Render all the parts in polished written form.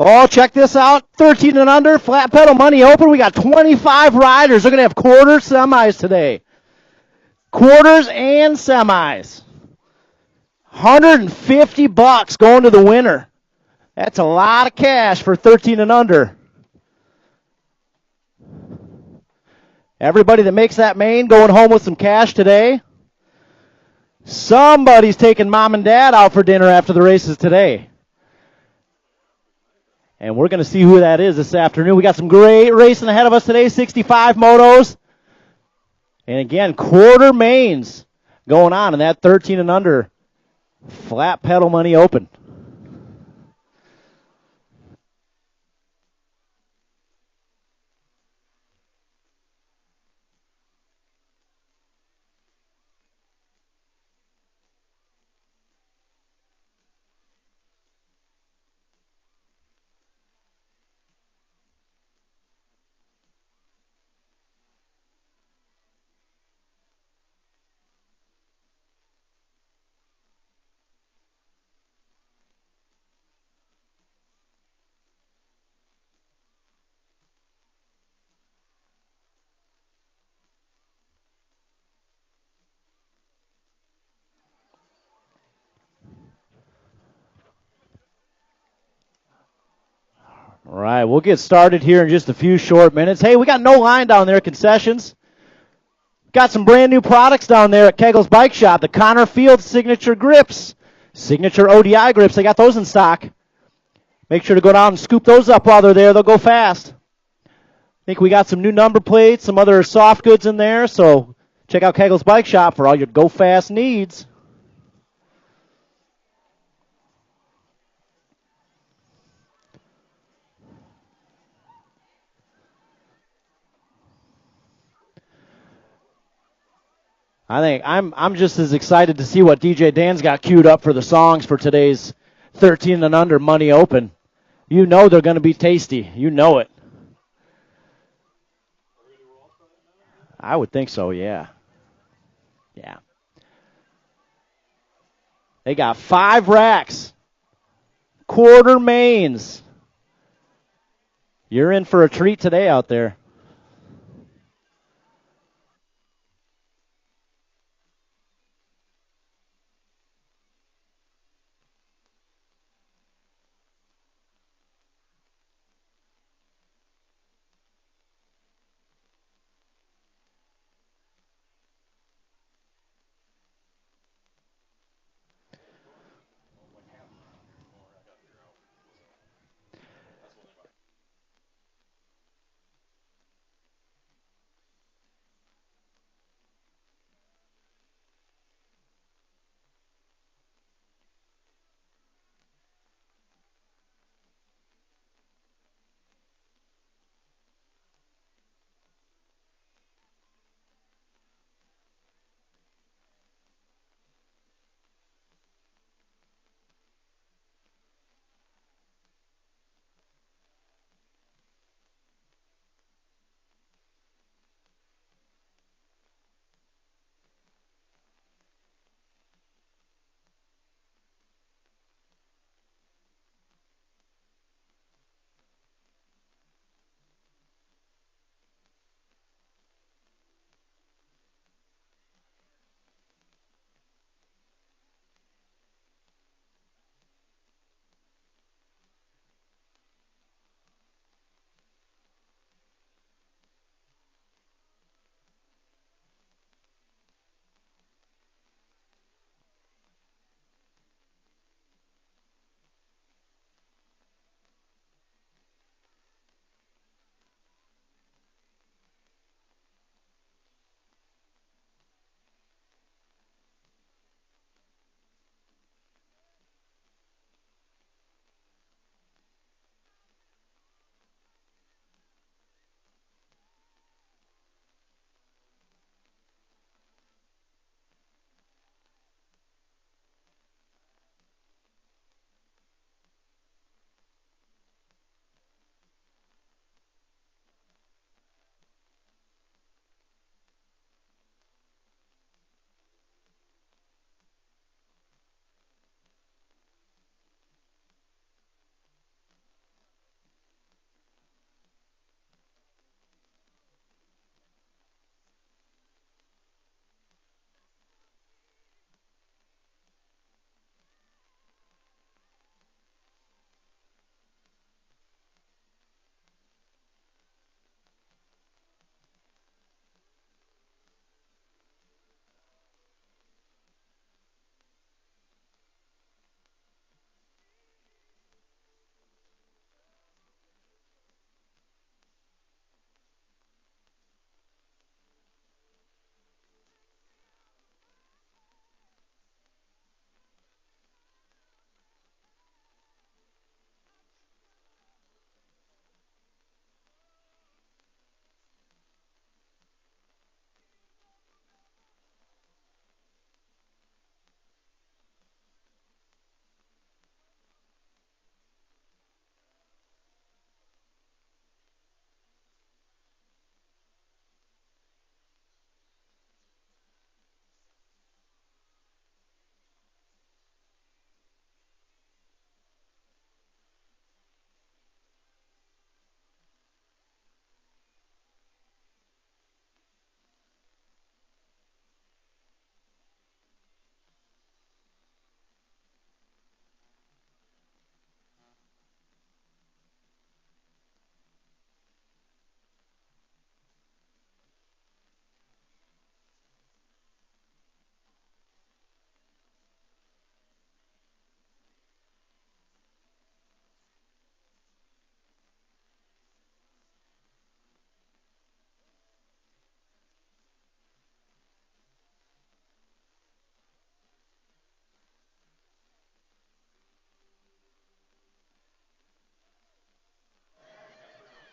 Oh, check this out. 13 and under, flat pedal money open. We got 25 riders. They're going to have quarters, semis today. Quarters and semis. $150 going to the winner. That's a lot of cash for 13 and under. Everybody that makes that main going home with some cash today. Somebody's taking mom and dad out for dinner after the races today. And we're going to see who that is this afternoon. We got some great racing ahead of us today, 65 motos. And again, quarter mains going on in that 13 and under flat pedal money open. All right, we'll get started here in just a few short minutes. Hey, we got no line down there at concessions. Got some brand new products down there at Kegel's Bike Shop. The Connor Field Signature Grips, Signature ODI Grips. They got those in stock. Make sure to go down and scoop those up while they're there. They'll go fast. I think we got some new number plates, some other soft goods in there. So check out Kegel's Bike Shop for all your go fast needs. I think I'm just as excited to see what DJ Dan's got queued up for the songs for today's 13 and under money open. You know they're going to be tasty. You know it. I would think so, yeah. Yeah. They got 5 racks. Quarter mains. You're in for a treat today out there.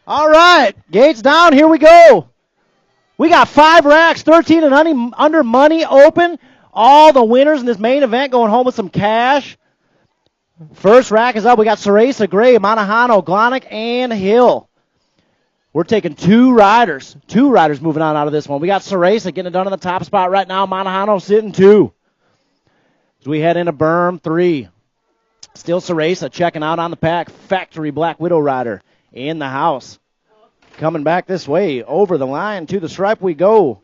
All right, gates down. Here we go. We got 5 racks, 13 and under money open. All the winners in this main event going home with some cash. First rack is up. We got Ceresa, Gray, Monahano, Glonick, and Hill. We're taking 2 riders. 2 riders moving on out of this one. We got Ceresa getting it done in the top spot right now. Monahano sitting 2. As we head into berm 3. Still Ceresa checking out on the pack. Factory Black Widow rider in the house. Coming back this way. Over the line to the stripe we go.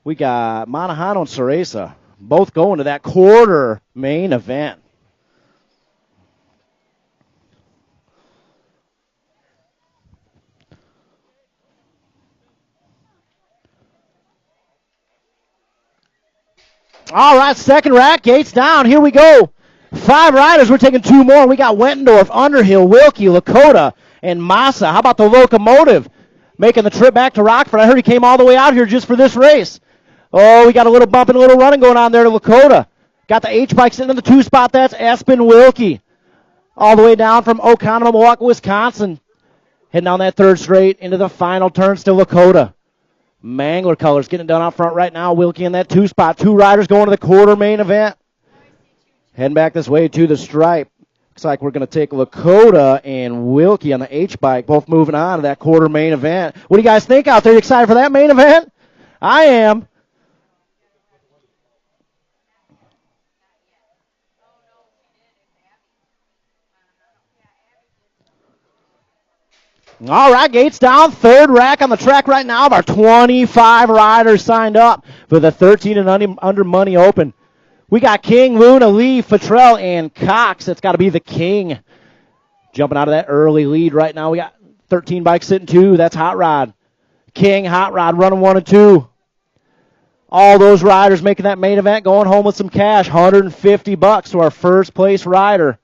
We got Monahano and Ceresa both going to that quarter main event. All right, second rack, gates down. Here we go. 5 riders. We're taking 2 more. We got Wettendorf, Underhill, Wilkie, Lakota, and Massa. How about the locomotive making the trip back to Rockford? I heard he came all the way out here just for this race. Oh, we got a little bump and a little running going on there to Lakota. Got the H-bike sitting in the 2 spot. That's Espen Wilkie. All the way down from Oconto, Milwaukee, Wisconsin. Heading down that 3rd straight into the final turn, still Lakota. Mangler colors getting it done out front right now. Wilkie in that 2 spot. 2 riders going to the quarter main event. Heading back this way to the stripe. Looks like we're going to take Lakota and Wilkie on the H-bike, both moving on to that quarter main event. What do you guys think out there? You excited for that main event? I am. All right, gates down. 3rd rack on the track right now of our 25 riders signed up for the 13 and under money open. We got King, Luna, Lee, Futrell, and Cox. That's got to be the King. Jumping out of that early lead right now. We got 13 bikes sitting 2. That's Hot Rod. King, Hot Rod running 1 and 2. All those riders making that main event going home with some cash. $150 to our first place rider.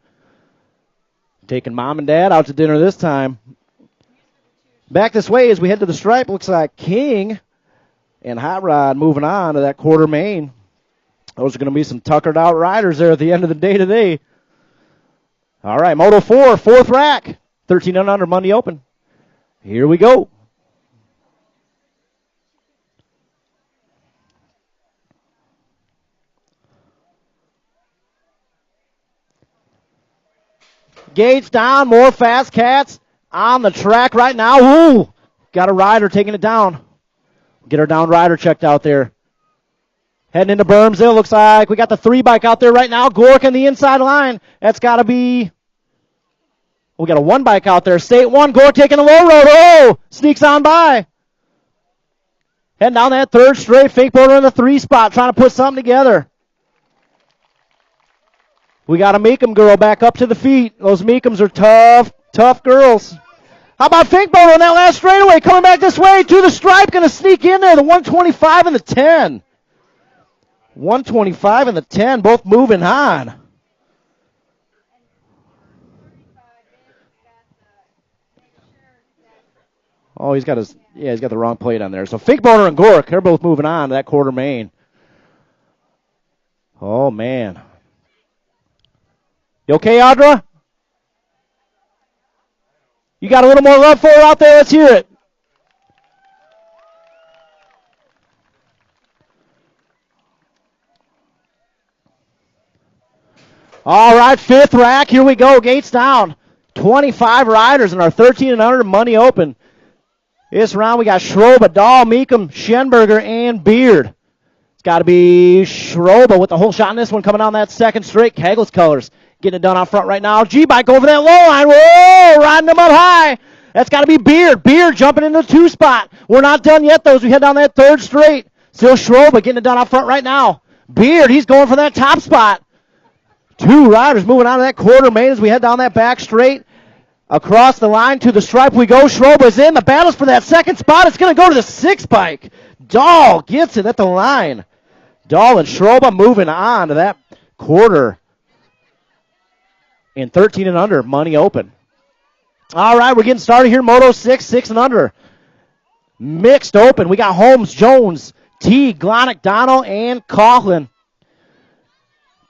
Taking mom and dad out to dinner this time. Back this way as we head to the stripe, looks like King and Hot Rod moving on to that quarter main. Those are going to be some tuckered out riders there at the end of the day today. All right, Moto 4, 4th rack. 13 and under money open. Here we go. Gates down, more fast cats on the track right now. Ooh, got a rider taking it down. Get our down rider checked out there. Heading into Bermsville, looks like we got the 3 bike out there right now. Gork on the inside line. That's got to be... We got a 1 bike out there. State 1, Gork taking a low road. Oh, sneaks on by. Heading down that 3rd straight. Fake border in the 3 spot, trying to put something together. We got a Meekum girl back up to the feet. Those Meekums are tough girls. How about Fink Boat on that last straightaway? Coming back this way to the stripe. Going to sneak in there. The 125 and the 10. 125 and the 10. Both moving on. Oh, he's got the wrong plate on there. So Fink Boner and Gork, they're both moving on to that quarter main. Oh, man. You okay, Audra? You got a little more love for her out there? Let's hear it. All right, 5th rack. Here we go. Gates down. 25 riders in our 13 and under money open. This round we got Schroba, Dahl, Meekum, Schenberger, and Beard. It's got to be Schroba with the whole shot in this one coming down that 2nd straight. Kegels colors. Getting it done out front right now. G-Bike over that low line. Whoa, riding them up high. That's got to be Beard. Beard jumping into the 2 spot. We're not done yet, though, as we head down that 3rd straight. Still Schroba getting it done out front right now. Beard, he's going for that top spot. 2 riders moving on to that quarter main as we head down that back straight. Across the line to the stripe we go. Schroba's in. The battle's for that 2nd spot. It's going to go to the 6 bike. Dahl gets it at the line. Dahl and Schroba moving on to that quarter. In 13 and under, money open. All right, we're getting started here. Moto 6, 6 and under. Mixed open. We got Holmes, Jones, Teague, Glonick, Donald, and Coughlin.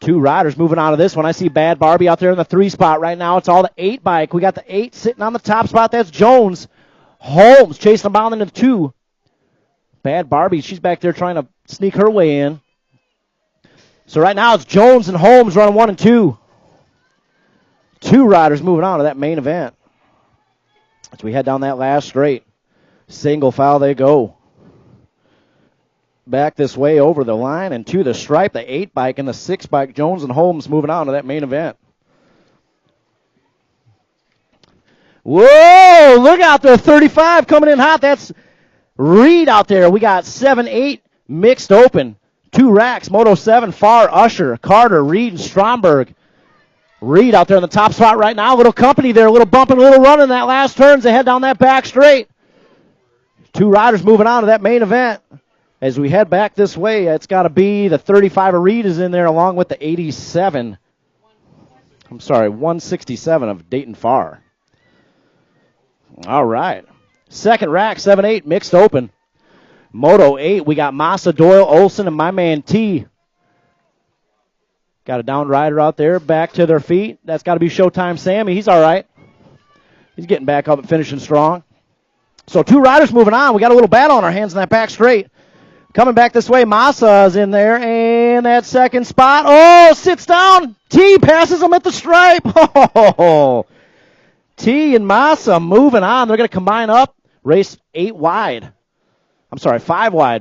2 riders moving on to this one. I see Bad Barbie out there in the 3 spot right now. It's all the 8 bike. We got the 8 sitting on the top spot. That's Jones. Holmes chasing them down into the 2. Bad Barbie, she's back there trying to sneak her way in. So right now it's Jones and Holmes running 1 and 2. 2 riders moving on to that main event. As we head down that last straight. Single file they go. Back this way over the line and to the stripe. The 8 bike and the 6 bike. Jones and Holmes moving on to that main event. Whoa, look out there. 35 coming in hot. That's Reed out there. We got 7-8 mixed open. 2 racks. Moto 7, Farr, Usher, Carter, Reed, and Stromberg. Reed out there in the top spot right now. A little company there. A little bumping, a little running that last turn as they head down that back straight. 2 riders moving on to that main event. As we head back this way, it's got to be the 35 of Reed is in there along with the 87. 167 of Dayton Farr. All right. Second rack, 7-8, mixed open. Moto 8, we got Massa, Doyle, Olson, and my man T. Got a down rider out there, back to their feet. That's got to be Showtime Sammy. He's all right. He's getting back up and finishing strong. So 2 riders moving on. We got a little battle on our hands in that back straight. Coming back this way, Massa's in there, and that second spot. Oh, sits down. T passes him at the stripe. Oh, T and Massa moving on. They're going to combine up, race 5 wide.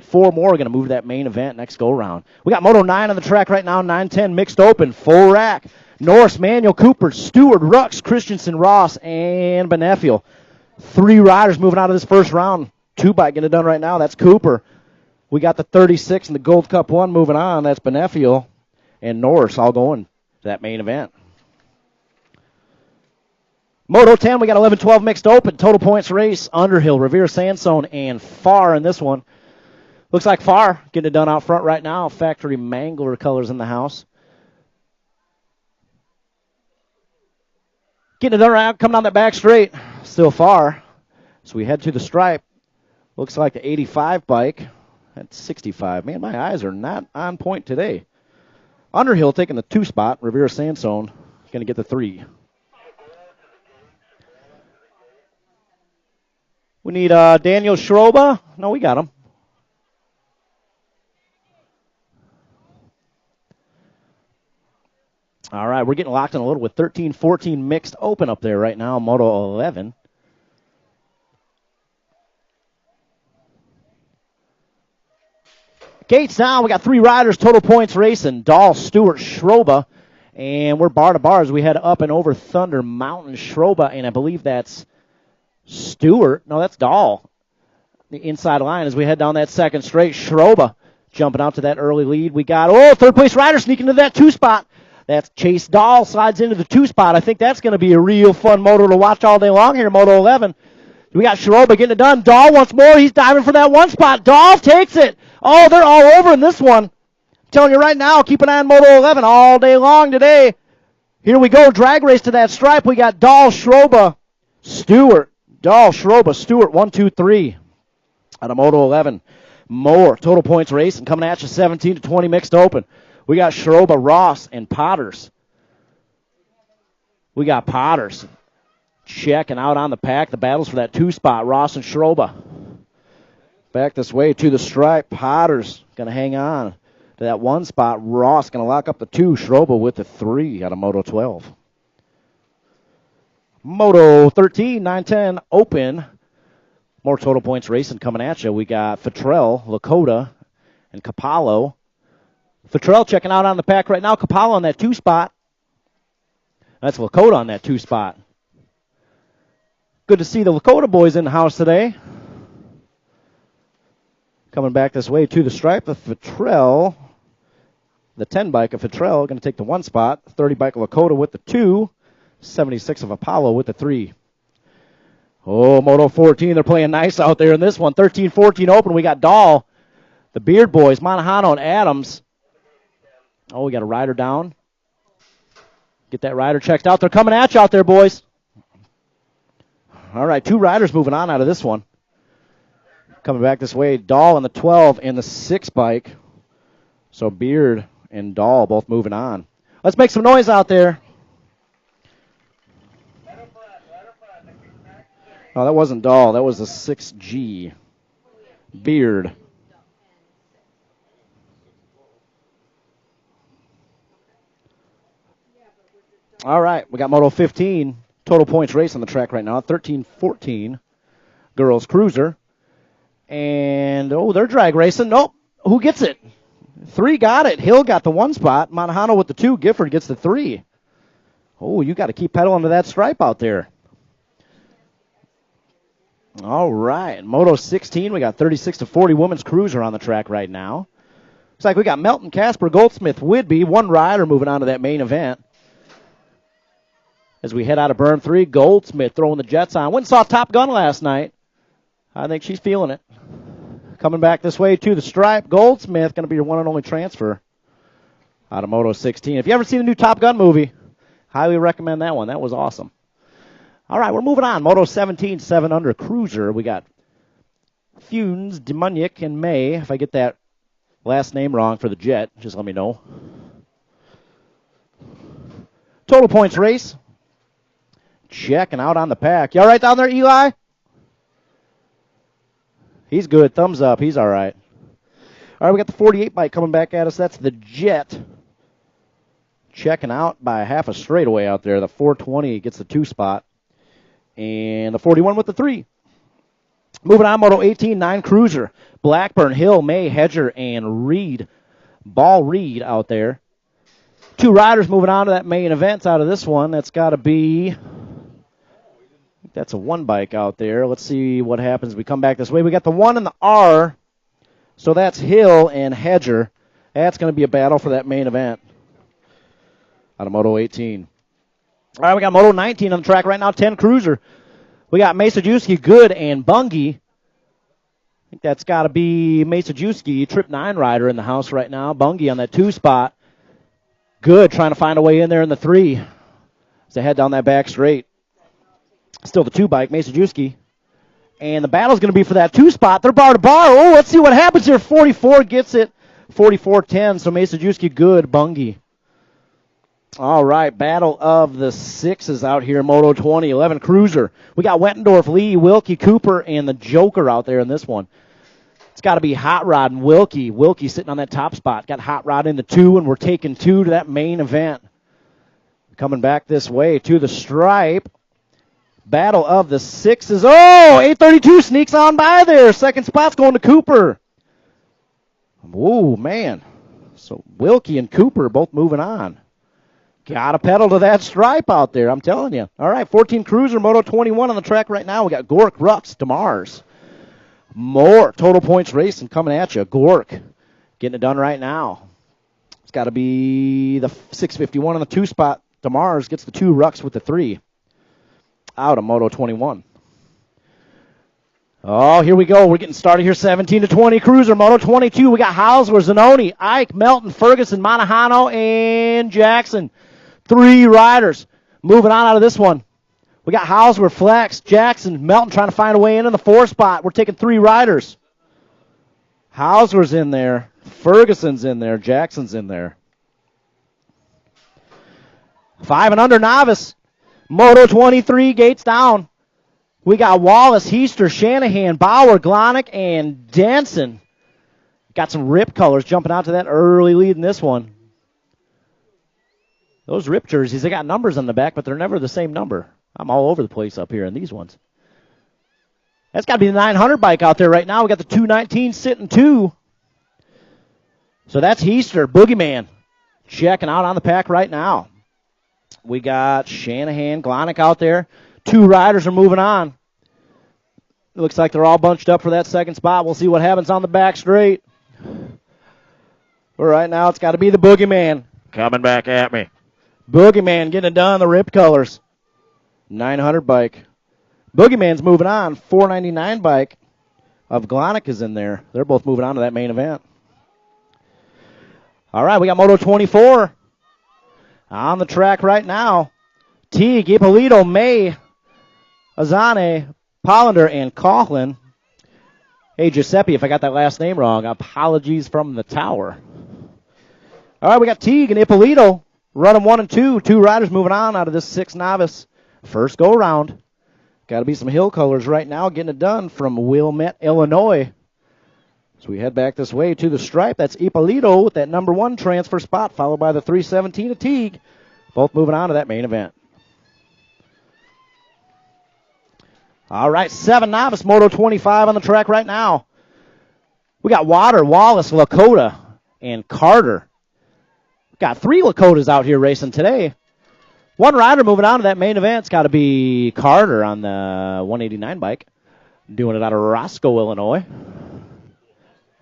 4 more are going to move to that main event next go-round. We got Moto 9 on the track right now, 9-10 mixed open, full rack. Norris, Manuel, Cooper, Stewart, Rux, Christensen, Ross, and Benefiel. 3 riders moving out of this first round. 2 bike getting it done right now. That's Cooper. We got the 36 and the Gold Cup 1 moving on. That's Benefiel and Norris all going to that main event. Moto 10, we got 11-12 mixed open. Total points race, Underhill, Revere Sandstone, and Farr in this one. Looks like Farr getting it done out front right now. Factory Mangler colors in the house. Getting it done right, coming down that back straight. Still Farr. So we head to the stripe. Looks like the 85 bike. That's 65. Man, my eyes are not on point today. Underhill taking the 2 spot. Revere Sandstone going to get the 3. We need Daniel Schroba. No, we got him. All right, we're getting locked in a little with 13-14 mixed open up there right now, Moto 11. Gates down. We got 3 riders, total points racing. Dahl, Stewart, Schroba. And we're bar to bar as we head up and over Thunder Mountain. Schroba, and I believe that's Stewart. No, that's Dahl. The inside line as we head down that second straight. Schroba jumping out to that early lead. We got, third place rider sneaking into that 2 spot. That's Chase Dahl slides into the 2 spot. I think that's going to be a real fun moto to watch all day long here, Moto 11. We got Schroba getting it done. Dahl once more. He's diving for that 1 spot. Dahl takes it. Oh, they're all over in this one. I'm telling you right now, keep an eye on Moto 11 all day long today. Here we go. Drag race to that stripe. We got Dahl, Schroba, Stewart. Dahl, Schroba, Stewart, 1, 2, 3 out of Moto 11. More total points racing coming at you 17-20 mixed open. We got Schroba, Ross, and Potters. We got Potters checking out on the pack. The battles for that 2 spot, Ross and Schroba. Back this way to the stripe. Potters going to hang on to that 1 spot. Ross going to lock up the 2. Schroba with the 3 out of Moto 12. Moto 13, 9-10, open. More total points racing coming at you. We got Futrell, Lakota, and Capallo. Futrell checking out on the pack right now. Capallo on that 2 spot. That's Lakota on that 2 spot. Good to see the Lakota boys in the house today. Coming back this way to the stripe of Futrell. The 10 bike of Futrell going to take the 1 spot. 30 bike of Lakota with the 2. 76 of Apollo with the 3. Oh, Moto 14, they're playing nice out there in this one. 13-14 open. We got Dahl, the Beard Boys, Monahano, and Adams. Oh, we got a rider down. Get that rider checked out. They're coming at you out there, boys. All right, 2 riders moving on out of this one. Coming back this way, Dahl in the 12 and the 6 bike. So Beard and Dahl both moving on. Let's make some noise out there. Oh, that wasn't Dahl. That was a 6G. Beard. All right, we got Moto 15. Total points race on the track right now. 13-14. Girls Cruiser. And, they're drag racing. Nope. Who gets it? 3 got it. Hill got the 1 spot. Montejano with the 2. Gifford gets the 3. Oh, you got to keep pedaling to that stripe out there. All right. Moto 16, we got 36-40 Women's Cruiser on the track right now. Looks like we got Melton, Casper, Goldsmith, Whidbey, 1 rider moving on to that main event. As we head out of Berm 3, Goldsmith throwing the jets on. Went and saw Top Gun last night. I think she's feeling it. Coming back this way to the stripe, Goldsmith going to be your one and only transfer out of Moto 16. If you ever seen the new Top Gun movie, highly recommend that one. That was awesome. All right, we're moving on. Moto 17, 7 under Cruiser. We got Funes, Demuniak, and May. If I get that last name wrong for the jet, just let me know. Total points race. Checking out on the pack. You all right down there, Eli? He's good. Thumbs up. He's all right. All right, we got the 48 bike coming back at us. That's the jet. Checking out by half a straightaway out there. The 420 gets the 2 spot. And the 41 with the 3. Moving on, Moto 18, 9 Cruiser. Blackburn, Hill, May, Hedger, and Reed. Ball Reed out there. 2 riders moving on to that main event out of this one. That's got to be... That's a 1 bike out there. Let's see what happens if we come back this way. We got the 1 and the R. So that's Hill and Hedger. That's going to be a battle for that main event out of Moto 18. All right, we got Moto 19 on the track right now, 10 Cruiser. We got Masajewski, Good, and Bungie. I think that's got to be Masajewski, Trip 9 rider in the house right now. Bungie on that 2 spot. Good, trying to find a way in there in the 3. As they head down that back straight. Still the 2 bike, Masajewski. And the battle's going to be for that 2 spot. They're bar to bar. Oh, let's see what happens here. 44 gets it. 44-10, so Masajewski, Good, Bungie. All right, battle of the 6s out here, Moto 20, 11 Cruiser. We got Wettendorf, Lee, Wilkie, Cooper, and the Joker out there in this one. It's got to be Hot Rod and Wilkie. Wilkie sitting on that top spot. Got Hot Rod in the 2, and we're taking 2 to that main event. Coming back this way to the stripe. Battle of the 6s. Oh, 832 sneaks on by there. Second spot's going to Cooper. Whoa, man. So Wilkie and Cooper both moving on. Got to pedal to that stripe out there, I'm telling you. All right, 14 Cruiser, Moto 21 on the track right now. We got Gork, Rux, DeMars. More total points racing coming at you. Gork getting it done right now. It's got to be the 651 on the 2 spot. DeMars gets the 2, Rux with the 3. Out of Moto 21. Oh, here we go. We're getting started here. 17-20 Cruiser. Moto 22. We got Hausler, Zanoni, Ike, Melton, Ferguson, Montejano, and Jackson. 3 riders moving on out of this one. We got Hausler, Flex, Jackson, Melton trying to find a way in the 4 spot. We're taking 3 riders. Hausler's in there. Ferguson's in there. Jackson's in there. 5 and under novice. Moto 23, gates down. We got Wallace, Heister, Shanahan, Bauer, Glonick, and Danson. Got some rip colors jumping out to that early lead in this one. Those rip jerseys, they got numbers on the back, but they're never the same number. I'm all over the place up here in these ones. That's got to be the 900 bike out there right now. We got the 219 sitting 2. So that's Heister, Boogeyman, checking out on the pack right now. We got Shanahan, Glonick out there. 2 riders are moving on. It looks like they're all bunched up for that second spot. We'll see what happens on the back straight. But right now, it's got to be the Boogeyman coming back at me. Boogeyman getting it done, the ripped colors. 900 bike. Boogeyman's moving on. 499 bike of Glonick is in there. They're both moving on to that main event. All right, we got Moto 24 on the track right now. Teague, Ippolito, May, Azane, Pollender, and Coughlin. Hey, Giuseppe, if I got that last name wrong, apologies from the tower. All right, we got Teague and Ippolito Run them 1 and 2. 2 riders moving on out of this 6 novice. First go around. Got to be some hill colors right now getting it done from Wilmette, Illinois. So we head back this way to the stripe. That's Ippolito with that number 1 transfer spot, followed by the 317 of Teague. Both moving on to that main event. All right, 7 novice, Moto 25 on the track right now. We got Water, Wallace, Lakota, and Carter. Got 3 Lakotas out here racing today. 1 rider moving on to that main event. It's got to be Carter on the 189 bike. Doing it out of Roscoe, Illinois.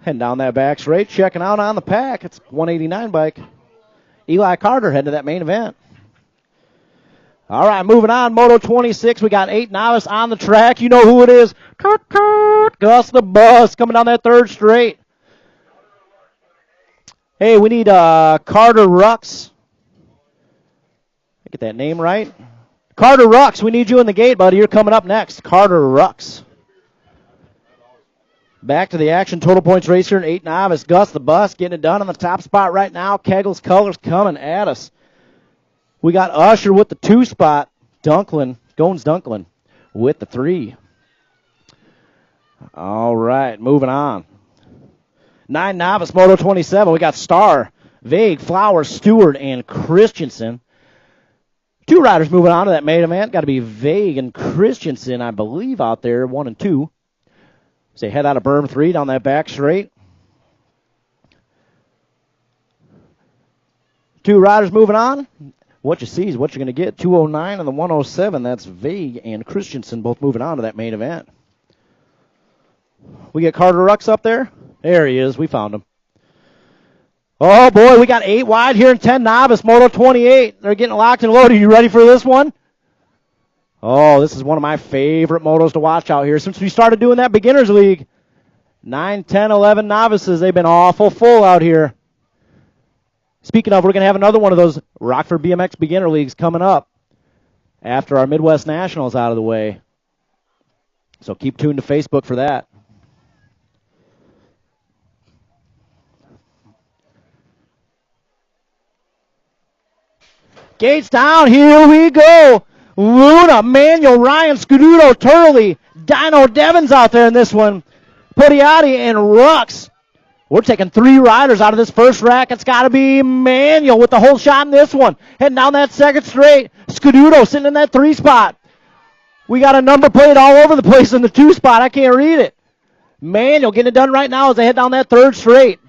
Heading down that back straight, checking out on the pack. It's 189 bike. Eli Carter heading to that main event. All right, moving on. Moto 26. We got 8 novice on the track. You know who it is. Gus the Bus coming down that 3rd straight. Hey, we need Carter Rux. Get that name right. Carter Rux, we need you in the gate, buddy. You're coming up next. Carter Rux. Back to the action. Total points racer, 8 novice. Gus the Bus getting it done on the top spot right now. Kegel's Colors coming at us. We got Usher with the 2 spot. Dunklin, Goins Dunklin with the 3. All right, moving on. 9 novice, Moto 27. We got Starr, Vague, Flowers, Stewart, and Christensen. 2 riders moving on to that main event. Got to be Vague and Christensen, I believe, out there, 1 and 2. So they head out of berm 3 down that back straight. 2 riders moving on. What you see is what you're going to get. 209 and the 107. That's Vague and Christensen both moving on to that main event. We get Carter Rux up there. There he is. We found him. Oh, boy, we got 8 wide here in 10 novice, Moto 28. They're getting locked and loaded. You ready for this one? Oh, this is one of my favorite motos to watch out here. Since we started doing that beginners league, 9, 10, 11 novices, they've been awful full out here. Speaking of, we're going to have another one of those Rockford BMX beginner leagues coming up after our Midwest Nationals out of the way. So keep tuned to Facebook for that. Gates down, here we go. Luna, Manuel, Ryan, Scuduto, Turley, Dino Devins out there in this one. Podiati and Rux. We're taking 3 riders out of this first rack. It's got to be Manuel with the whole shot in this one. Heading down that 2nd straight. Scuduto sitting in that 3 spot. We got a number plate all over the place in the 2 spot. I can't read it. Manuel getting it done right now as they head down that 3rd straight.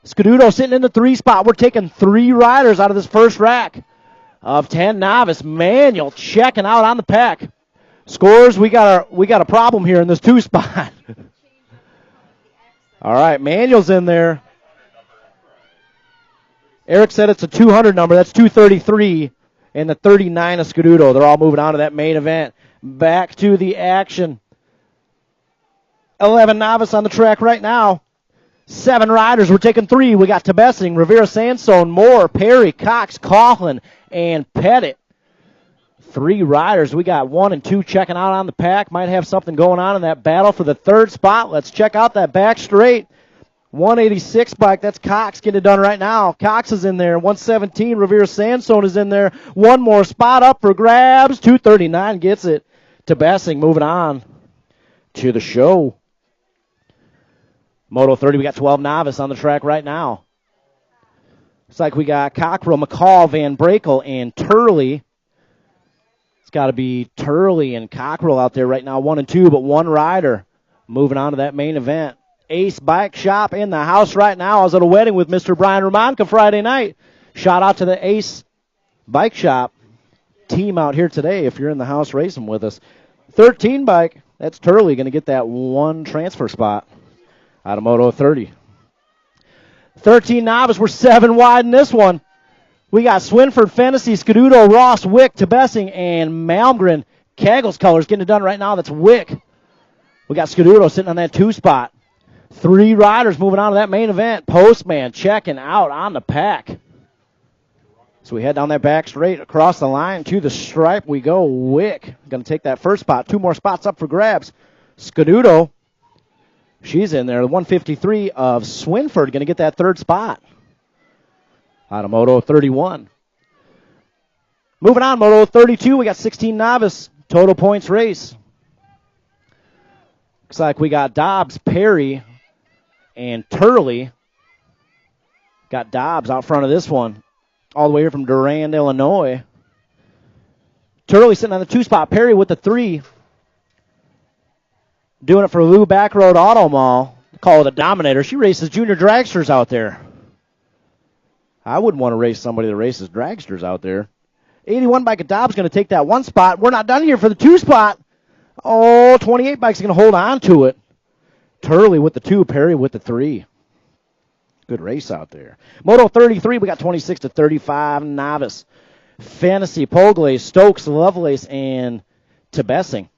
Scuduto sitting in the 3 spot. We're taking 3 riders out of this first rack of 10 novice. Manuel checking out on the pack. Scores, we got a problem here in this 2 spot. All right, Manuel's in there. Eric said it's a 200 number. That's 233 and the 39 of Scuduto. They're all moving on to that main event. Back to the action. 11 novice on the track right now. 7 riders. We're taking 3. We got Tebessing, Rivera Sansone, Moore, Perry, Cox, Coughlin, and Pettit. 3 riders. We got 1 and 2 checking out on the pack. Might have something going on in that battle for the 3rd spot. Let's check out that back straight. 186 bike. That's Cox getting it done right now. Cox is in there. 117. Rivera Sansone is in there. 1 more spot up for grabs. 239 gets it. Tebessing moving on to the show. Moto 30, we got 12 novice on the track right now. Looks like we got Cockrell, McCall, Van Brakel, and Turley. It's got to be Turley and Cockrell out there right now, 1 and 2, but 1 rider moving on to that main event. Ace Bike Shop in the house right now. I was at a wedding with Mr. Brian Romanka Friday night. Shout out to the Ace Bike Shop team out here today if you're in the house racing with us. 13 bike, that's Turley going to get that 1 transfer spot out of Moto 30. 13 novice, we're 7 wide in this one. We got Swinford, Fennessy, Scuduto, Ross, Wick, Tebessing, and Malmgren. Kegel's Colors getting it done right now. That's Wick. We got Scuduto sitting on that 2 spot. 3 riders moving on to that main event. Postman checking out on the pack. So we head down that back straight across the line to the stripe. We go. Wick going to take that 1st spot. 2 more spots up for grabs. Scuduto, she's in there. The 153 of Swinford going to get that 3rd spot out of Moto 31. Moving on, Moto 32, we got 16 novice. Total points race. Looks like we got Dobbs, Perry, and Turley. Got Dobbs out front of this one. All the way here from Durand, Illinois. Turley sitting on the 2 spot. Perry with the 3. Doing it for Lou Backroad Auto Mall. Call it a Dominator. She races junior dragsters out there. I wouldn't want to race somebody that races dragsters out there. 81 bike of Dobbs going to take that 1 spot. We're not done here for the 2 spot. Oh, 28 bike's going to hold on to it. Turley with the 2, Perry with the 3. Good race out there. Moto 33, we got 26 to 35 novice. Fantasy, Poglace, Stokes, Lovelace, and Tebessing.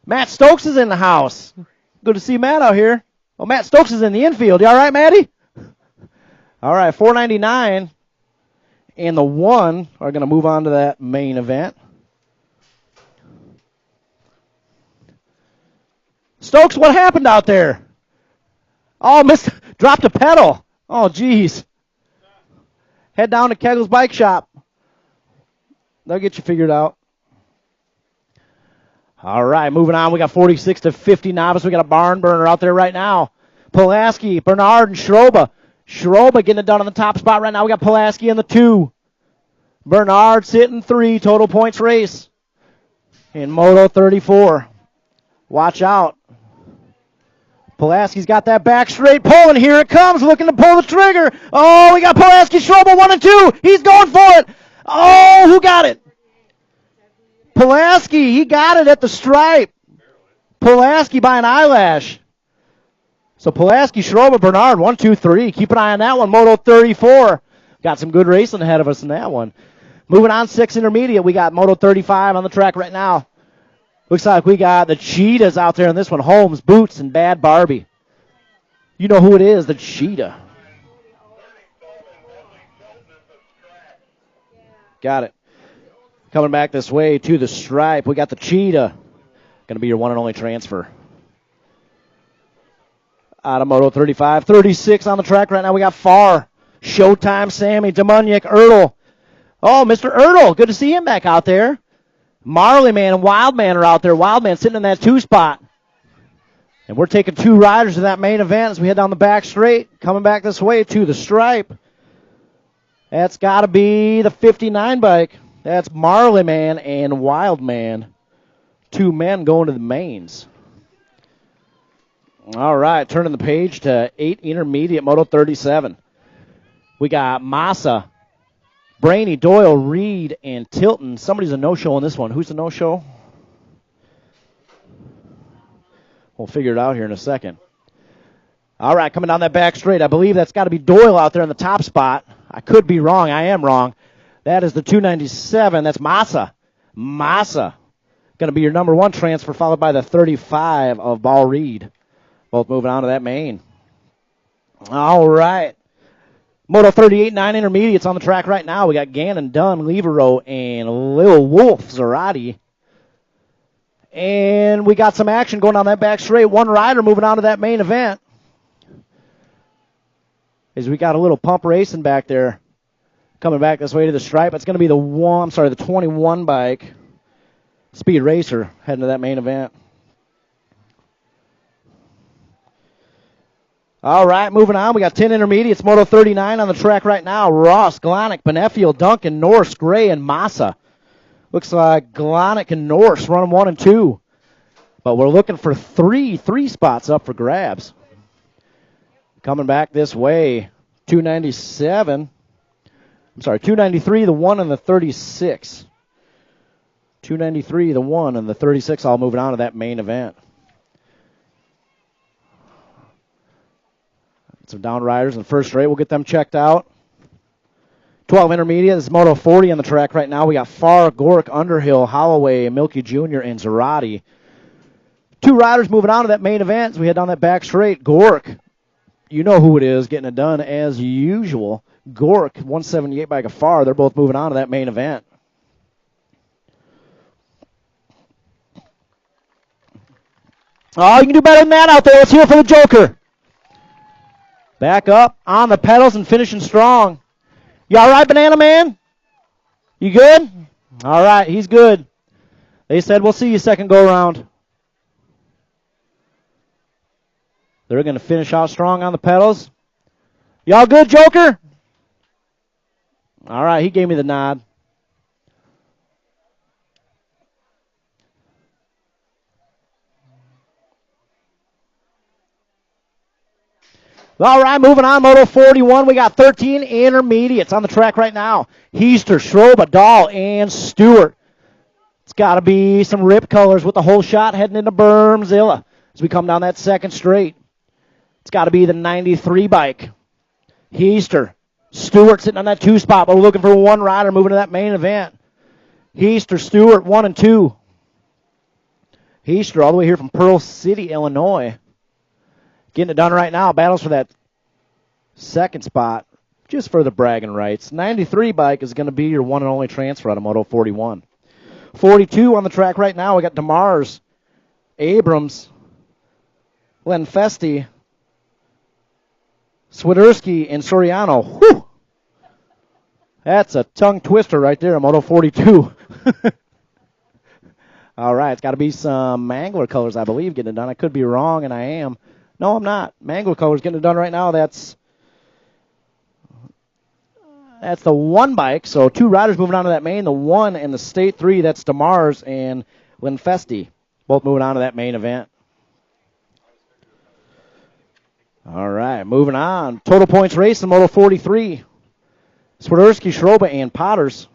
Matt Stokes is in the house. Good to see Matt out here. Oh, Matt Stokes is in the infield. You all right, Matty? All right, 499 and the 1 are going to move on to that main event. Stokes, what happened out there? Oh, dropped a pedal. Oh, geez. Head down to Kegel's Bike Shop. They'll get you figured out. All right, moving on. We got 46 to 50 novice. We got a barn burner out there right now. Pulaski, Bernard, and Schroba. Schroba getting it done on the top spot right now. We got Pulaski in the 2. Bernard sitting 3. Total points race. In Moto 34. Watch out. Pulaski's got that back straight pull, and here it comes, looking to pull the trigger. Oh, we got Pulaski, Schroba 1 and 2. He's going for it. Oh, who got it? Pulaski, he got it at the stripe. Pulaski by an eyelash. So Pulaski, Schroba, Bernard, 1, 2, 3. Keep an eye on that one. Moto 34. Got some good racing ahead of us in that one. Moving on, 6 intermediate. We got Moto 35 on the track right now. Looks like we got the Cheetahs out there in this one. Holmes, Boots, and Bad Barbie. You know who it is, the Cheetah. Got it. Coming back this way to the stripe, we got the Cheetah. Going to be your one and only transfer. Out of Moto 35. 36 on the track right now. We got Farr, Showtime, Sammy, Demuniak, Ertl. Oh, Mr. Ertl. Good to see him back out there. Marley Man and Wildman are out there. Wildman sitting in that 2 spot. And we're taking 2 riders to that main event as we head down the back straight. Coming back this way to the stripe. That's got to be the 59 bike. That's Marley Man and Wildman. 2 men going to the mains. All right, turning the page to 8 intermediate, Moto 37. We got Massa, Brainy, Doyle, Reed, and Tilton. Somebody's a no-show on this one. Who's the no-show? We'll figure it out here in a second. All right, coming down that back straight. I believe that's got to be Doyle out there in the top spot. I could be wrong. I am wrong. That is the 297. That's Massa. Massa. Going to be your number 1 transfer, followed by the 35 of Ball Reed. Both moving on to that main. All right. Moto 38, 9 intermediates on the track right now. We got Gannon, Dunn, Levero, and Lil Wolf, Zarate. And we got some action going down that back straight. 1 rider moving on to that main event. As we got a little pump racing back there. Coming back this way to the stripe. It's going to be the 21 bike. Speed Racer heading to that main event. All right, moving on. We got 10 intermediates. Moto 39 on the track right now. Ross, Glonick, Benefield, Duncan, Norse, Gray, and Massa. Looks like Glonick and Norse running 1 and 2. But we're looking for three spots up for grabs. Coming back this way, 297. 293, the 1 and the 36. 293, the 1 and the 36, all moving on to that main event. Some down riders in the first straight. We'll get them checked out. 12 intermediate. This is Moto 40 on the track right now. We got Farr, Gork, Underhill, Holloway, Milky Jr., and Zarate. 2 riders moving on to that main event as we head down that back straight. Gork, you know who it is, getting it done as usual. Gork, 178 bike of Farr. They're both moving on to that main event. Oh, you can do better than that out there. Let's hear it for the Joker. Back up on the pedals and finishing strong. You all right, Banana Man? You good? All right, he's good. They said we'll see you second go around. They're going to finish out strong on the pedals. Y'all good, Joker? All right, he gave me the nod. All right, moving on, Moto 41. We got 13 intermediates on the track right now. Heister, Schroba, Dahl, and Stewart. It's got to be some rip colors with the whole shot heading into Bermzilla as we come down that second straight. It's got to be the 93 bike. Heister, Stewart sitting on that 2 spot, but we're looking for one rider moving to that main event. Heister, Stewart, 1 and 2. Heister all the way here from Pearl City, Illinois. Getting it done right now. Battles for that second spot, just for the bragging rights. 93 bike is going to be your one and only transfer out of Moto 41. 42 on the track right now. We got DeMars, Abrams, Lenfesti, Swiderski, and Soriano. Whew! That's a tongue twister right there in Moto 42. All right, it's got to be some Mangler colors, I believe, getting it done. I could be wrong, and I am. No, I'm not. Mangler colors getting it done right now. That's the 1 bike, so 2 riders moving on to that main. The 1 and the State 3, that's DeMars and Lenfesti, both moving on to that main event. All right, moving on. Total points race in Moto 43. Swiderski, Schroba, and Potters.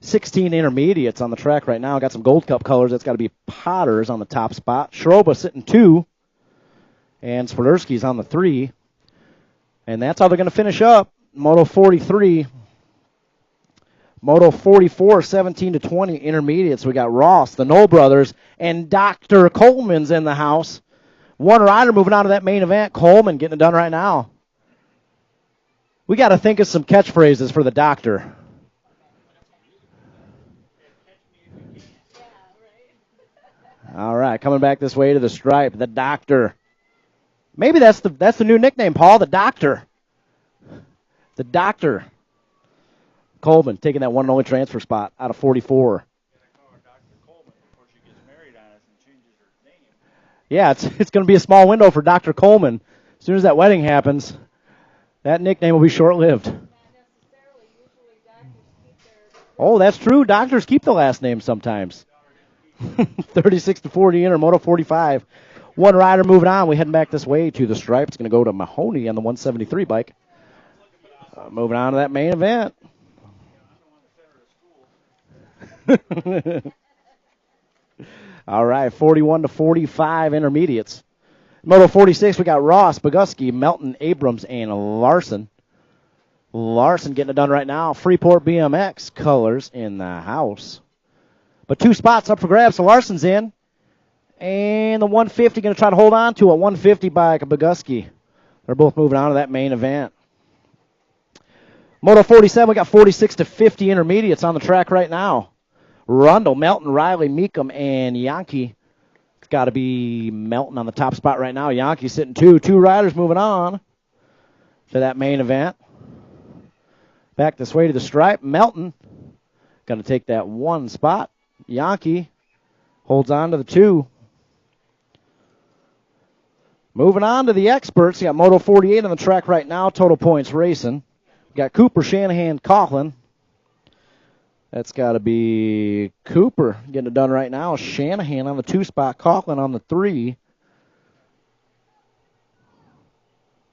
16 intermediates on the track right now. Got some Gold Cup colors. That's got to be Potters on the top spot. Schroba sitting 2. And Swiderski's on the 3. And that's how they're going to finish up Moto 43. Moto 44, 17 to 20 intermediates. We got Ross, the Knoll brothers, and Dr. Coleman's in the house. 1 rider moving on to that main event. Coleman getting it done right now. We got to think of some catchphrases for the doctor. All right, coming back this way to the stripe, the doctor. Maybe that's the new nickname, Paul, the doctor. The doctor. Coleman taking that one and only transfer spot out of 44. Yeah, it's going to be a small window for Dr. Coleman. As soon as that wedding happens, that nickname will be short-lived. Oh, that's true. Doctors keep the last name sometimes. 36 to 40 in Moto 45. 1 rider moving on. We heading back this way to the stripe. It's going to go to Mahoney on the 173 bike. Moving on to that main event. All right, 41 to 45 intermediates. Moto 46, we got Ross, Boguski, Melton, Abrams, and Larson. Larson getting it done right now. Freeport BMX colors in the house. But 2 spots up for grabs, so Larson's in. And the 150 going to try to hold on to a 150 by Boguski. They're both moving on to that main event. Moto 47, we got 46 to 50 intermediates on the track right now. Rundle, Melton, Riley, Meekum, and Yankee. It's got to be Melton on the top spot right now. Yankee sitting 2. 2 riders moving on to that main event. Back this way to the stripe. Melton going to take that 1 spot. Yankee holds on to the 2. Moving on to the experts. You got Moto 48 on the track right now. Total points racing. We got Cooper, Shanahan, Coughlin. That's got to be Cooper getting it done right now. Shanahan on the 2 spot. Coughlin on the 3.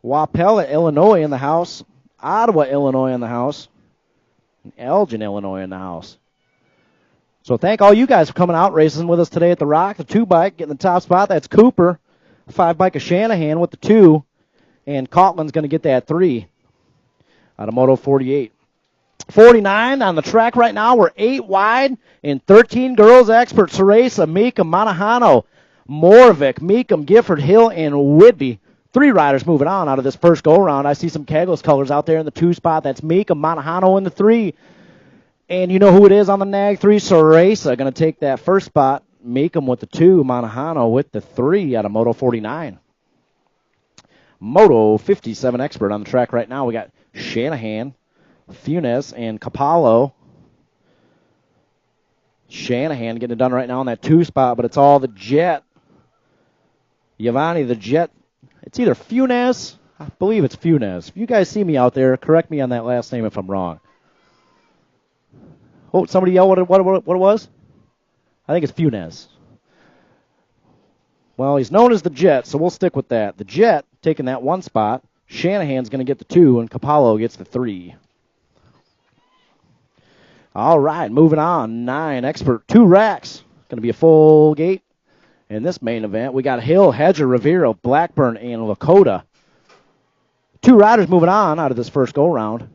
Wapella, Illinois in the house. Ottawa, Illinois in the house. And Elgin, Illinois in the house. So thank all you guys for coming out racing with us today at the Rock. The 2 bike getting the top spot. That's Cooper. 5 bike of Shanahan with the 2. And Coughlin's going to get that 3 out of Moto 48. 49 on the track right now. We're 8 wide and 13 girls experts. Ceresa, Meekum, Manahano, Moravik, Meekum, Gifford, Hill, and Whitby. 3 riders moving on out of this first go-around. I see some Kegels colors out there in the 2 spot. That's Meekum, Manahano in the 3. And you know who it is on the Nag 3? Ceresa going to take that first spot. Meekum with the 2, Manahano with the 3 out of Moto 49. Moto 57 expert on the track right now. We got Shanahan, Funes, and Capallo. Shanahan getting it done right now on that 2 spot, but it's all the Jet. Giovanni the Jet. It's either Funes. I believe it's Funes. If you guys see me out there, correct me on that last name if I'm wrong. Oh, somebody yell what it was? I think it's Funes. Well, he's known as the Jet, so we'll stick with that. The Jet taking that 1 spot. Shanahan's going to get the 2, and Capallo gets the 3. All right, moving on. 9 Expert, 2 racks. Going to be a full gate. In this main event, we got Hill, Hedger, Rivero, Blackburn, and Lakota. 2 riders moving on out of this first go-round.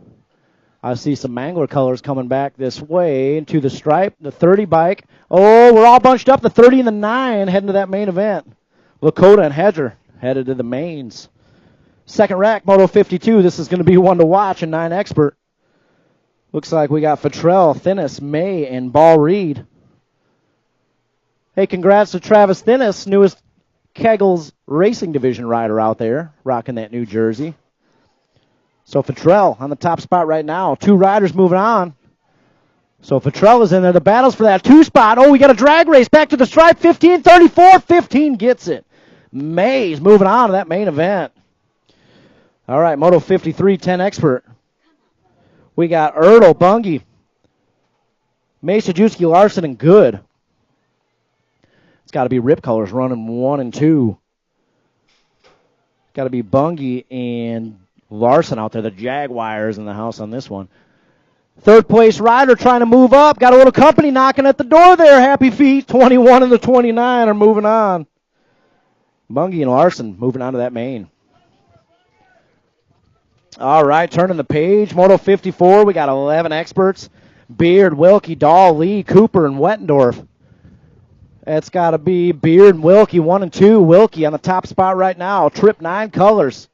I see some Mangler colors coming back this way into the stripe. The 30 bike. Oh, we're all bunched up. The 30 and the 9 heading to that main event. Lakota and Hedger headed to the mains. Second rack, Moto 52. This is going to be one to watch in 9 Expert. Looks like we got Futrell, Thinnis, May, and Ball Reed. Hey, congrats to Travis Thinnis, newest Kegels Racing Division rider out there, rocking that new jersey. So Futrell on the top spot right now. 2 riders moving on. So Futrell is in there. The battles for that 2 spot. Oh, we got a drag race back to the stripe. 15:34. 15 gets it. May's moving on to that main event. All right, Moto 53, 10 Expert. We got Ertl, Bungie, May, Sajewski, Larson, and Good. It's got to be Rip Colors running 1 and 2. Got to be Bungie and Larson out there. The Jaguars in the house on this one. Third place rider trying to move up. Got a little company knocking at the door there. Happy Feet. 21 and the 29 are moving on. Bungie and Larson moving on to that main. All right, turning the page. Moto 54, we got 11 experts. Beard, Wilkie, Dahl, Lee, Cooper, and Wettendorf. That's got to be Beard and Wilkie, 1 and 2. Wilkie on the top spot right now. Trip 9 colors.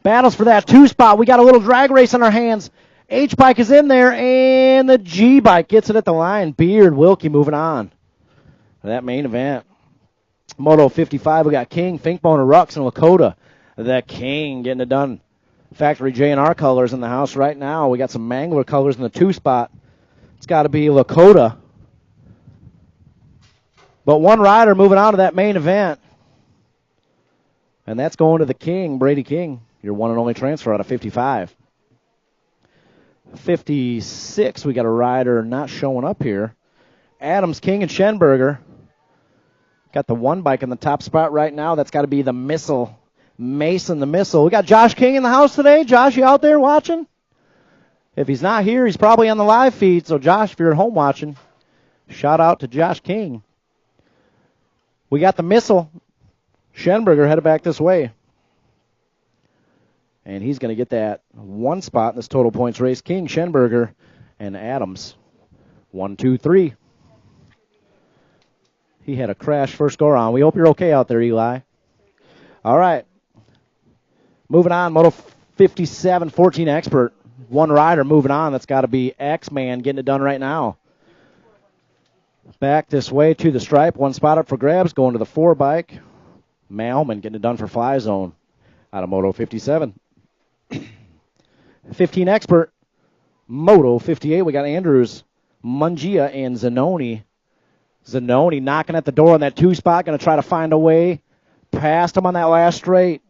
Battles for that 2 spot. We got a little drag race on our hands. H-Bike is in there, and the G-Bike gets it at the line. Beard, Wilkie moving on to that main event. Moto 55, we got King, Finkbone, Rux, and Lakota. The King getting it done. Factory J&R colors in the house right now. We got some Mangler colors in the 2 spot. It's got to be Lakota. But 1 rider moving on to that main event. And that's going to the King, Brady King, your one and only transfer out of 55. 56, we got a rider not showing up here. Adams, King, and Schenberger. Got the 1 bike in the top spot right now. That's got to be the Missile. Mason the Missile. We got Josh King in the house today. Josh, you out there watching? If he's not here, he's probably on the live feed. So, Josh, if you're at home watching, shout out to Josh King. We got the Missile. Schenberger headed back this way. And he's going to get that 1 spot in this total points race. King, Schenberger, and Adams. 1, 2, 3. He had a crash first go around. We hope you're okay out there, Eli. All right. Moving on, Moto 57, 14 Expert. 1 rider moving on. That's got to be X-Man getting it done right now. Back this way to the stripe. 1 spot up for grabs. Going to the 4 bike. Malman getting it done for Fly Zone out of Moto 57. 15 Expert. Moto 58. We got Andrews, Mungia, and Zanoni. Zanoni knocking at the door on that 2 spot. Going to try to find a way past him on that last straight.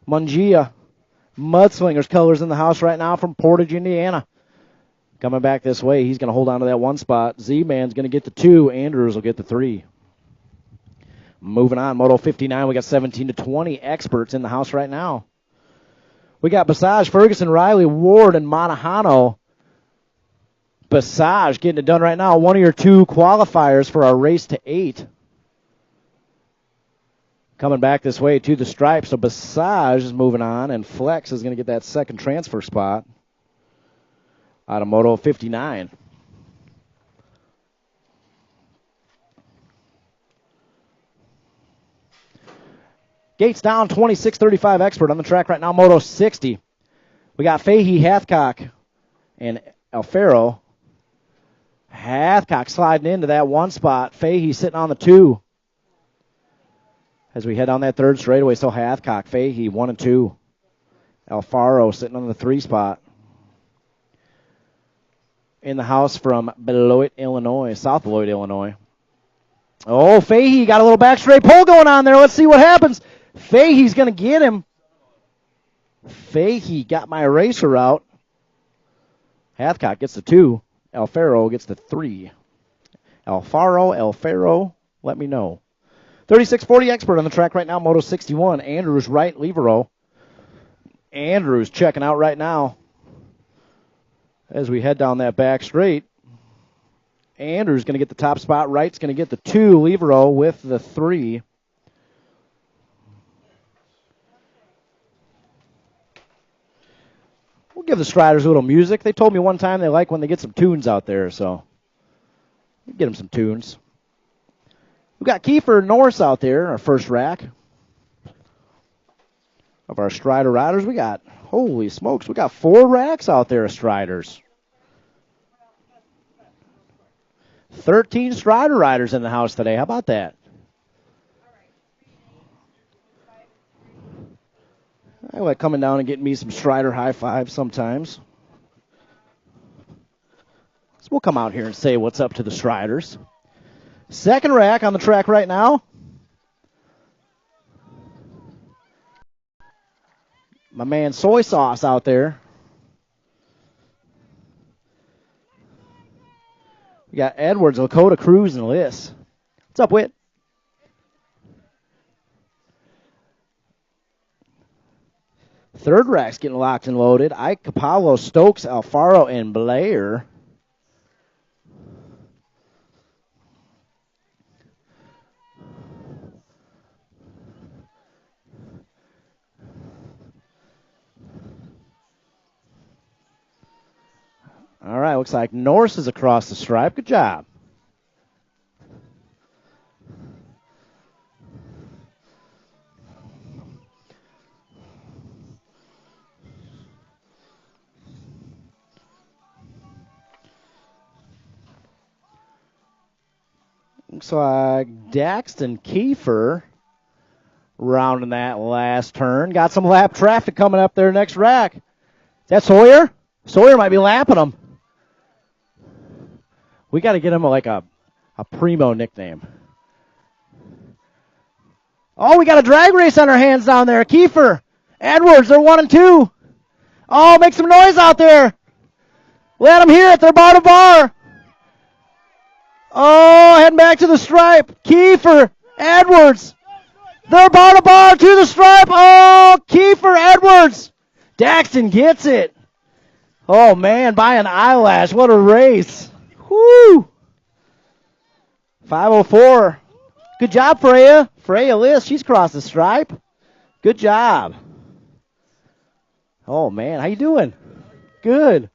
Mungia. Mudslingers colors in the house right now from Portage, Indiana. Coming back this way, he's going to hold on to that 1 spot. Z-Man's going to get the 2. Andrews will get the 3. Moving on, Moto 59, we got 17 to 20 experts in the house right now. We got Basage, Ferguson, Riley, Ward, and Monahano. Basage getting it done right now. 1 of your 2 qualifiers for our race to 8. Coming back this way to the stripe. So Basage is moving on, and Flex is going to get that 2nd transfer spot out of Moto 59. Gates down, 26-35 Expert on the track right now. Moto 60. We got Fahey, Hathcock, and Alfaro. Hathcock sliding into that 1 spot. Fahey sitting on the 2. As we head down that 3rd straightaway, so Hathcock, Fahey, 1 and 2. Alfaro sitting on the 3 spot. in the house from Beloit, Illinois, South Beloit, Illinois. Oh, Fahey got a little back straight pull going on there. Let's see what happens. Fahey's going to get him. Fahey got my eraser out. Hathcock gets the 2. Alfaro gets the 3. Alfaro, let me know. 3640 expert on the track right now, Moto 61. Andrews right, Levero. Andrews checking out right now as we head down that back straight. Andrews going to get the top spot. Wright's going to get the 2. Levero with the 3. We'll give the Striders a little music. They told me one time they like when they get some tunes out there, so we'll get them some tunes. We've got Kiefer Norris out there, our first rack of our Strider riders. We got, holy smokes, we got 4 racks out there of Striders. 13 Strider riders in the house today. How about that? I like coming down and getting me some Strider high fives sometimes. So we'll come out here and say what's up to the Striders. Second rack on the track right now. My man Soy Sauce out there. We got Edwards, Lakota, Cruz, and Liss. What's up, Whit? Third rack's getting locked and loaded. Ike, Capallo, Stokes, Alfaro, and Blair. All right, looks like Norris is across the stripe. Good job. Looks like Daxton Kiefer rounding that last turn. Got some lap traffic coming up there next rack. Is that Sawyer? Sawyer might be lapping him. We got to get him like a primo nickname. Oh, we got a drag race on our hands down there. Kiefer, Edwards, they're 1 and 2. Oh, make some noise out there. Let them hear it. They're bar to bar. Oh, heading back to the stripe. Kiefer, Edwards. They're bar to bar to the stripe. Oh, Kiefer, Edwards. Daxton gets it. Oh, man, by an eyelash. What a race. Whoo. 5:04. Good job, Freya. Freya Liss, she's crossed the stripe. Good job. Oh, man, how you doing? Good.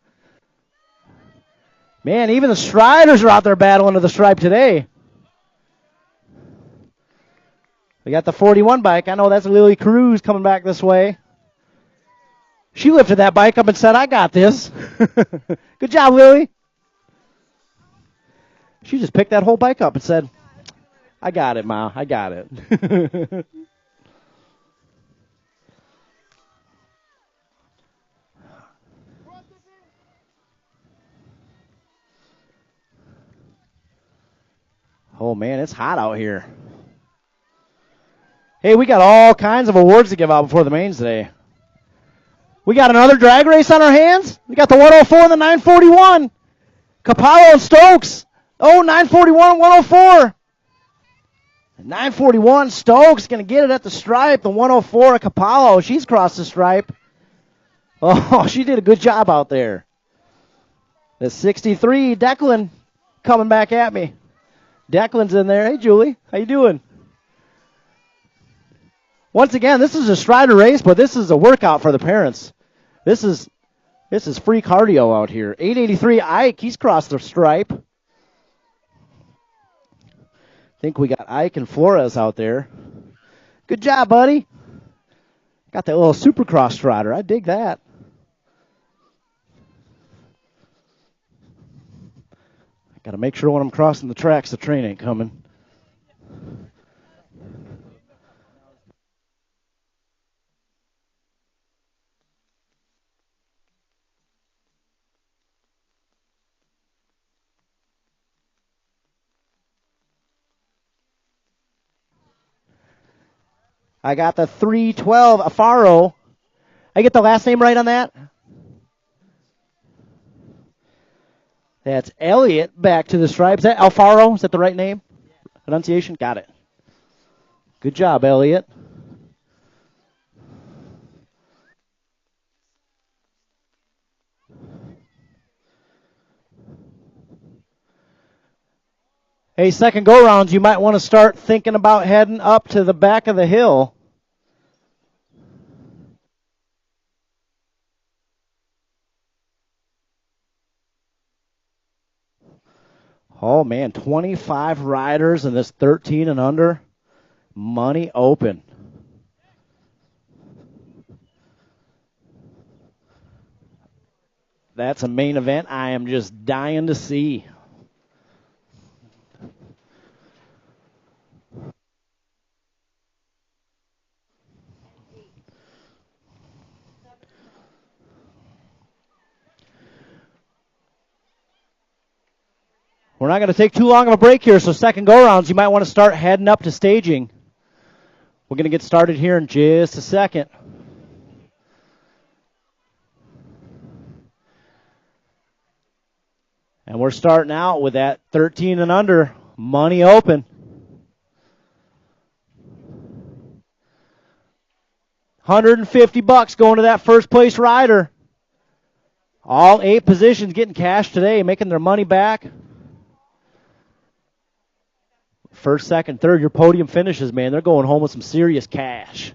Man, even the Striders are out there battling to the stripe today. We got the 41 bike. I know that's Lily Cruz coming back this way. She lifted that bike up and said, I got this. Good job, Lily. She just picked that whole bike up and said, I got it, Ma. I got it. Oh, man, it's hot out here. Hey, we got all kinds of awards to give out before the mains today. We got another drag race on our hands. We got the 104 and the 941. Capallo and Stokes. Oh, 941, 104. 941, Stokes going to get it at the stripe. The 104, Capallo, she's crossed the stripe. Oh, she did a good job out there. The 63, Declan, coming back at me. Declan's in there. Hey, Julie, how you doing? Once again, this is a Strider race, but this is a workout for the parents. This is free cardio out here. 883, Ike, he's crossed the stripe. I think we got Ike and Flores out there. Good job, buddy. Got that little Supercross Strider. I dig that. Got to make sure when I'm crossing the tracks, the train ain't coming. I got the 312 Afaro. I get the last name right on that? That's Elliott back to the stripes. Is that Alfaro? Is that the right name? Pronunciation? Got it. Good job, Elliott. Hey, second go-rounds, you might want to start thinking about heading up to the back of the hill. Oh, man, 25 riders in this 13 and under. Money open. That's a main event I am just dying to see. We're not going to take too long of a break here, so second go-rounds, you might want to start heading up to staging. We're going to get started here in just a second. And we're starting out with that 13 and under, money open. $150 going to that first place rider. All 8 positions getting cash today, making their money back. First, second, third, your podium finishes, man. They're going home with some serious cash.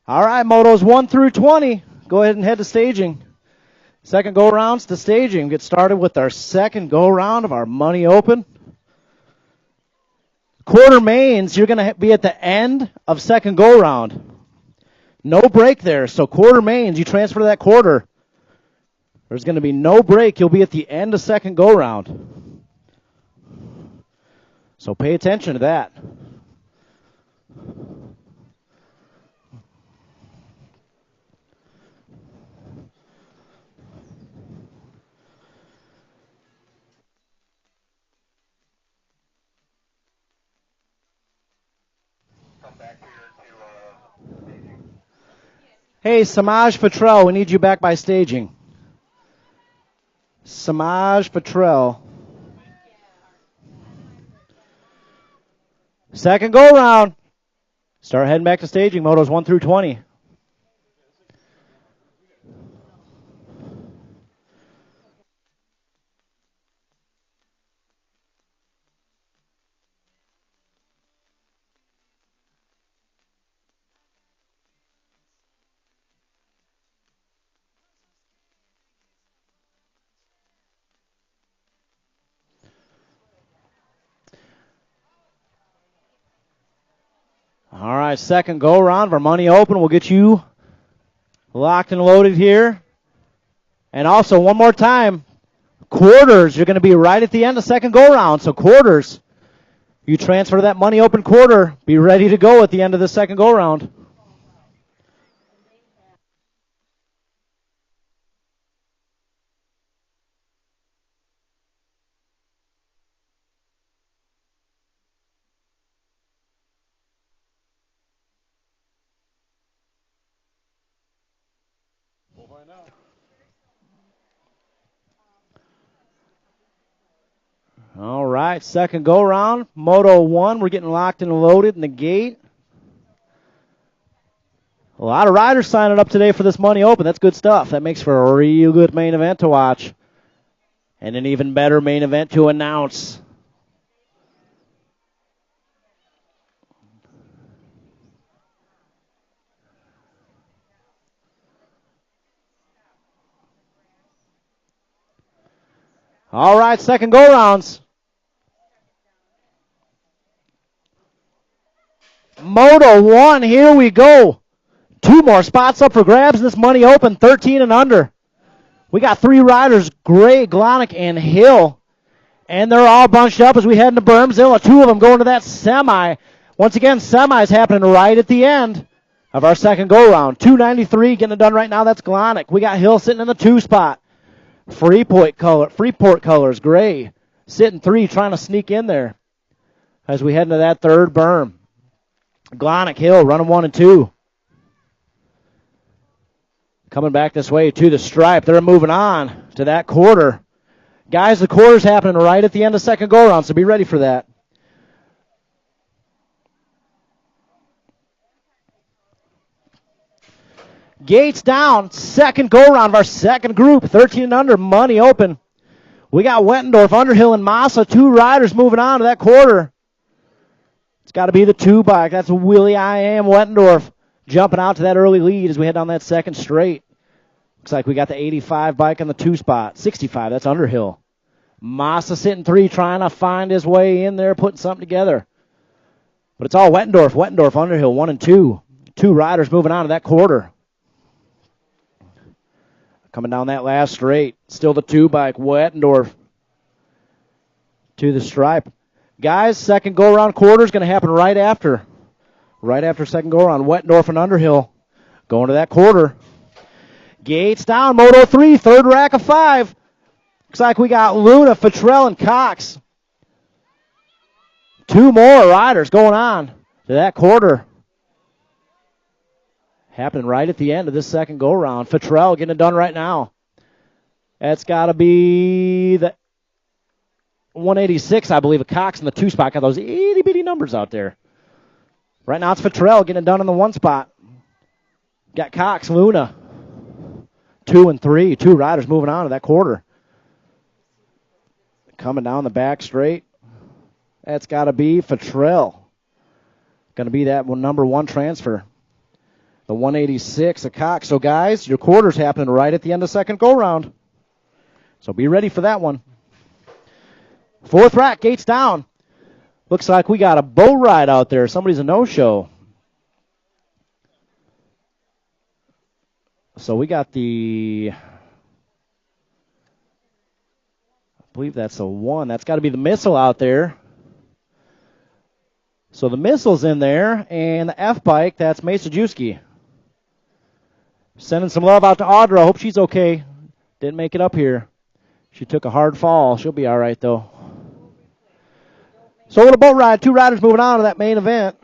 All right, Motos 1 through 20. Go ahead and head to staging. Second go-rounds to staging. Get started with our second go-round of our money open. Quarter mains, you're going to be at the end of second go-round. No break there, so quarter mains, you transfer to that quarter. There's going to be no break. You'll be at the end of second go-round. So pay attention to that. Hey, Samaj Patrell, we need you back by staging. Samaj Patrell. Second go round. Start heading back to staging. Motos 1 through 20. All right, second go round of our money open. We'll get you locked and loaded here. And also, one more time, quarters, you're going to be right at the end of second go round. So quarters, you transfer that money open quarter. Be ready to go at the end of the second go round. All right, second go round. Moto 1, we're getting locked and loaded in the gate. A lot of riders signing up today for this money open. That's good stuff. That makes for a real good main event to watch. And an even better main event to announce. All right, second go rounds. Moto 1, here we go. 2 more spots up for grabs in this money open, 13 and under. We got 3 riders, Gray, Glonick, and Hill. And they're all bunched up as we head into Bermsville. 2 of them going to that semi. Once again, semi's happening right at the end of our second go-round. 293 getting it done right now. That's Glonick. We got Hill sitting in the 2 spot. Freeport colors, Gray, sitting 3, trying to sneak in there as we head into that third berm. Glonick, Hill running 1 and 2. Coming back this way to the stripe. They're moving on to that quarter. Guys, the quarter's happening right at the end of second go-round, so be ready for that. Gates down. Second go-round of our second group. 13 and under, money open. We got Wettendorf, Underhill, and Massa. 2 riders moving on to that quarter. It's got to be the 2 bike. That's Willie I Am Wettendorf jumping out to that early lead as we head down that second straight. Looks like we got the 85 bike on the 2 spot. 65, that's Underhill. Massa sitting 3, trying to find his way in there, putting something together. But it's all Wettendorf. Wettendorf, Underhill, 1 and 2. 2 riders moving on to that quarter. Coming down that last straight. Still the 2 bike, Wettendorf to the stripe. Guys, second go-around quarter is going to happen right after. Right after second go-around. Wettendorf and Underhill going to that quarter. Gates down, Moto 3, third rack of 5. Looks like we got Luna, Futrell, and Cox. 2 more riders going on to that quarter. Happening right at the end of this second go-round. Futrell getting it done right now. That's got to be the 186, I believe, a Cox in the 2 spot. Got those itty-bitty numbers out there. Right now it's Futrell getting it done in the 1 spot. Got Cox, Luna. 2 and 3. 2 riders moving on to that quarter. Coming down the back straight. That's got to be Futrell. Going to be that number 1 transfer. The 186 of Cox. So, guys, your quarter's happening right at the end of second go-round. So be ready for that one. 4th rack, Gates down. Looks like we got a boat ride out there. Somebody's a no-show. So we got I believe that's a 1. That's got to be the Missile out there. So the Missile's in there, and the F bike, that's Masajewski. Sending some love out to Audra. Hope she's okay. Didn't make it up here. She took a hard fall. She'll be all right, though. So with a boat ride, 2 riders moving on to that main event.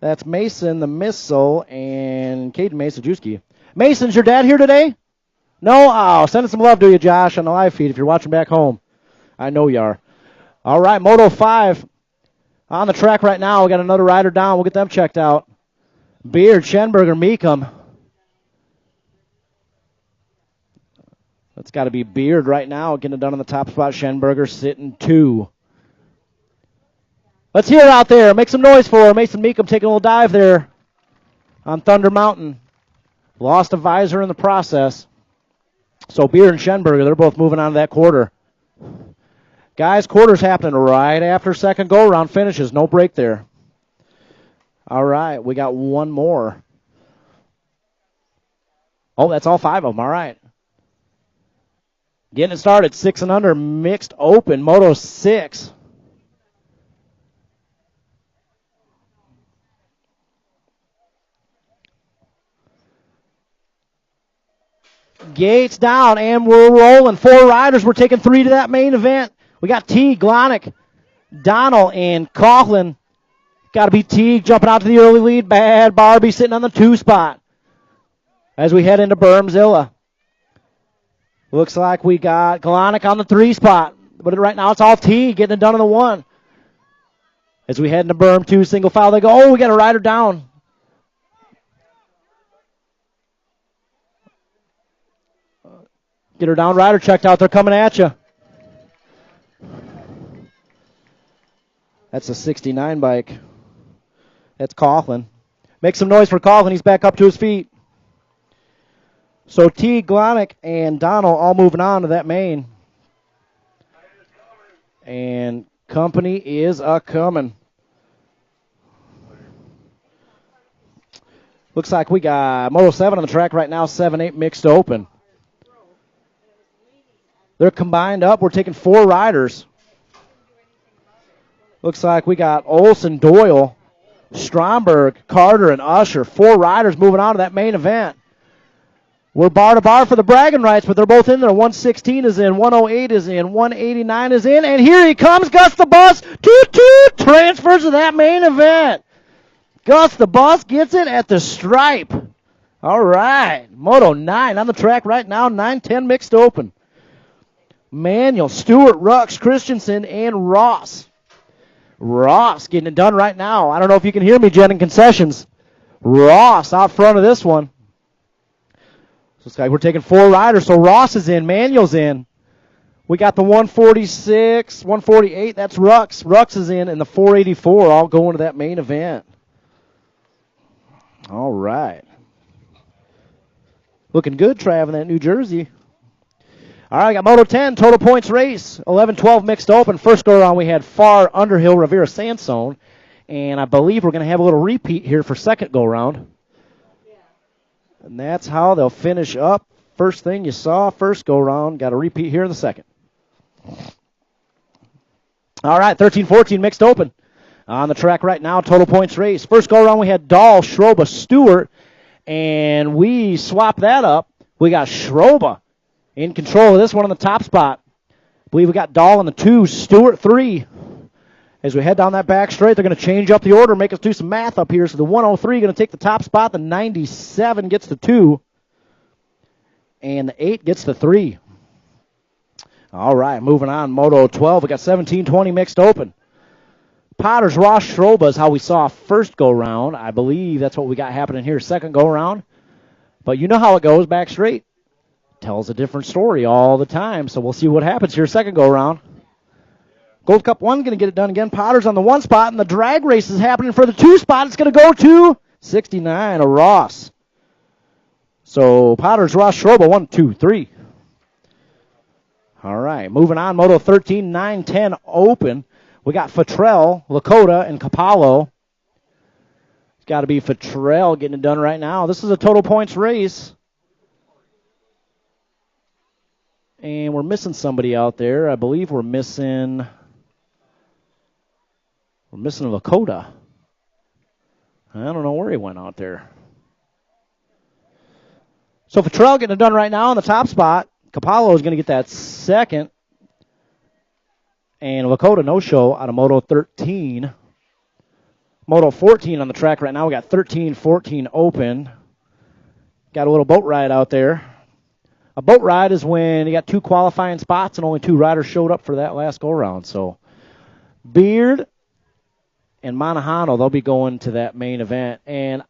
That's Mason, the Missile, and Caden Masajewski. Mason's your dad here today? No? Oh, sending some love to you, Josh, on the live feed if you're watching back home. I know you are. All right, Moto 5. On the track right now, we got another rider down. We'll get them checked out. Beard, Schenberger, Meekum. That's got to be Beard right now, getting it done on the top spot. Schenberger sitting 2. Let's hear it out there. Make some noise for her. Mason Meekum taking a little dive there on Thunder Mountain. Lost a visor in the process. So Beard and Schenberger, they're both moving on to that quarter. Guys, quarter's happening right after second go-around finishes. No break there. All right, we got one more. Oh, that's all 5 of them. All right. Getting it started, 6 and under, mixed open, Moto 6. Gates down, and we're rolling. 4 riders. We're taking 3 to that main event. We got Teague, Glonick, Donnell, and Coughlin. Got to be Teague jumping out to the early lead. Bad Barbie sitting on the 2 spot as we head into Bermzilla. Looks like we got Glonick on the 3 spot. But right now it's all Teague getting it done on the 1. As we head into Berm 2, single file, they go, oh, we got a rider down. Get her down, rider checked out. They're coming at you. That's a 69 bike. That's Coughlin. Make some noise for Coughlin. He's back up to his feet. So T, Glonick, and Donald all moving on to that main. And company is a-coming. Looks like we got Moto 7 on the track right now, 7-8 mixed open. They're combined up. We're taking 4 riders. Looks like we got Olson, Doyle, Stromberg, Carter, and Usher. 4 riders moving on to that main event. We're bar to bar for the bragging rights, but they're both in there. 116 is in, 108 is in, 189 is in, and here he comes, Gus the Bus. Toot-toot, transfers to that main event. Gus the Bus gets it at the stripe. All right, Moto 9 on the track right now, 9-10 mixed open. Manuel, Stewart, Rux, Christensen, and Ross. Ross getting it done right now. I don't know if you can hear me, Jen, in concessions. Ross out front of this one. So it's like we're taking 4 riders, so Ross is in, Manuel's in. We got the 146, 148, that's Rux. Rux is in, and the 484 all going to that main event. All right. Looking good, Trav, in that New Jersey. All right, I got Moto 10, total points race, 11-12 mixed open. First go-around we had Far, Underhill, Rivera, Sandstone. And I believe we're going to have a little repeat here for second go-around. And that's how they'll finish up. First thing you saw, first go-around. Got a repeat here in the second. All right, 13-14 mixed open. On the track right now, total points race. First go-around we had Dahl, Schroba, Stewart. And we swapped that up. We got Schroba in control of this one on the top spot. I believe we got Dahl on the 2, Stewart 3. As we head down that back straight, they're going to change up the order, make us do some math up here. So the 103 going to take the top spot, the 97 gets the 2, and the 8 gets the 3. All right, moving on, Moto 12. We got 17-20 mixed open. Potters, Ross, Schroba is how we saw first go-round. I believe that's what we got happening here, second go-round. But you know how it goes, back straight. Tells a different story all the time, so we'll see what happens here, second go-round. Gold Cup 1 going to get it done again. Potter's on the 1 spot, and the drag race is happening for the 2 spot. It's going to go to 69, a Ross. So Potter's, Ross, Schroba, 1, 2, 3. All right, moving on. Moto 13, 9-10 open. We got Futrell, Lakota, and Capallo. It's got to be Futrell getting it done right now. This is a total points race. And we're missing somebody out there. I believe we're missing Lakota. I don't know where he went out there. So Futrell getting it done right now on the top spot. Capallo is going to get that second. And Lakota no-show out of Moto 13. Moto 14 on the track right now. We got 13-14 open. Got a little boat ride out there. A boat ride is when you got 2 qualifying spots and only 2 riders showed up for that last go-round. So Beard and Monahano, they'll be going to that main event. And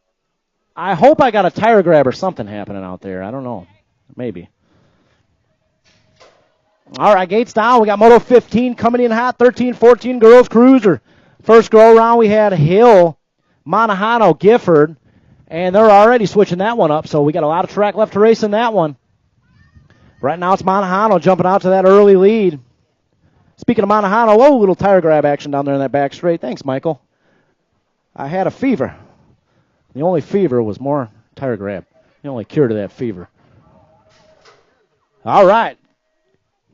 I hope I got a tire grab or something happening out there. I don't know. Maybe. All right, gates down. We got Moto 15 coming in hot. 13-14 girls cruiser. First go around we had Hill, Monahano, Gifford. And they're already switching that one up, so we got a lot of track left to race in that one. Right now it's Monahano jumping out to that early lead. Speaking of Monahano, whoa, little tire grab action down there in that back straight. Thanks, Michael. I had a fever. The only fever was more tire grab. The only cure to that fever. All right.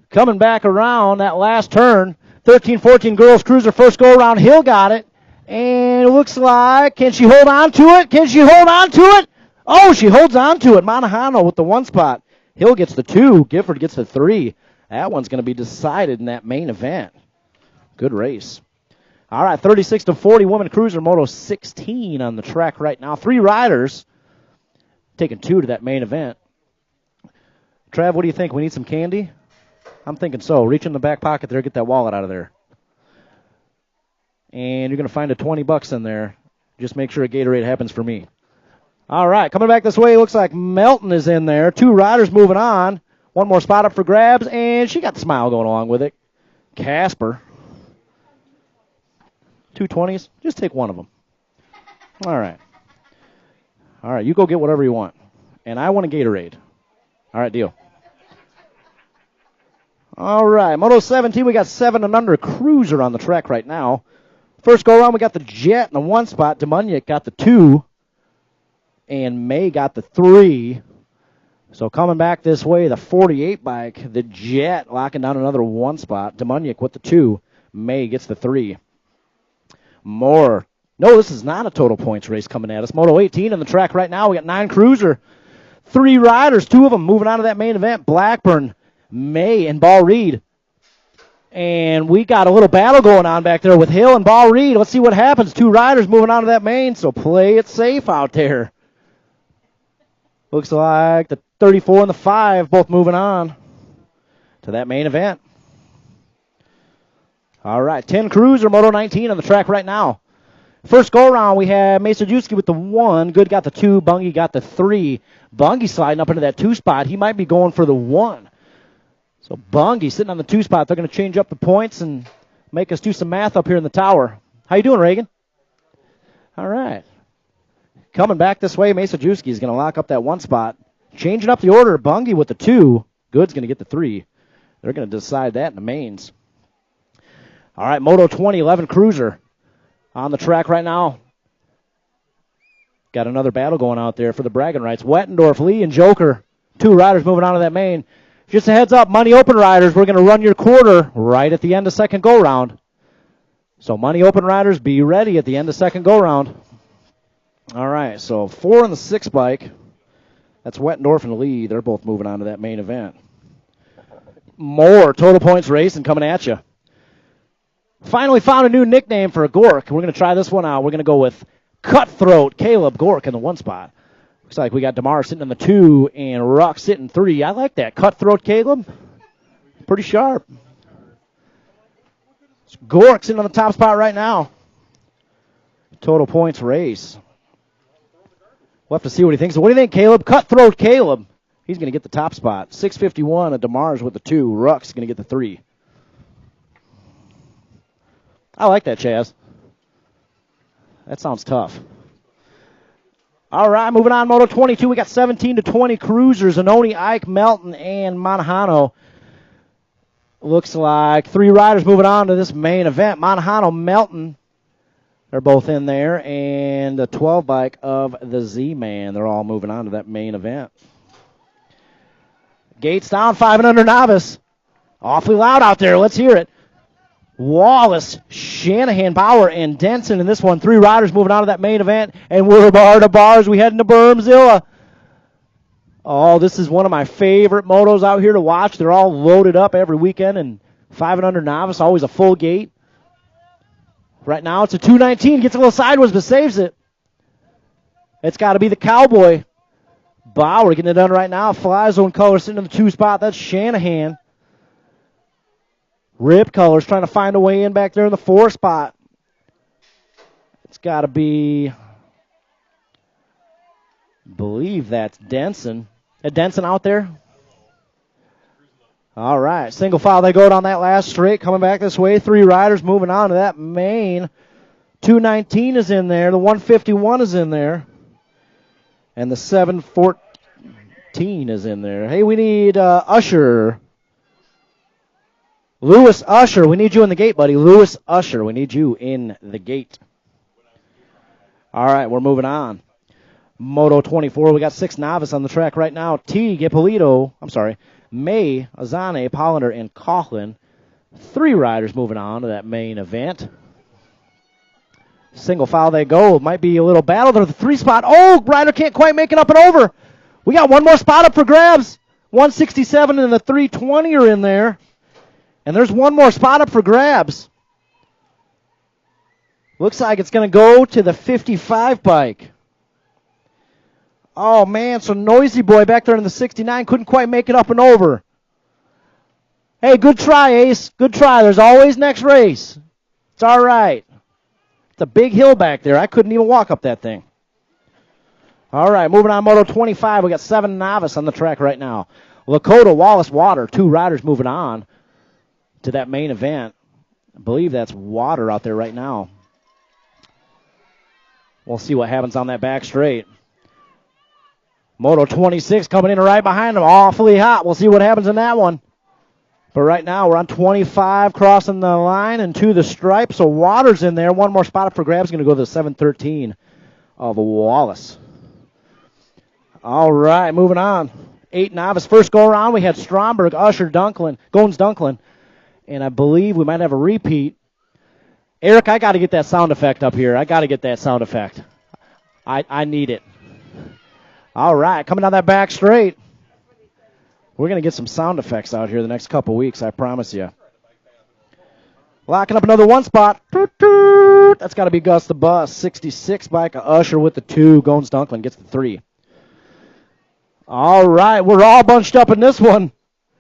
Coming back around that last turn. 13-14 girls cruiser first go around. Hill got it. And it looks like, can she hold on to it? Can she hold on to it? Oh, she holds on to it. Monahano with the 1 spot. Hill gets the 2. Gifford gets the 3. That one's going to be decided in that main event. Good race. All right, 36-40 women cruiser, Moto 16 on the track right now. 3 riders taking 2 to that main event. Trav, what do you think? We need some candy? I'm thinking so. Reach in the back pocket there, get that wallet out of there. And you're going to find a $20 in there. Just make sure a Gatorade happens for me. All right, coming back this way, looks like Melton is in there. 2 riders moving on. 1 more spot up for grabs, and she got the smile going along with it. Casper. 2 20s. Just take one of them. All right. All right, you go get whatever you want. And I want a Gatorade. All right, deal. All right, Moto 17, we got 7 and under cruiser on the track right now. First go around, we got the Jet in the 1 spot. Demunyik got the 2. And May got the 3. So coming back this way, the 48 bike, the Jet locking down another 1 spot. Demunyik with the 2. May gets the 3. More. No, this is not a total points race coming at us. Moto 18 on the track right now. We got 9 cruiser. 3 riders, 2 of them moving on to that main event. Blackburn, May, and Ball Reed. And we got a little battle going on back there with Hill and Ball Reed. Let's see what happens. 2 riders moving on to that main, so play it safe out there. Looks like the 34 and the 5 both moving on to that main event. All right, 10 cruiser, Moto 19 on the track right now. First go-around, we have Masajewski with the 1. Good got the 2. Bungie got the 3. Bungie sliding up into that 2 spot. He might be going for the 1. So Bungie sitting on the 2 spot. They're going to change up the points and make us do some math up here in the tower. How you doing, Reagan? All right. Coming back this way, Masajewski is going to lock up that 1 spot. Changing up the order, Bungie with the 2. Good's going to get the 3. They're going to decide that in the mains. All right, Moto 20, 11 cruiser on the track right now. Got another battle going out there for the bragging rights. Wettendorf, Lee, and Joker. 2 riders moving on to that main. Just a heads up, Money Open riders, we're going to run your quarter right at the end of second go-round. So Money Open riders, be ready at the end of second go-round. All right, so 4 on the 6 bike. That's Wettendorf and Lee. They're both moving on to that main event. More total points racing coming at you. Finally found a new nickname for a Gork. We're going to try this one out. We're going to go with Cutthroat Caleb Gork in the 1 spot. Looks like we got DeMar sitting in the 2 and Ruck sitting 3. I like that. Cutthroat Caleb. Pretty sharp. Gork sitting on the top spot right now. Total points race. We'll have to see what he thinks. So what do you think, Caleb? Cutthroat Caleb. He's going to get the top spot. 651 at DeMar's with the 2. Ruck's going to get the 3. I like that, Chaz. That sounds tough. All right, moving on, Moto 22. We got 17 to 20 cruisers. Zanoni, Ike, Melton, and Monahano. Looks like 3 riders moving on to this main event. Monahano, Melton, they're both in there. And the 12 bike of the Z-Man. They're all moving on to that main event. Gates down, 5 and under novice. Awfully loud out there. Let's hear it. Wallace, Shanahan, Bauer, and Denson in this one. 3 riders moving on to that main event. And we're bar to bars. We head into Bermzilla. Oh, this is one of my favorite motos out here to watch. They're all loaded up every weekend. And 5 and under novice, always a full gate. Right now it's a 219. Gets a little sideways, but saves it. It's got to be the Cowboy. Bauer getting it done right now. Fly zone color sitting in the 2 spot. That's Shanahan. Rip Colors trying to find a way in back there in the 4 spot. It's got to be, I believe that's Denson. Denson out there? All right, single file they go down that last straight, coming back this way. 3 riders moving on to that main. 219 is in there. The 151 is in there. And the 714 is in there. Hey, we need Usher. Lewis Usher, we need you in the gate, buddy. Lewis Usher, we need you in the gate. All right, we're moving on. Moto 24, we got 6 novice on the track right now. May, Azane, Pollender, and Coughlin. 3 riders moving on to that main event. Single file they go. Might be a little battle. There's the 3 spot. Oh, rider can't quite make it up and over. We got one more spot up for grabs. 167 and the 320 are in there. And there's one more spot up for grabs. Looks like it's going to go to the 55 bike. Oh, man, so Noisy Boy back there in the 69 couldn't quite make it up and over. Hey, good try, Ace. Good try. There's always next race. It's all right. It's a big hill back there. I couldn't even walk up that thing. All right, moving on, Moto 25. We got 7 novice on the track right now. Lakota, Wallace, Water, 2 riders moving on to that main event. I believe that's Water out there right now. We'll see what happens on that back straight. Moto 26 coming in right behind them, awfully hot. We'll see what happens in that one. But right now we're on 25 crossing the line and to the stripe, so Water's in there. One more spot up for grabs, going to go to the 713 of Wallace. All right, moving on. 8 novice. First go around, we had Stromberg, Usher, Goins Dunklin, and I believe we might have a repeat. Eric, I got to get that sound effect up here. I got to get that sound effect. I need it. All right, coming down that back straight. We're going to get some sound effects out here the next couple weeks, I promise you. Locking up another 1 spot. That's got to be Gus the Bus. 66 bike of Usher with the 2. Goins Dunklin gets the 3. All right, we're all bunched up in this one.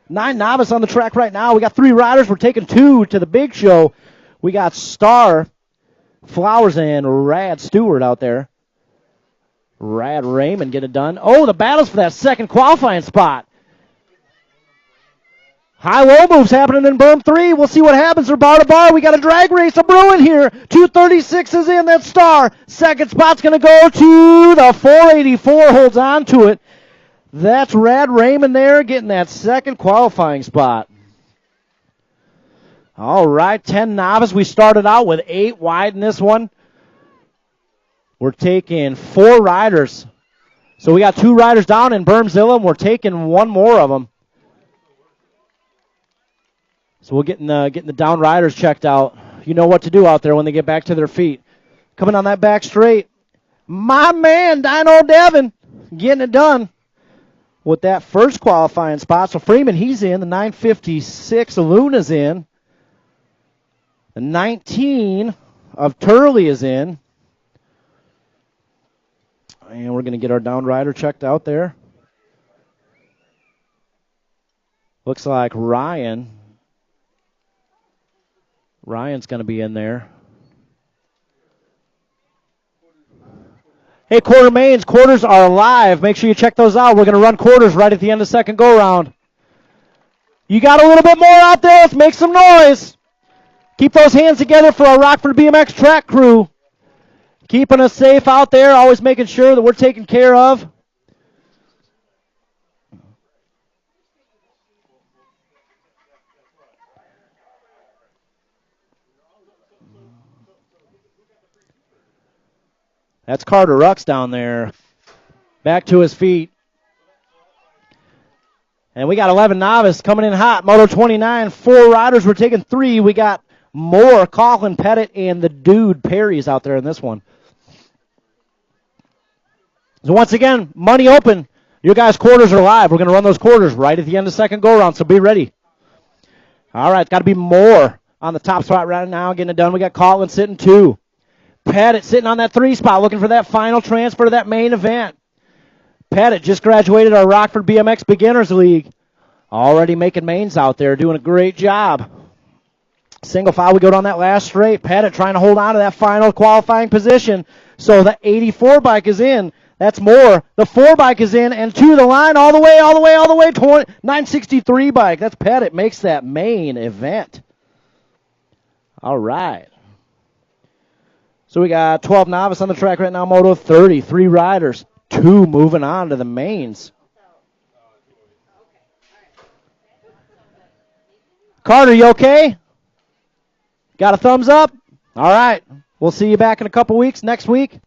9 novice on the track right now. We got 3 riders. We're taking 2 to the big show. We got Star, Flowers, and Rad Stewart out there. Rad Raymond get it done. Oh, the battles for that second qualifying spot. High-low moves happening in berm 3. We'll see what happens. They're bar to bar. We got a drag race a brewing here. 236 is in. That Star. Second spot's going to go to the 484. Holds on to it. That's Rad Raymond there getting that second qualifying spot. All right, 10 novice. We started out with 8 wide in this one. We're taking 4 riders. So we got 2 riders down in Bermzilla, and we're taking 1 more of them. So we're getting the down riders checked out. You know what to do out there when they get back to their feet. Coming on that back straight. My man, Dino Devin, getting it done with that first qualifying spot. So Freeman, he's in. The 956, Luna's in. The 19 of Turley is in. And we're going to get our down rider checked out there. Looks like Ryan's going to be in there. Hey, quarter mains, quarters are live. Make sure you check those out. We're going to run quarters right at the end of second go-round. You got a little bit more out there? Let's make some noise. Keep those hands together for our Rockford BMX track crew. Keeping us safe out there, always making sure that we're taken care of. That's Carter Rux down there. Back to his feet. And we got 11 novice coming in hot. Moto 29, 4 riders. We're taking 3. We got Moore, Coughlin, Pettit, and the dude Perry's out there in this one. So once again, money open. Your guys' quarters are live. We're going to run those quarters right at the end of second go-round, so be ready. All right, it's got to be Moore on the top spot right now, getting it done. We got Coughlin sitting 2. Pettit sitting on that 3 spot, looking for that final transfer to that main event. Pettit just graduated our Rockford BMX Beginners League. Already making mains out there, doing a great job. Single file, we go down that last straight. Pettit trying to hold on to that final qualifying position. So the 84 bike is in. That's more. The 4 bike is in and to the line all the way. 963 bike. That's Pettit. Makes that main event. All right. So we got 12 novice on the track right now. Moto 30. 3 riders. 2 moving on to the mains. Carter, you okay? Got a thumbs up? All right. We'll see you back in a couple weeks, next week.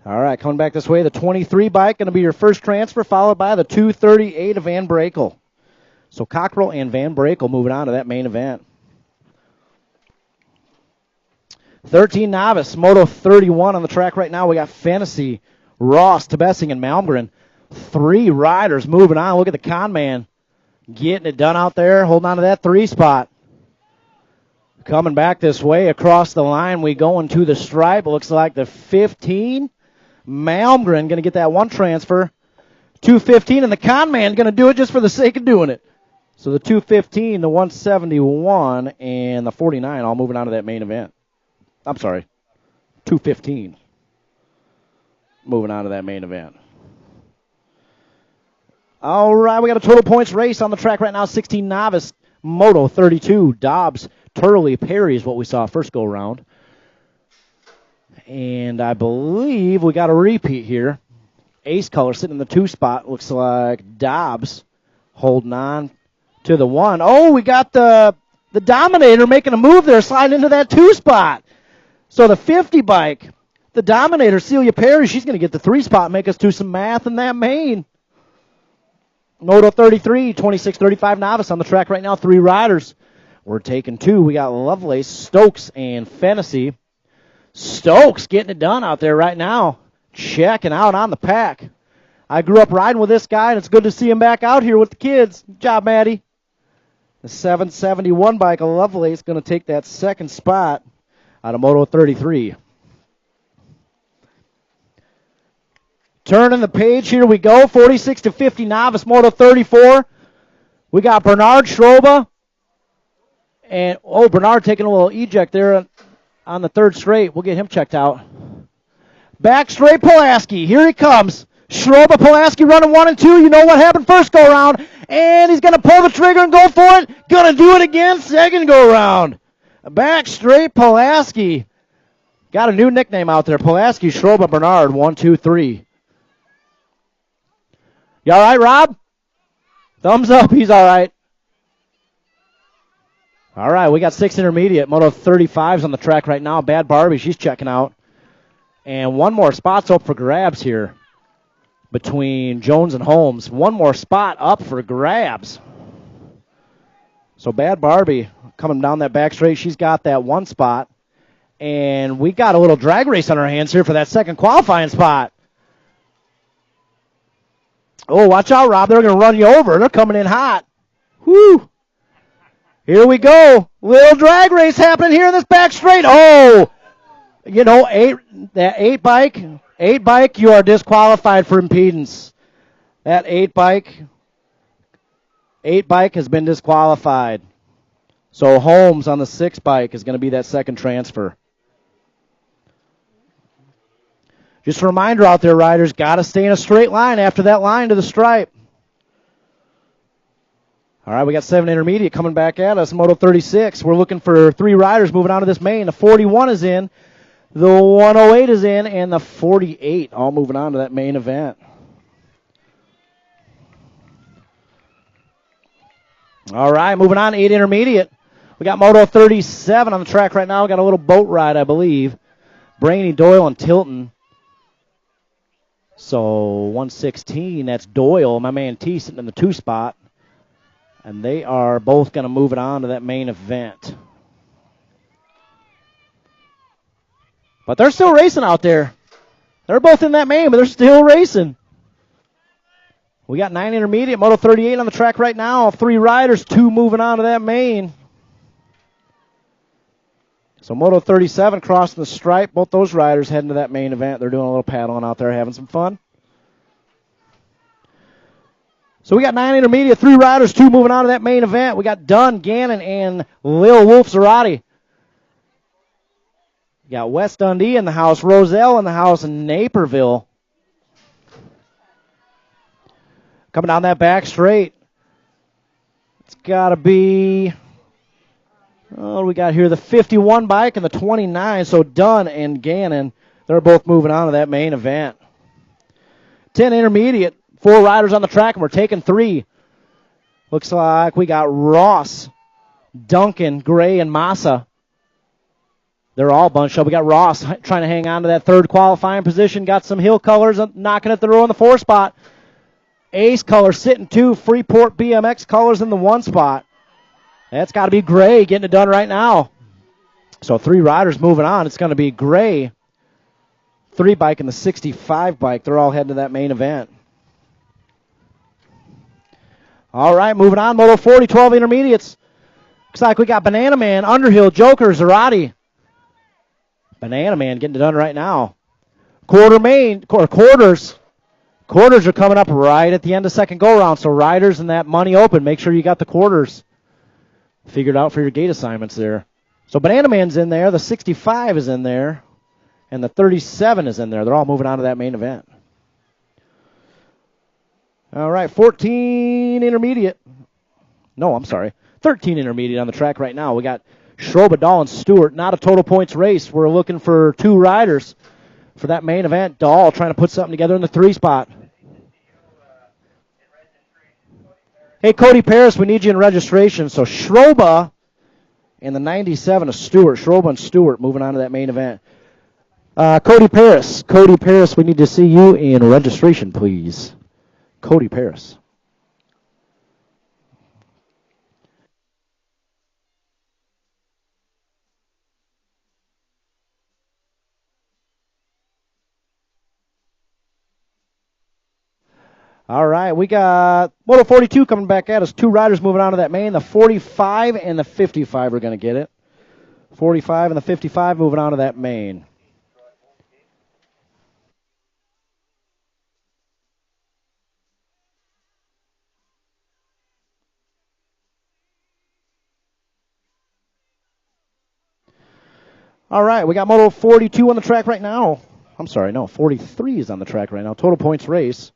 All right, coming back this way, the 23 bike going to be your first transfer, followed by the 238 of Van Brakel. So Cockrell and Van Brakel moving on to that main event. 13 novice, Moto 31 on the track right now. We got Fantasy, Ross, Tebessing, and Malmgren. 3 riders moving on. Look at the con man getting it done out there, holding on to that 3 spot. Coming back this way across the line, we going to the stripe. Looks like the 15. Malmgren going to get that 1 transfer. 215, and the con man going to do it just for the sake of doing it. So the 215, the 171, and the 49 all moving on to that main event. I'm sorry, 215 moving on to that main event. All right, we got a total points race on the track right now. 16 novice, Moto 32, Dobbs, Turley, Perry is what we saw first go around. And I believe we got a repeat here. Ace color sitting in the 2 spot. Looks like Dobbs holding on to the 1. Oh, we got the Dominator making a move there, sliding into that 2 spot. So the 50 bike, the Dominator, Celia Perry, she's going to get the 3 spot, make us do some math in that main. Moto 33, 26-35 novice on the track right now. 3 riders. We're taking 2. We got Lovelace, Stokes, and Fantasy. Stokes getting it done out there right now. Checking out on the pack. I grew up riding with this guy, and it's good to see him back out here with the kids. Good job, Maddie. The 771 bike of Lovelace going to take that 2nd spot out of Moto 33. Turning the page, here we go. 46-50 novice, Moto 34. We got Bernard Schroba. And, Bernard taking a little eject there on the 3rd straight. We'll get him checked out. Back straight, Pulaski. Here he comes. Schroba, Pulaski running 1 and 2. You know what happened first go around. And he's going to pull the trigger and go for it. Going to do it again, 2nd go around. Back straight, Pulaski. Got a new nickname out there. Pulaski, Schroba, Bernard, 1, 2, 3. You all right, Rob? Thumbs up. He's all right. All right, we got 6 intermediate. Moto 35's on the track right now. Bad Barbie, she's checking out. And 1 more spot's up for grabs here between Jones and Holmes. 1 more spot up for grabs. So Bad Barbie coming down that back straight. She's got that 1 spot. And we got a little drag race on our hands here for that 2nd qualifying spot. Oh, watch out, Rob. They're going to run you over. They're coming in hot. Whoo. Here we go. Little drag race happening here in this back straight. Oh, you know, 8 bike, you are disqualified for impedance. That 8 bike has been disqualified. So Holmes on the 6 bike is going to be that 2nd transfer. Just a reminder out there, riders, got to stay in a straight line after that line to the stripe. All right, we got 7 intermediate coming back at us. Moto 36. We're looking for 3 riders moving on to this main. The 41 is in, the 108 is in, and the 48 all moving on to that main event. All right, moving on, 8 intermediate. We got Moto 37 on the track right now. We got a little boat ride, I believe. Brainy, Doyle, and Tilton. So 116, that's Doyle, my man T, sitting in the 2 spot. And they are both going to move it on to that main event. But they're still racing out there. They're both in that main, but they're still racing. We got 9 intermediate, Moto 38 on the track right now. 3 riders, 2 moving on to that main. So Moto 37 crossing the stripe. Both those riders heading to that main event. They're doing a little paddling out there, having some fun. So we got 9 intermediate, 3 riders, 2 moving on to that main event. We got Dunn, Gannon, and Lil Wolf Zarate. We got West Dundee in the house, Roselle in the house, and Naperville. Coming down that back straight. It's got to be, what do we got here? The 51 bike and the 29. So Dunn and Gannon, they're both moving on to that main event. 10 intermediate, 4 riders on the track, and we're taking 3. Looks like we got Ross, Duncan, Gray, and Massa. They're all bunched up. We got Ross trying to hang on to that 3rd qualifying position. Got some Hill colors knocking at the row in the 4 spot. Ace colors sitting 2. Freeport BMX colors in the 1 spot. That's got to be Gray getting it done right now. So 3 riders moving on. It's going to be Gray, 3 bike, and the 65 bike. They're all heading to that main event. All right, moving on. Moto 40, 12 intermediates. Looks like we got Banana Man, Underhill, Joker, Zarate. Banana Man getting it done right now. Quarters. Quarters are coming up right at the end of second go-round, so riders in that money open, make sure you got the quarters figured out for your gate assignments there. So Banana Man's in there, the 65 is in there, and the 37 is in there. They're all moving on to that main event. All right, 14 intermediate. No, I'm sorry. 13 intermediate on the track right now. We got Schroba, Dahl, and Stewart. Not a total points race. We're looking for 2 riders for that main event. Dahl trying to put something together in the 3 spot. Hey, Cody Paris, we need you in registration. So Schroba and the 97 is Stewart. Schroba and Stewart moving on to that main event. Cody Paris, we need to see you in registration, please. Cody Paris. All right, we got Moto 42 coming back at us. 2 riders moving on to that main. The 45 and the 55 are going to get it. 45 and the 55 moving on to that main. All right, we got Moto 42 on the track right now. I'm sorry, no, 43 is on the track right now. Total points race.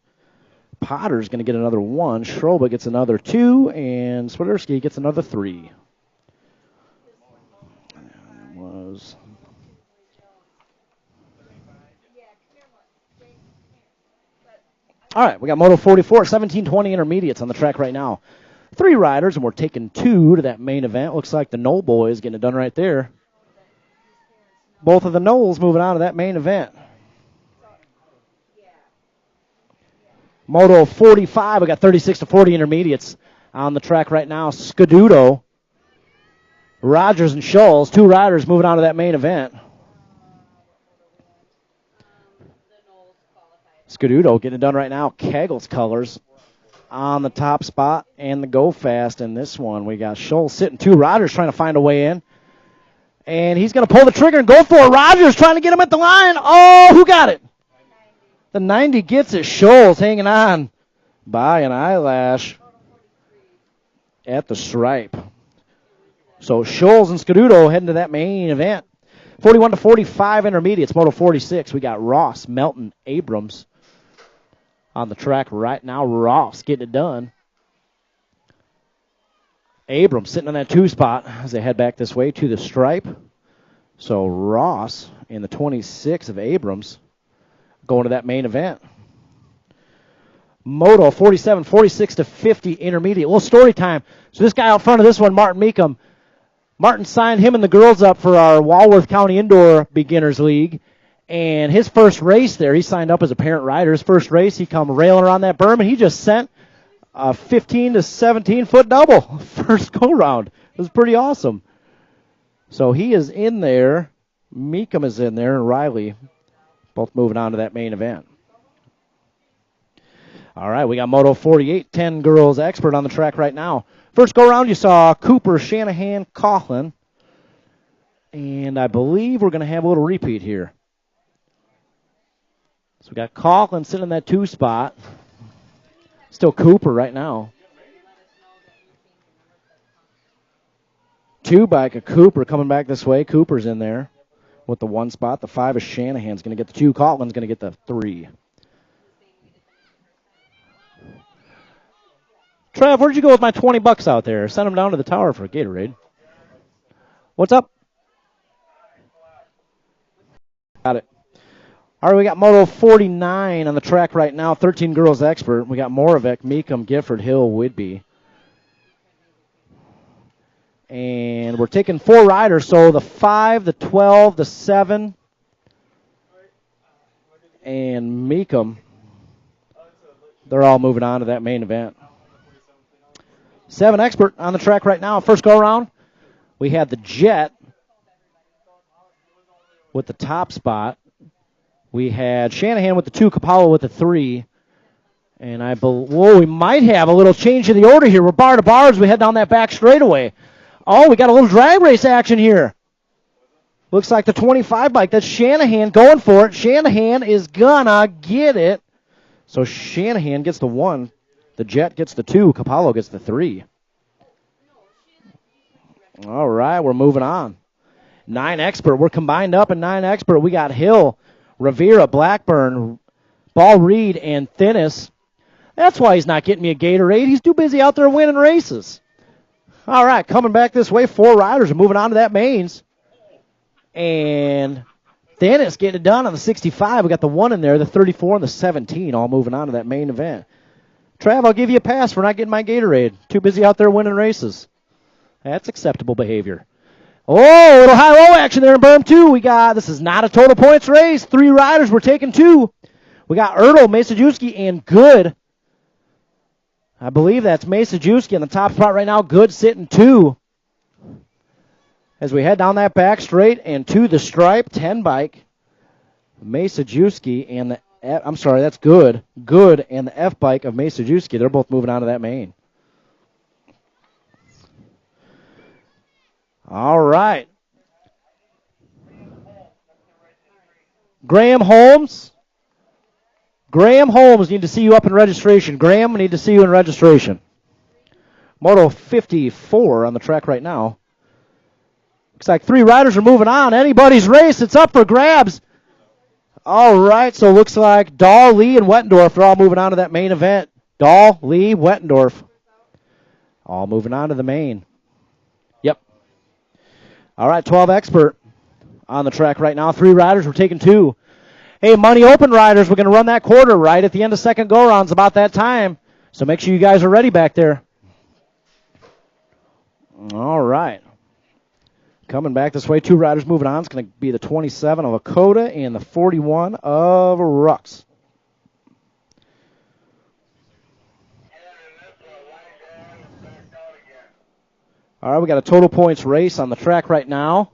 Potter's going to get another 1. Schroba gets another 2. And Swiderski gets another 3. All right, we got Moto 44, 17-20 intermediates on the track right now. 3 riders, and we're taking 2 to that main event. Looks like the Knoll boys getting it done right there. Both of the Knolls moving on to that main event. Moto 45, we got 36-40 intermediates on the track right now. Scaduto, Rogers, and Scholes, 2 riders moving on to that main event. Scaduto getting it done right now. Kegel's colors on the top spot and the go fast in this one. We got Scholes sitting, 2 riders trying to find a way in. And he's going to pull the trigger and go for it. Rogers trying to get him at the line. Oh, who got it? The 90 gets it. Scholes hanging on by an eyelash at the stripe. So Scholes and Scaduto heading to that main event. 41-45 intermediates. Moto 46. We got Ross, Melton, Abrams on the track right now. Ross getting it done. Abrams sitting on that 2 spot as they head back this way to the stripe. So Ross in the 26 of Abrams going to that main event. Moto 47, 46-50 intermediate. Well, story time. So this guy out front of this one, Martin Meekum. Martin signed him and the girls up for our Walworth County Indoor Beginners League. And his first race there, he signed up as a parent rider. His first race, he come railing around that berm, and he just sent a 15 to 17-foot double first go-round. It was pretty awesome. So he is in there. Meekum is in there, and Riley both moving on to that main event. All right, we got Moto 48, 10 girls expert on the track right now. First go-round, you saw Cooper, Shanahan, Coughlin. And I believe we're going to have a little repeat here. So we got Coughlin sitting in that 2 spot. Still Cooper right now. 2 bike of Cooper coming back this way. Cooper's in there with the 1 spot. The 5 is Shanahan's going to get the 2. Cautlin's going to get the 3. Trev, where'd you go with my $20 out there? Send them down to the tower for a Gatorade. What's up? Got it. All right, we got Moto 49 on the track right now. 13 girls expert. We got Moravec, Meekum, Gifford, Hill, Whidbey. And we're taking 4 riders, so the 5, the 12, the 7, and Meekum. They're all moving on to that main event. 7 expert on the track right now. First go around, we had the Jet with the top spot. We had Shanahan with the 2, Capallo with the 3. And we might have a little change of the order here. We're bar to bar as we head down that back straightaway. Oh, we got a little drag race action here. Looks like the 25 bike. That's Shanahan going for it. Shanahan is gonna get it. So Shanahan gets the 1. The Jet gets the 2. Capallo gets the 3. All right, we're moving on. 9 expert. We're combined up in 9 expert. We got Hill, Rivera, Blackburn, Ball Reed, and Thinnis. That's why he's not getting me a Gatorade. He's too busy out there winning races. All right, coming back this way, 4 riders are moving on to that mains. And Thinnis getting it done on the 65. We got the 1 in there, the 34, and the 17 all moving on to that main event. Trav, I'll give you a pass for not getting my Gatorade. Too busy out there winning races. That's acceptable behavior. Oh, a little high-low action there in berm 2. This is not a total points race. 3 riders, we're taking 2. We got Ertl, Masajewski, and Good. I believe that's Masajewski in the top spot right now. Good sitting 2. As we head down that back straight and to the stripe, 10 bike. Masajewski and that's Good. Good and the F bike of Masajewski. They're both moving on to that main. All right. Graham Holmes. Need to see you up in registration. Graham, we need to see you in registration. Moto 54 on the track right now. Looks like 3 riders are moving on. Anybody's race. It's up for grabs. All right, so it looks like Dahl, Lee, and Wettendorf are all moving on to that main event. Dahl, Lee, Wettendorf. All moving on to the main. Yep. All right, 12 expert on the track right now. 3 riders. We're taking 2. Hey, Money Open riders, we're going to run that quarter right at the end of second go-arounds about that time. So make sure you guys are ready back there. All right. Coming back this way, 2 riders moving on. It's going to be the 27 of Lakota and the 41 of Rux. All right, we got a total points race on the track right now.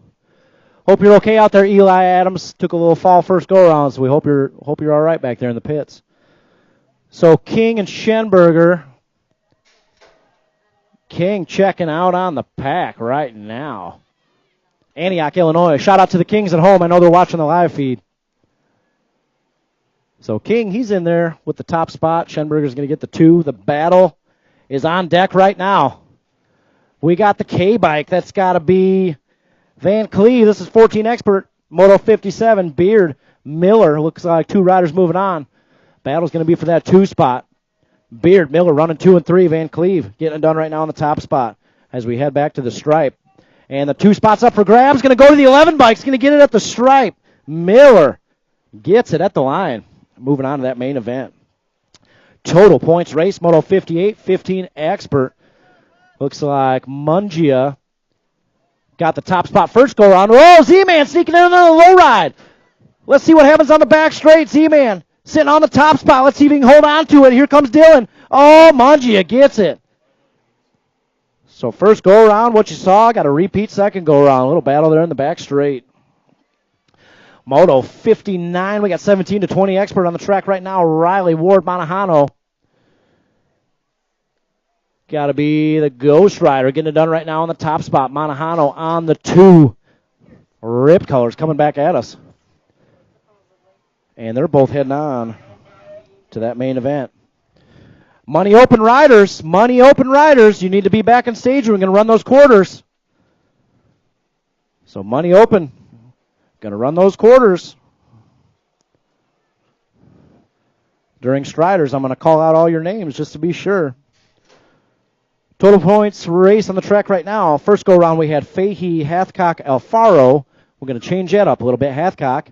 Hope you're okay out there, Eli Adams. Took a little fall first go-around, so we hope you're all right back there in the pits. So King and Schenberger. King checking out on the pack right now. Antioch, Illinois. Shout out to the Kings at home. I know they're watching the live feed. So King, he's in there with the top spot. Schenberger's going to get the 2. The battle is on deck right now. We got the K-bike. That's got to be Van Cleve. This is 14 expert. Moto 57. Beard, Miller. Looks like 2 riders moving on. Battle's going to be for that 2 spot. Beard, Miller running 2 and 3. Van Cleve getting it done right now on the top spot as we head back to the stripe. And the 2 spots up for grabs. Going to go to the 11 bike. He's going to get it at the stripe. Miller gets it at the line. Moving on to that main event. Total points race. Moto 58. 15 expert. Looks like Mungia got the top spot first go around. Oh, Z-Man sneaking in on the low ride. Let's see what happens on the back straight. Z-Man sitting on the top spot. Let's see if he can hold on to it. Here comes Dylan. Oh, Mungia gets it. So first go around, what you saw, got a repeat second go around. A little battle there in the back straight. Moto 59. We got 17 to 20 expert on the track right now. Riley Ward Manahano. Got to be the Ghost Rider getting it done right now on the top spot. Manahano on the 2. Rip Colors coming back at us. And they're both heading on to that main event. Money open riders. Money open riders. You need to be back in stage. We're going to run those quarters. So money open. Going to run those quarters. During Striders, I'm going to call out all your names just to be sure. Total points race on the track right now. First go around we had Fahey, Hathcock, Alfaro. We're going to change that up a little bit. Hathcock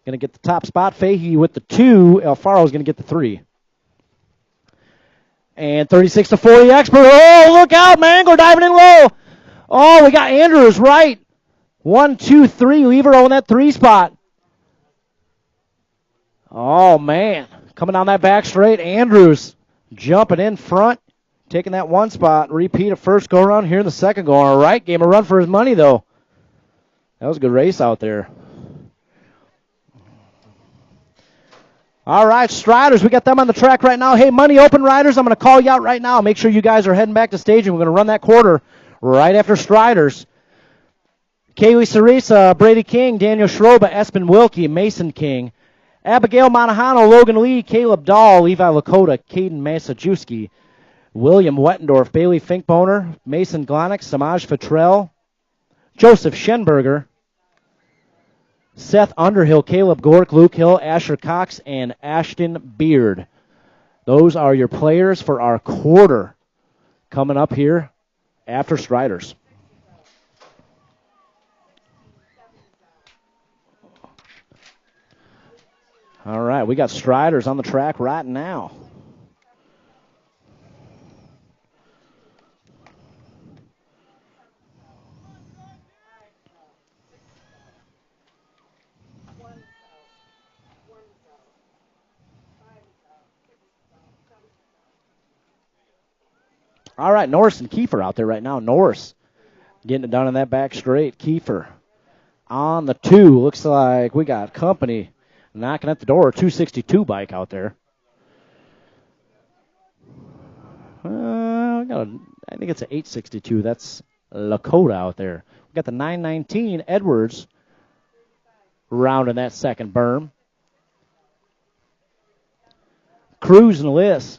going to get the top spot. Fahey with the 2. Alfaro is going to get the 3. And 36 to 40 expert. Oh, look out, man. We're diving in low. Oh, we got Andrews right. 1, 2, 3. Lever on that 3 spot. Oh, man. Coming down that back straight. Andrews jumping in front. Taking that 1 spot. Repeat of first go around here in the second go. All right. Gave him a run for his money, though. That was a good race out there. All right, Striders, we got them on the track right now. Hey, money open riders, I'm going to call you out right now. Make sure you guys are heading back to staging. We're going to run that quarter right after Striders. Kaylee Ceresa, Brady King, Daniel Schroba, Espen Wilkie, Mason King, Abigail Monahano, Logan Lee, Caleb Dahl, Levi Lakota, Caden Masajewski, William Wettendorf, Bailey Finkboner, Mason Glonick, Samaj Fattrell, Joseph Schenberger, Seth Underhill, Caleb Gork, Luke Hill, Asher Cox, and Ashton Beard. Those are your players for our quarter coming up here after Striders. All right, we got Striders on the track right now. All right, Norris and Kiefer out there right now. Norris getting it done in that back straight. Kiefer on the 2. Looks like we got company knocking at the door. 262 bike out there. I think it's an 862. That's Lakota out there. We got the 919 Edwards rounding that second berm. Cruz and Liss,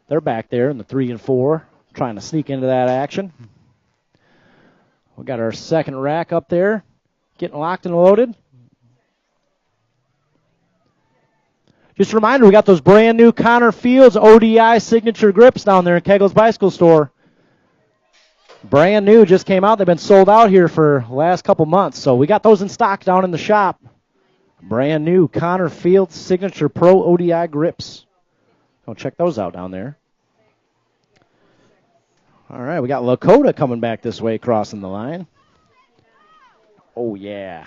they're back there in the 3 and 4. Trying to sneak into that action. We got our second rack up there, getting locked and loaded. Just a reminder, we got those brand new Connor Fields ODI signature grips down there in Kegel's Bicycle Store. Brand new, just came out. They've been sold out here for the last couple months. So we got those in stock down in the shop. Brand new Connor Fields signature Pro ODI grips. Go check those out down there. All right, we got Lakota coming back this way, crossing the line. Oh, yeah.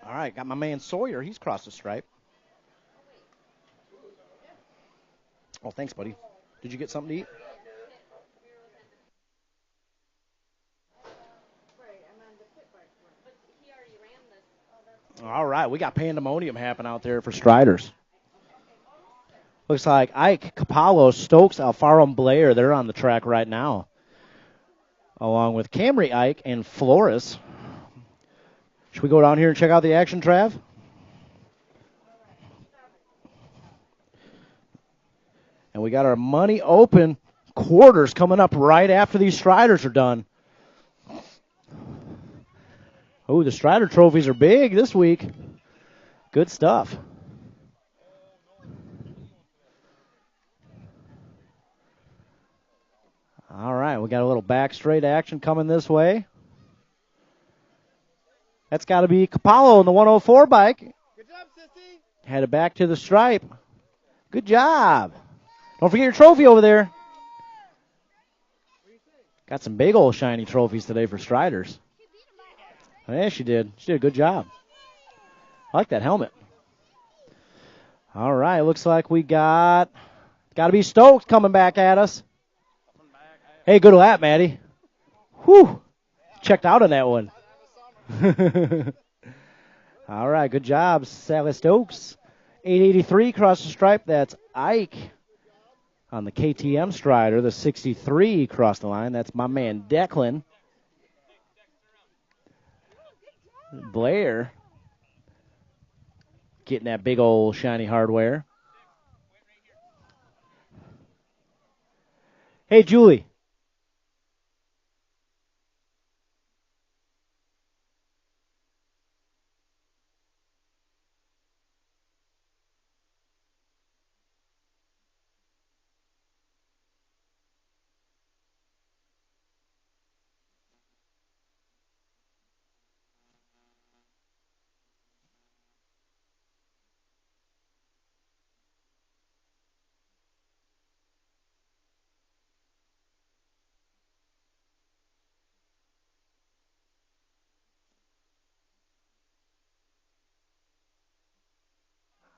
All right, got my man Sawyer. He's crossed the stripe. Oh, thanks, buddy. Did you get something to eat? All right, we got pandemonium happening out there for Striders. Looks like Ike, Capallo, Stokes, Alfaro, and Blair, they're on the track right now. Along with Camry, Ike, and Flores. Should we go down here and check out the action, Trav? And we got our money open quarters coming up right after these Striders are done. Oh, the Strider trophies are big this week. Good stuff. All right, we got a little back straight action coming this way. That's got to be Capallo in the 104 bike. Good job, Sissy. Headed back to the stripe. Good job. Don't forget your trophy over there. Got some big old shiny trophies today for Striders. Oh, yeah, she did. She did a good job. I like that helmet. All right, looks like we got to be Stokes coming back at us. Hey, good lap, Maddie. Whew. checked out on that one. All right, good job, Sally Stokes. 883 across the stripe. That's Ike on the KTM Strider. The 63 across the line. That's my man Declan. Blair getting that big old shiny hardware. Hey, Julie.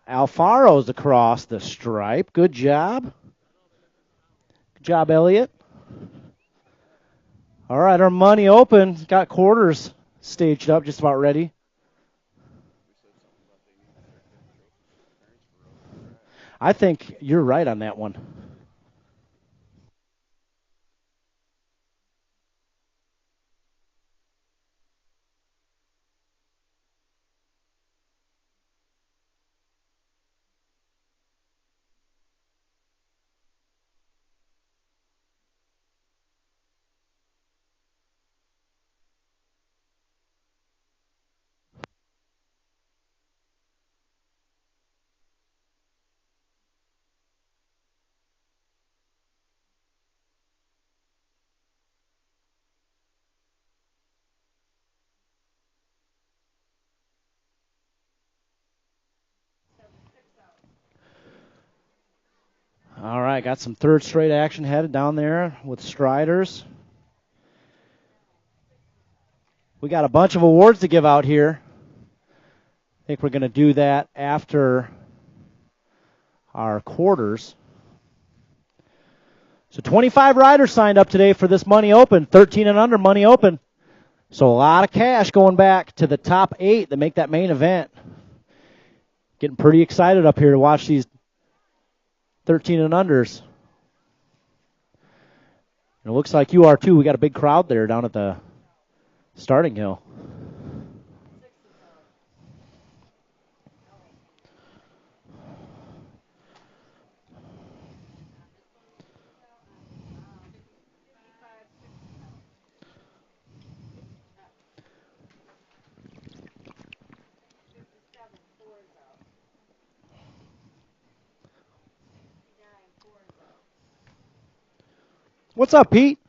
Alfaro's across the stripe. Good job. Good job, Elliot. All right, our money open. Got quarters staged up, just about ready. I think you're right on that one. All right, got some third straight action headed down there with Striders. We got a bunch of awards to give out here. I think we're going to do that after our quarters. So 25 riders signed up today for this Money Open, 13 and under Money Open. So a lot of cash going back to the top 8 that make that main event. Getting pretty excited up here to watch these 13 and unders. And it looks like you are too. We got a big crowd there down at the starting hill. What's up, Pete?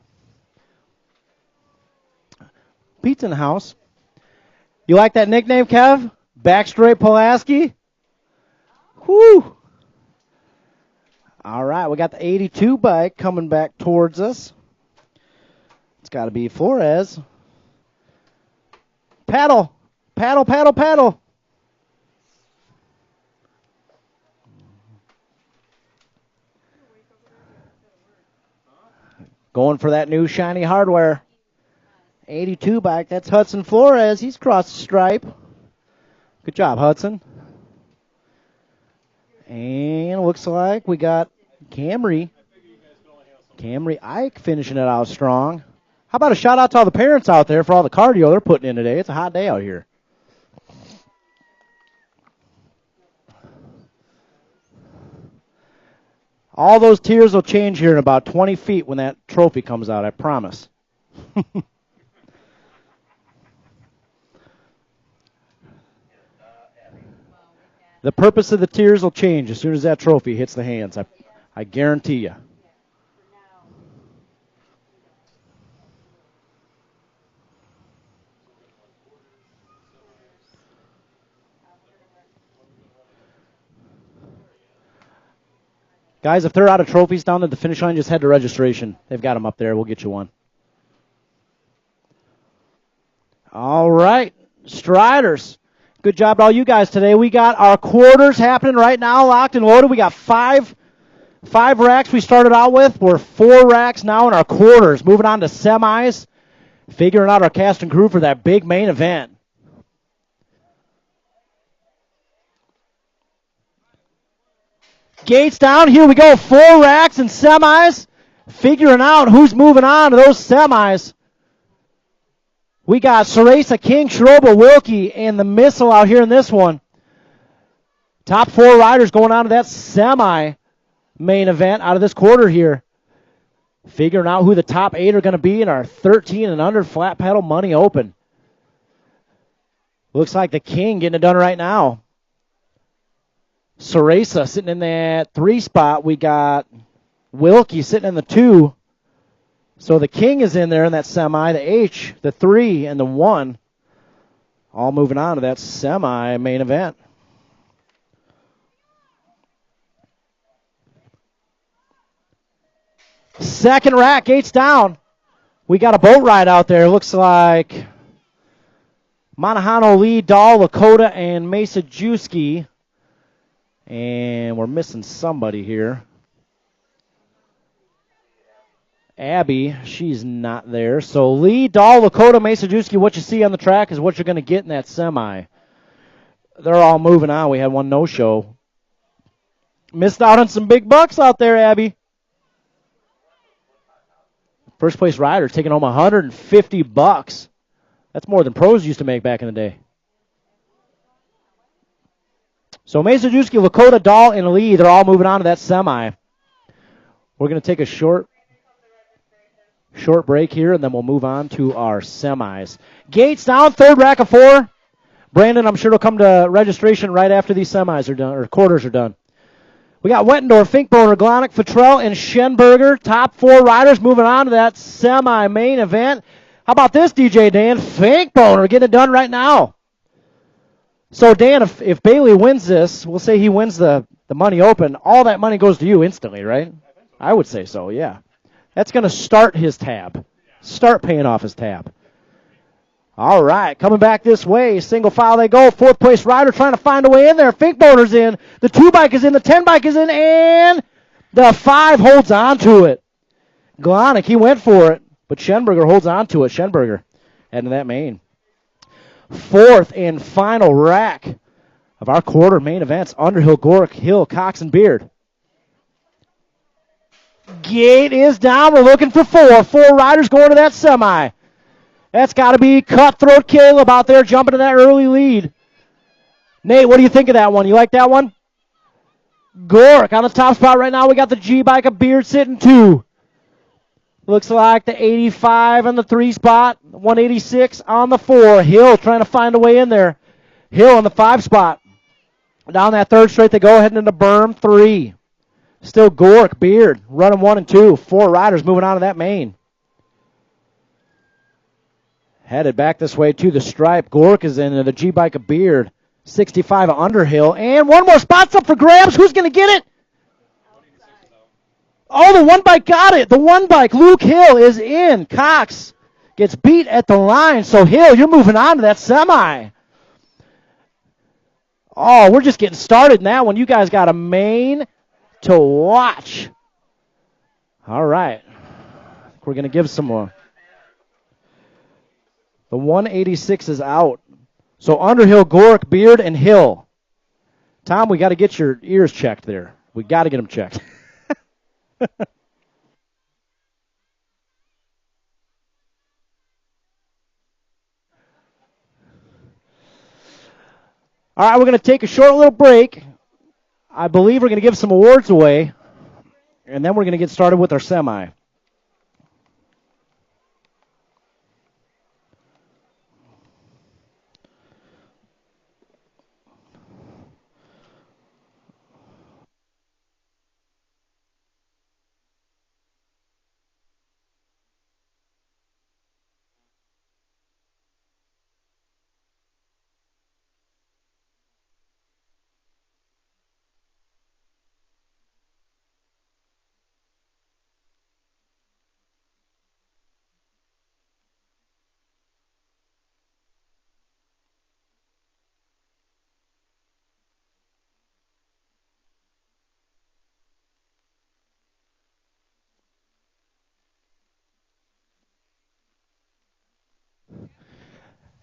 Pete's in the house. You like that nickname, Kev? Backstraight Pulaski? Whoo! All right, we got the 82 bike coming back towards us. It's got to be Flores. Paddle, paddle, paddle, paddle. Going for that new shiny hardware. 82 bike, that's Hudson Flores. He's crossed the stripe. Good job, Hudson. And looks like we got Camry Ike finishing it out strong. How about a shout out to all the parents out there for all the cardio they're putting in today? It's a hot day out here. All those tears will change here in about 20 feet when that trophy comes out, I promise. The purpose of the tears will change as soon as that trophy hits the hands. I guarantee you. Guys, if they're out of trophies down at the finish line, just head to registration. They've got them up there. We'll get you one. All right, Striders. Good job to all you guys today. We got our quarters happening right now, locked and loaded. We got five racks we started out with. We're 4 racks now in our quarters. Moving on to semis. Figuring out our cast and crew for that big main event. Gates down. Here we go. 4 racks and semis. Figuring out who's moving on to those semis. We got Ceresa, King, Schroba, Wilkie, and the Missile out here in this one. Top 4 riders going on to that semi-main event out of this quarter here. Figuring out who the top 8 are going to be in our 13 and under flat pedal money open. Looks like the King getting it done right now. Ceresa sitting in that 3 spot. We got Wilkie sitting in the 2. So the King is in there in that semi. The H, the 3, and the 1. All moving on to that semi-main event. Second rack, Gates down. We got a boat ride out there. Looks like Monahano, Lee, Dahl, Lakota, and Masajewski. And we're missing somebody here. Abby, she's not there. So Lee, Dahl, Lakota, Masajewski, what you see on the track is what you're going to get in that semi. They're all moving on. We had one no-show. Missed out on some big bucks out there, Abby. First place rider taking home $150. That's more than pros used to make back in the day. So Masajewski, Lakota, Dahl, and Lee, they're all moving on to that semi. We're going to take a short break here, and then we'll move on to our semis. Gates down, third rack of 4. Brandon, I'm sure will come to registration right after these semis are done, or quarters are done. We got Wettendorf, Finkboner, Glonick, Futrell, and Schenberger. Top 4 riders moving on to that semi-main event. How about this, DJ Dan? Finkboner getting it done right now. So, Dan, if Bailey wins this, we'll say he wins the money open, all that money goes to you instantly, right? I would say so, yeah. That's going to start his tab. Start paying off his tab. All right, coming back this way. Single file they go. Fourth place rider trying to find a way in there. Finkboner's in. The 2 bike is in. The 10 bike is in. And the 5 holds on to it. Glonick, he went for it. But Schenberger holds on to it. Schenberger heading to that main. Fourth and final rack of our quarter main events. Underhill, Gork, Hill, Cox, and Beard. Gate is down. We're looking for 4. 4 riders going to that semi. That's got to be Cutthroat Caleb out there jumping to that early lead. Nate, what do you think of that one? You like that one? Gork on the top spot right now. We got the G-Bike of Beard sitting 2. Looks like the 85 on the 3 spot. 186 on the 4. Hill trying to find a way in there. Hill on the 5 spot. Down that 3rd straight they go, heading into berm 3. Still Gork, Beard, running 1 and 2. 4 riders moving on to that main. Headed back this way to the stripe. Gork is in the G-Bike of Beard. 65 Underhill. And one more spot's up for grabs. Who's going to get it? Oh, the 1 bike got it. The 1 bike. Luke Hill is in. Cox gets beat at the line. So, Hill, you're moving on to that semi. Oh, we're just getting started in that one. You guys got a main to watch. All right. We're going to give some more. The 186 is out. So Underhill, Gork, Beard, and Hill. Tom, we got to get your ears checked there. We got to get them checked. All right, we're going to take a short little break. I believe we're going to give some awards away, and then we're going to get started with our semi.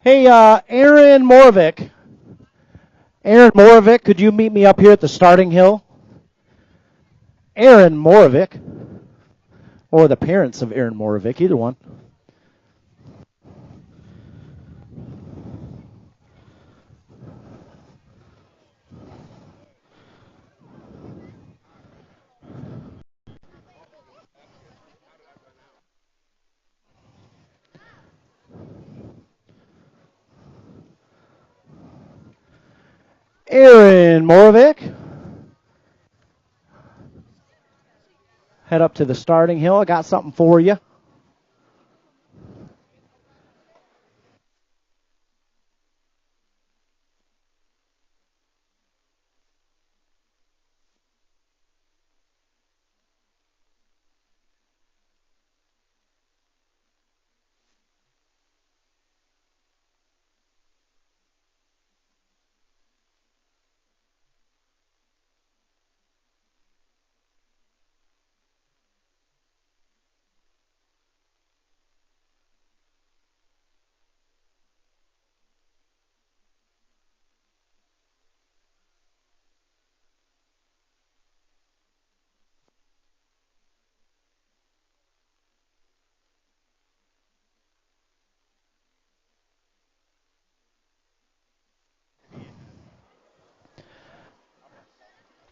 Hey, Aaron Moravik. Aaron Moravik, could you meet me up here at the starting hill? Aaron Moravik. Or the parents of Aaron Moravik, either one. Aaron Moravik. Head up to the starting hill. I got something for you.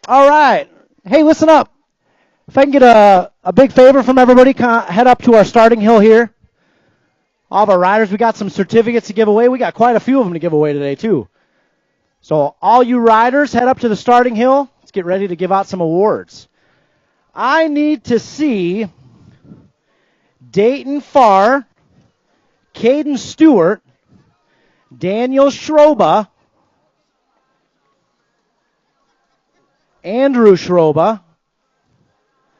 All right. Hey, listen up. If I can get a big favor from everybody, head up to our starting hill here. All of our riders, we got some certificates to give away. We got quite a few of them to give away today, too. So all you riders, head up to the starting hill. Let's get ready to give out some awards. I need to see Dayton Farr, Caden Stewart, Daniel Schroba, Andrew Schroba,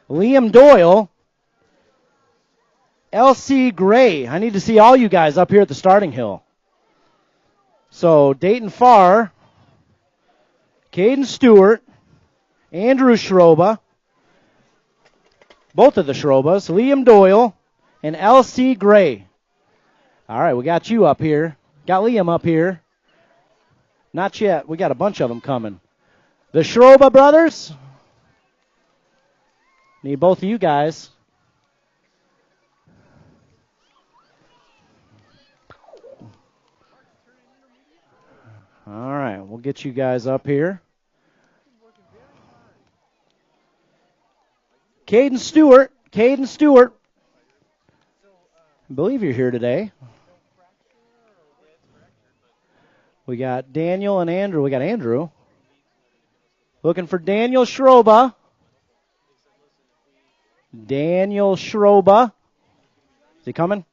Liam Doyle, L.C. Gray. I need to see all you guys up here at the starting hill. So Dayton Farr, Caden Stewart, Andrew Schroba, both of the Schrobas, Liam Doyle, and L.C. Gray. All right, we got you up here. Got Liam up here. Not yet. We got a bunch of them coming. The Schroba brothers. Need both of you guys. All right, we'll get you guys up here. Caden Stewart. I believe you're here today. We got Daniel and Andrew. We got Andrew. Looking for Daniel Schroba. Daniel Schroba. Is he coming?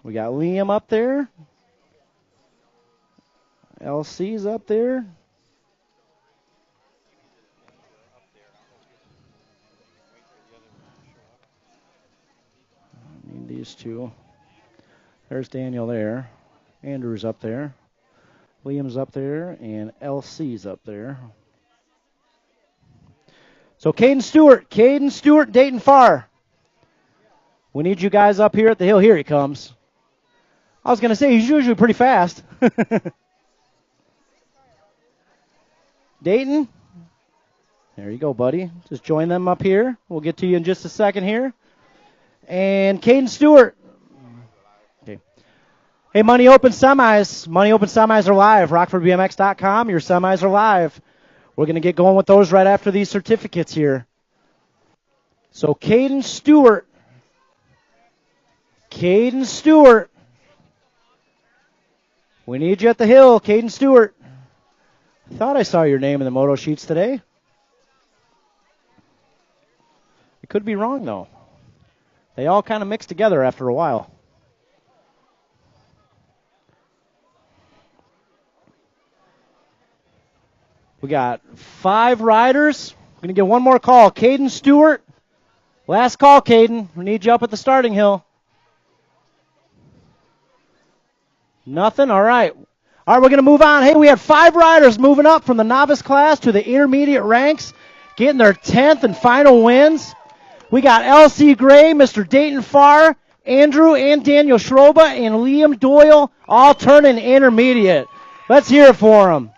We got Liam up there. LC's up there. I need these two. There's Daniel there. Andrew's up there. Liam's up there. And LC's up there. So Caden Stewart, Dayton Farr. We need you guys up here at the hill. Here he comes. I was going to say, he's usually pretty fast. Dayton. There you go, buddy. Just join them up here. We'll get to you in just a second here. And Caden Stewart. Okay. Hey, Money Open Semis. Money Open Semis are live. RockfordBMX.com. Your semis are live. We're going to get going with those right after these certificates here. So Caden Stewart. We need you at the hill, Caden Stewart. I thought I saw your name in the moto sheets today. I could be wrong, though. They all kind of mix together after a while. We got 5 riders. We're going to get one more call. Caden Stewart. Last call, Caden. We need you up at the starting hill. Nothing? All right. All right, we're going to move on. Hey, we had 5 riders moving up from the novice class to the intermediate ranks, getting their 10th and final wins. We got L.C. Gray, Mr. Dayton Farr, Andrew and Daniel Schroba and Liam Doyle all turning intermediate. Let's hear it for them.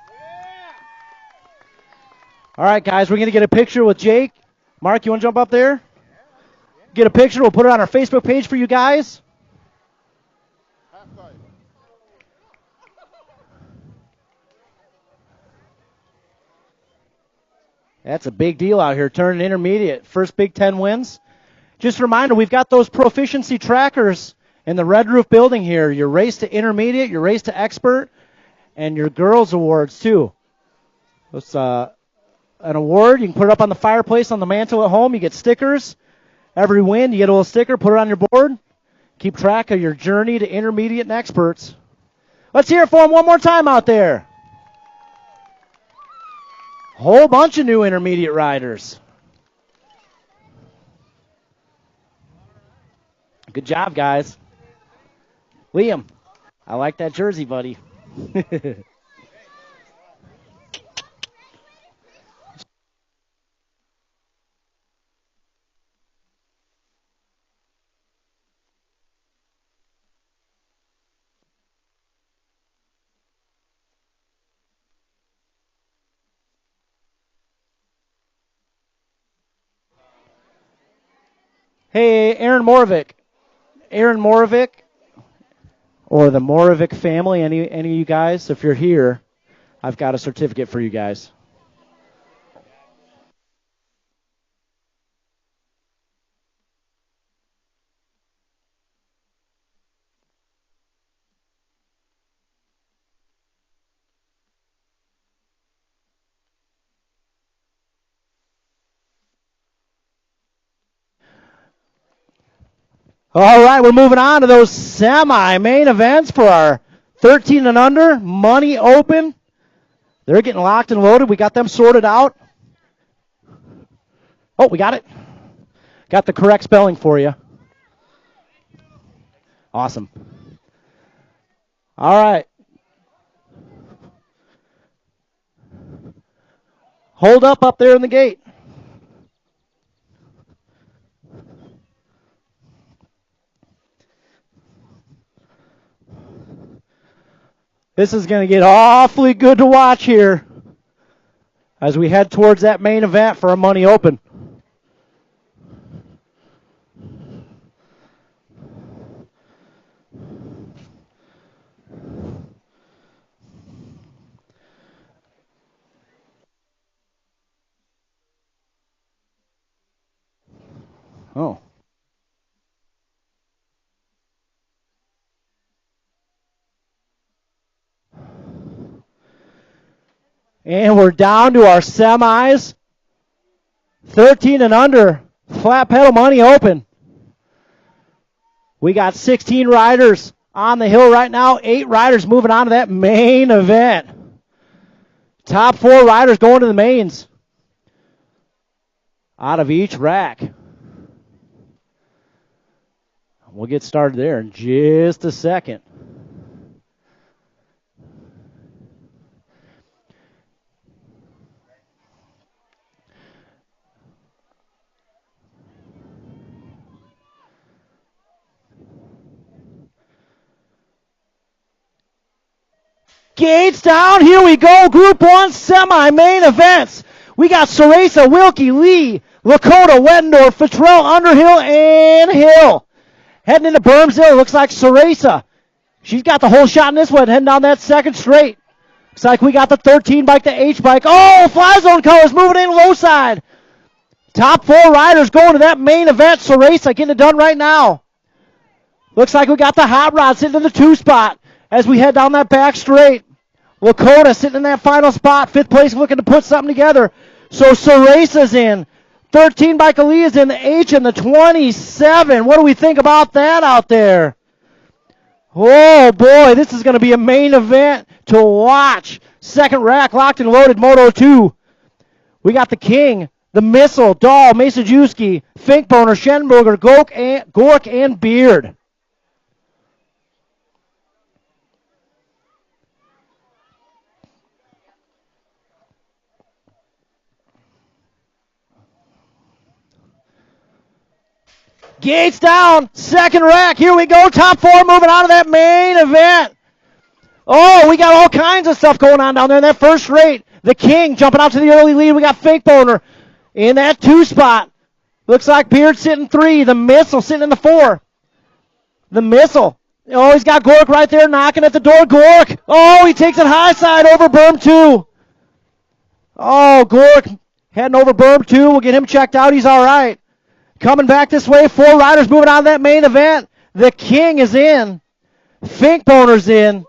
All right, guys, we're going to get a picture with Jake. Mark, you want to jump up there? Get a picture. We'll put it on our Facebook page for you guys. That's a big deal out here, turning intermediate. First Big Ten wins. Just a reminder, we've got those proficiency trackers in the Red Roof building here. Your race to intermediate, your race to expert, and your girls awards, too. It's an award. You can put it up on the fireplace on the mantle at home. You get stickers. Every win, you get a little sticker. Put it on your board. Keep track of your journey to intermediate and experts. Let's hear it for them one more time out there. Whole bunch of new intermediate riders. Good job, guys. Liam, I like that jersey, buddy. Hey, Aaron Moravik, or the Moravik family, any of you guys, if you're here, I've got a certificate for you guys. All right, we're moving on to those semi-main events for our 13 and under, money open. They're getting locked and loaded. We got them sorted out. Oh, we got it. Got the correct spelling for you. Awesome. All right. Hold up there in the gate. This is going to get awfully good to watch here as we head towards that main event for our money open. Oh. And we're down to our semis. 13 and under. Flat pedal money open. We got 16 riders on the hill right now. 8 riders moving on to that main event. Top 4 riders going to the mains. Out of each rack. We'll get started there in just a second. Gates down. Here we go. Group 1 semi-main events. We got Ceresa, Wilkie, Lee, Lakota, Weddendorf, Futrell, Underhill, and Hill. Heading into Bermshill, looks like Ceresa. She's got the whole shot in this one, heading down that second straight. Looks like we got the 13 bike, the H bike. Oh, Fly Zone colors moving in low side. Top 4 riders going to that main event. Ceresa getting it done right now. Looks like we got the Hot Rod sitting in the 2 spot as we head down that back straight. Lakota sitting in that final spot. 5th place looking to put something together. So Ceresa's in. 13 by Kalia's in the H and the 27. What do we think about that out there? Oh, boy, this is going to be a main event to watch. Second rack locked and loaded, Moto 2. We got the King, the Missile, Dahl, Masajewski, Finkboner, Schenberger, Gork, and Beard. Gates down. Second rack. Here we go. Top four moving on to that main event. Oh, we got all kinds of stuff going on down there in that first rate. The King jumping out to the early lead. We got Fake Boner in that 2 spot. Looks like Beard sitting 3. The Missile sitting in the 4. The Missile. Oh, he's got Gork right there knocking at the door. Gork. Oh, he takes it high side over berm 2. Oh, Gork heading over berm 2. We'll get him checked out. He's all right. Coming back this way. 4 riders moving on to that main event. The King is in. Fink Boner's in.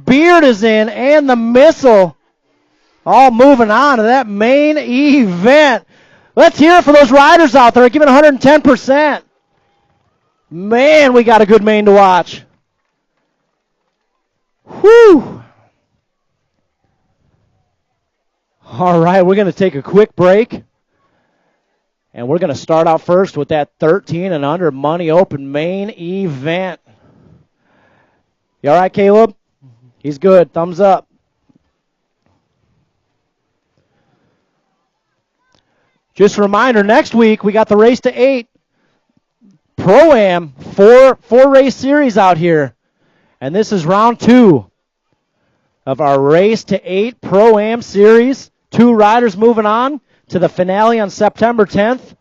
Beard is in. And the Missile all moving on to that main event. Let's hear it for those riders out there giving 110%. Man, we got a good main to watch. Whew. All right, we're going to take a quick break. And we're going to start out first with that 13 and under money open main event. You all right, Caleb? He's good. Thumbs up. Just a reminder, next week we got the Race to 8 Pro-Am, four race series out here. And this is round 2 of our Race to 8 Pro-Am series. 2 riders moving on to the finale on September 10th.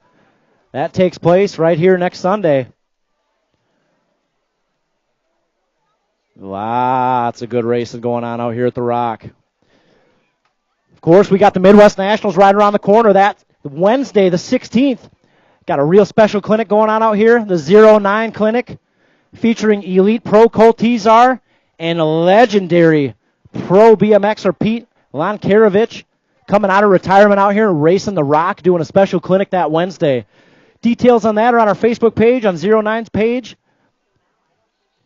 That takes place right here next Sunday. Lots of good racing going on out here at the Rock. Of course, we got the Midwest Nationals right around the corner. That's Wednesday, the 16th. Got a real special clinic going on out here, the 09 Clinic, featuring Elite Pro Colt Tizar and legendary Pro BMXer Pete Lankarovich coming out of retirement out here, racing the Rock, doing a special clinic that Wednesday. Details on that are on our Facebook page, on 09's page.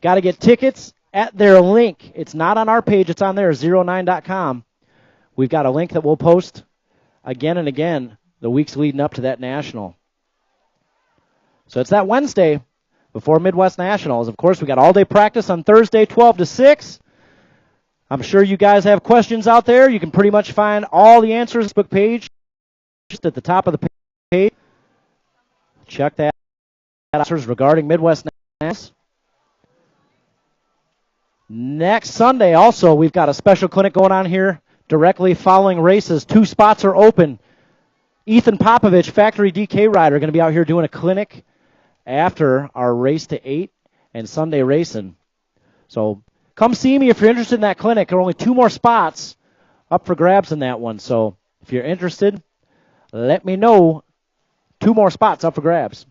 Got to get tickets at their link. It's not on our page, it's on there, 09.com. We've got a link that we'll post again and again the weeks leading up to that national. So it's that Wednesday before Midwest Nationals. Of course, we got all-day practice on Thursday, 12 to 6. I'm sure you guys have questions out there. You can pretty much find all the answers on the Facebook page just at the top of the page. Check that out. Answers regarding Midwest Nationals. Next Sunday, also, we've got a special clinic going on here directly following races. 2 spots are open. Ethan Popovich, factory DK rider, going to be out here doing a clinic after our Race to 8 and Sunday racing. So come see me if you're interested in that clinic. There are only 2 more spots up for grabs in that one. So if you're interested, let me know. 2 more spots up for grabs.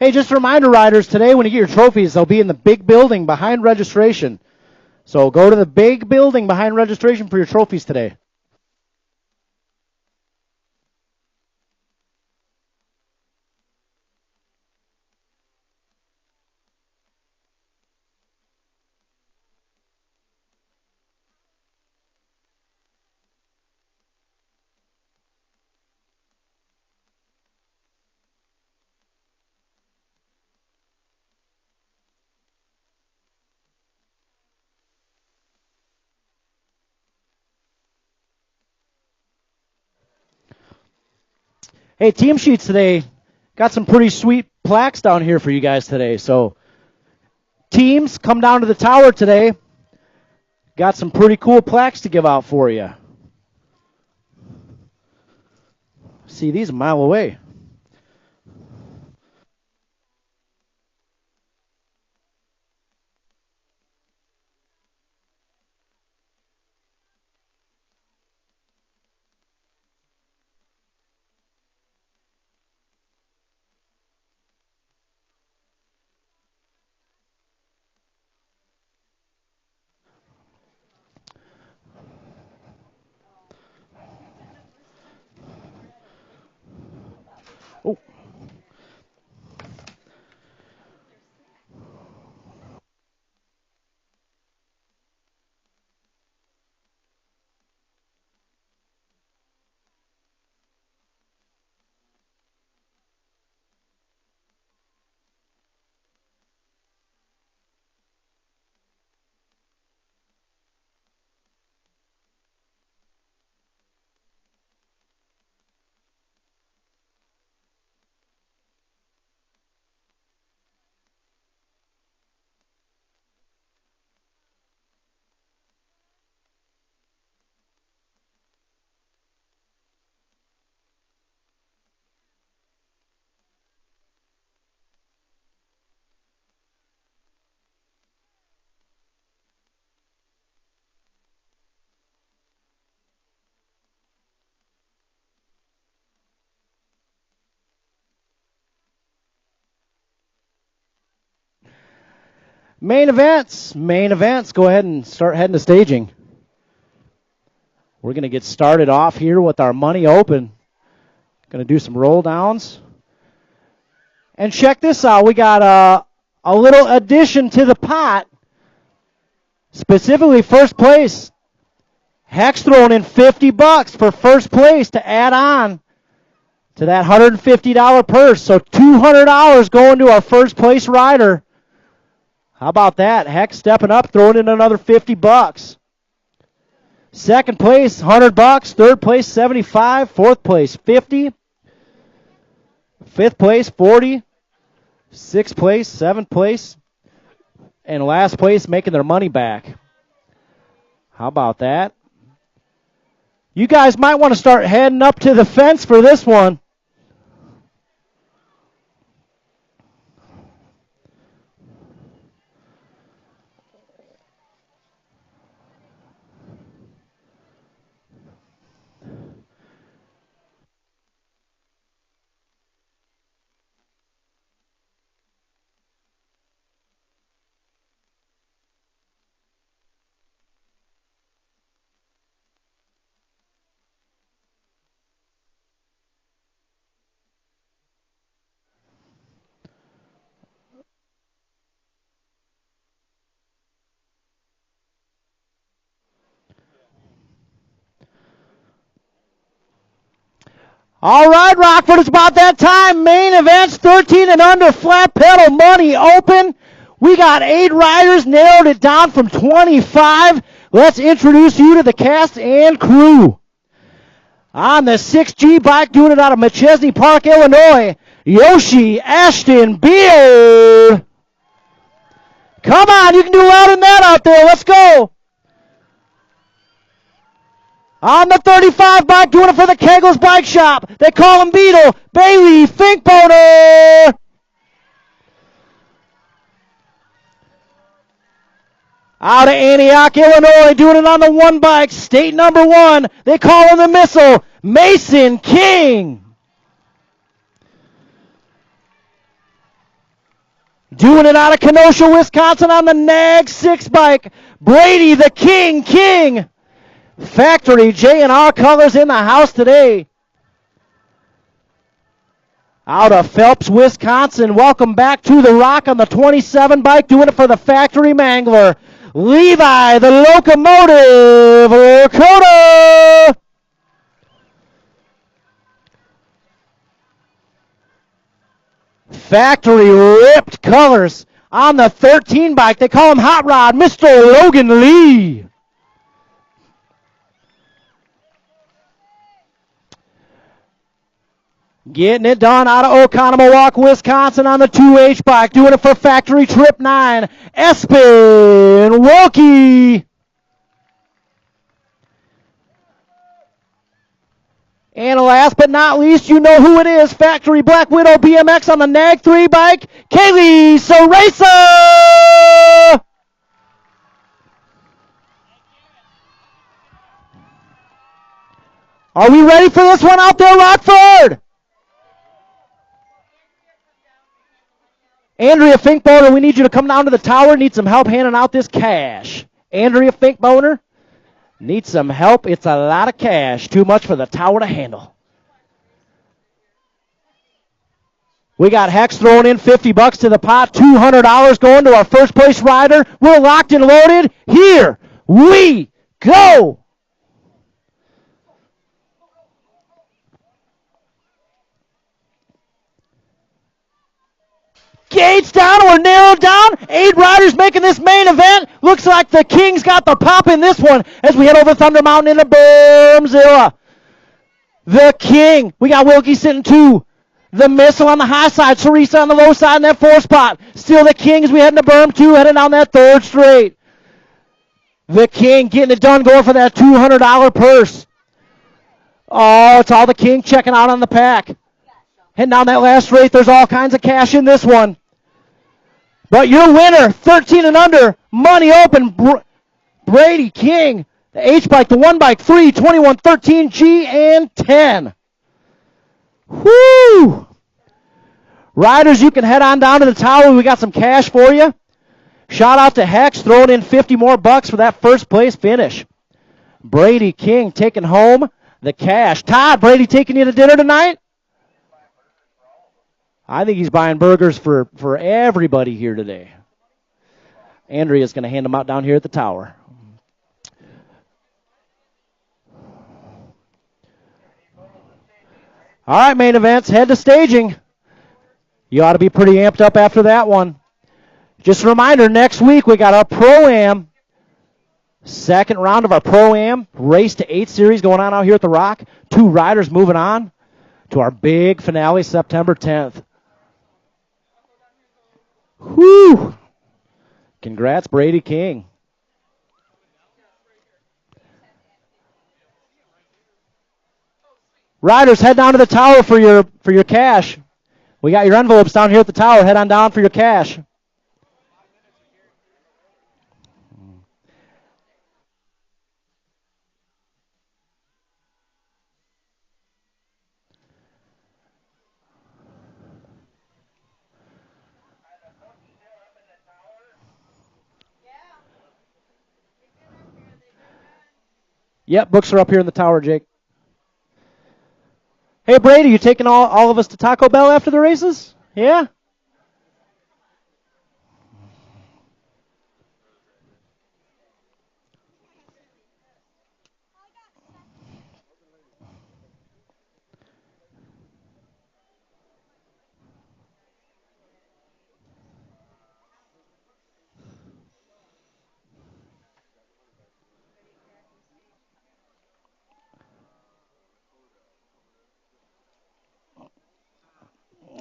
Hey, just a reminder, riders, today when you get your trophies, they'll be in the big building behind registration. So go to the big building behind registration for your trophies today. Hey, team sheets today. Got some pretty sweet plaques down here for you guys today. So teams, come down to the tower today. Got some pretty cool plaques to give out for you. See these a mile away. Oh. Main events. Go ahead and start heading to staging. We're going to get started off here with our money open. Going to do some roll downs. And check this out. We got a little addition to the pot. Specifically first place. Heck's throwing in $50 for first place to add on to that $150 purse. So $200 going to our first place rider. How about that? Heck stepping up, throwing in another $50. Second place, $100. Third place, $75. Fourth place, $50. Fifth place, $40. Sixth place, seventh place. And last place making their money back. How about that? You guys might want to start heading up to the fence for this one. All right, Rockford, it's about that time. Main events, 13 and under, flat pedal, money open. We got 8 riders, narrowed it down from 25. Let's introduce you to the cast and crew. On the 6G bike, doing it out of McChesney Park, Illinois, Yoshi Ashton Beard. Come on, you can do louder than that out there. Let's go. On the 35 bike, doing it for the Kegels Bike Shop. They call him Beetle, Bailey Finkboner. Out of Antioch, Illinois, doing it on the 1 bike, state number 1. They call him the Missile, Mason King. Doing it out of Kenosha, Wisconsin on the Nag 6 bike. Brady the King. Factory J&R colors in the house today. Out of Phelps, Wisconsin. Welcome back to the Rock on the 27 bike. Doing it for the Factory Mangler. Levi the Locomotive Lakota. Factory ripped colors on the 13 bike. They call him Hot Rod, Mr. Logan Lee. Getting it done out of Oconomowoc, Wisconsin on the 2H bike. Doing it for Factory Trip 9, Espen Wilkie. And last but not least, you know who it is. Factory Black Widow BMX on the Nag 3 bike, Kaylee Soresa. Are we ready for this one out there, Rockford? Andrea Finkboner, we need you to come down to the tower. Need some help handing out this cash. Andrea Finkboner, need some help. It's a lot of cash. Too much for the tower to handle. We got Hex throwing in $50 to the pot. $200 going to our first place rider. We're locked and loaded. Here we go. Gates down, we're narrowed down. 8 riders making this main event. Looks like the King's got the pop in this one as we head over Thunder Mountain into Bermzilla. The King. We got Wilkie sitting 2. The Missile on the high side. Teresa on the low side in that 4 spot. Still the King as we head into Berm 2, heading down that 3rd straight. The King getting it done, going for that $200 purse. Oh, it's all the King checking out on the pack. Heading down that last straight, there's all kinds of cash in this one. But your winner, 13 and under, money open, Brady King. The H bike, the 1 bike, 3, 21, 13, G, and 10. Whoo! Riders, you can head on down to the tower. We got some cash for you. Shout out to Hex, throwing in 50 more bucks for that first place finish. Brady King taking home the cash. Todd, Brady taking you to dinner tonight? I think he's buying burgers for everybody here today. Andrea's going to hand them out down here at the tower. All right, main events, head to staging. You ought to be pretty amped up after that one. Just a reminder, next week we got our Pro-Am. Second round of our Pro-Am Race to 8 series going on out here at the Rock. 2 riders moving on to our big finale September 10th. Whew. Congrats, Brady King. Riders, head down to the tower for your cash. We got your envelopes down here at the tower. Head on down for your cash. Yep, books are up here in the tower, Jake. Hey, Brady, you taking all of us to Taco Bell after the races? Yeah?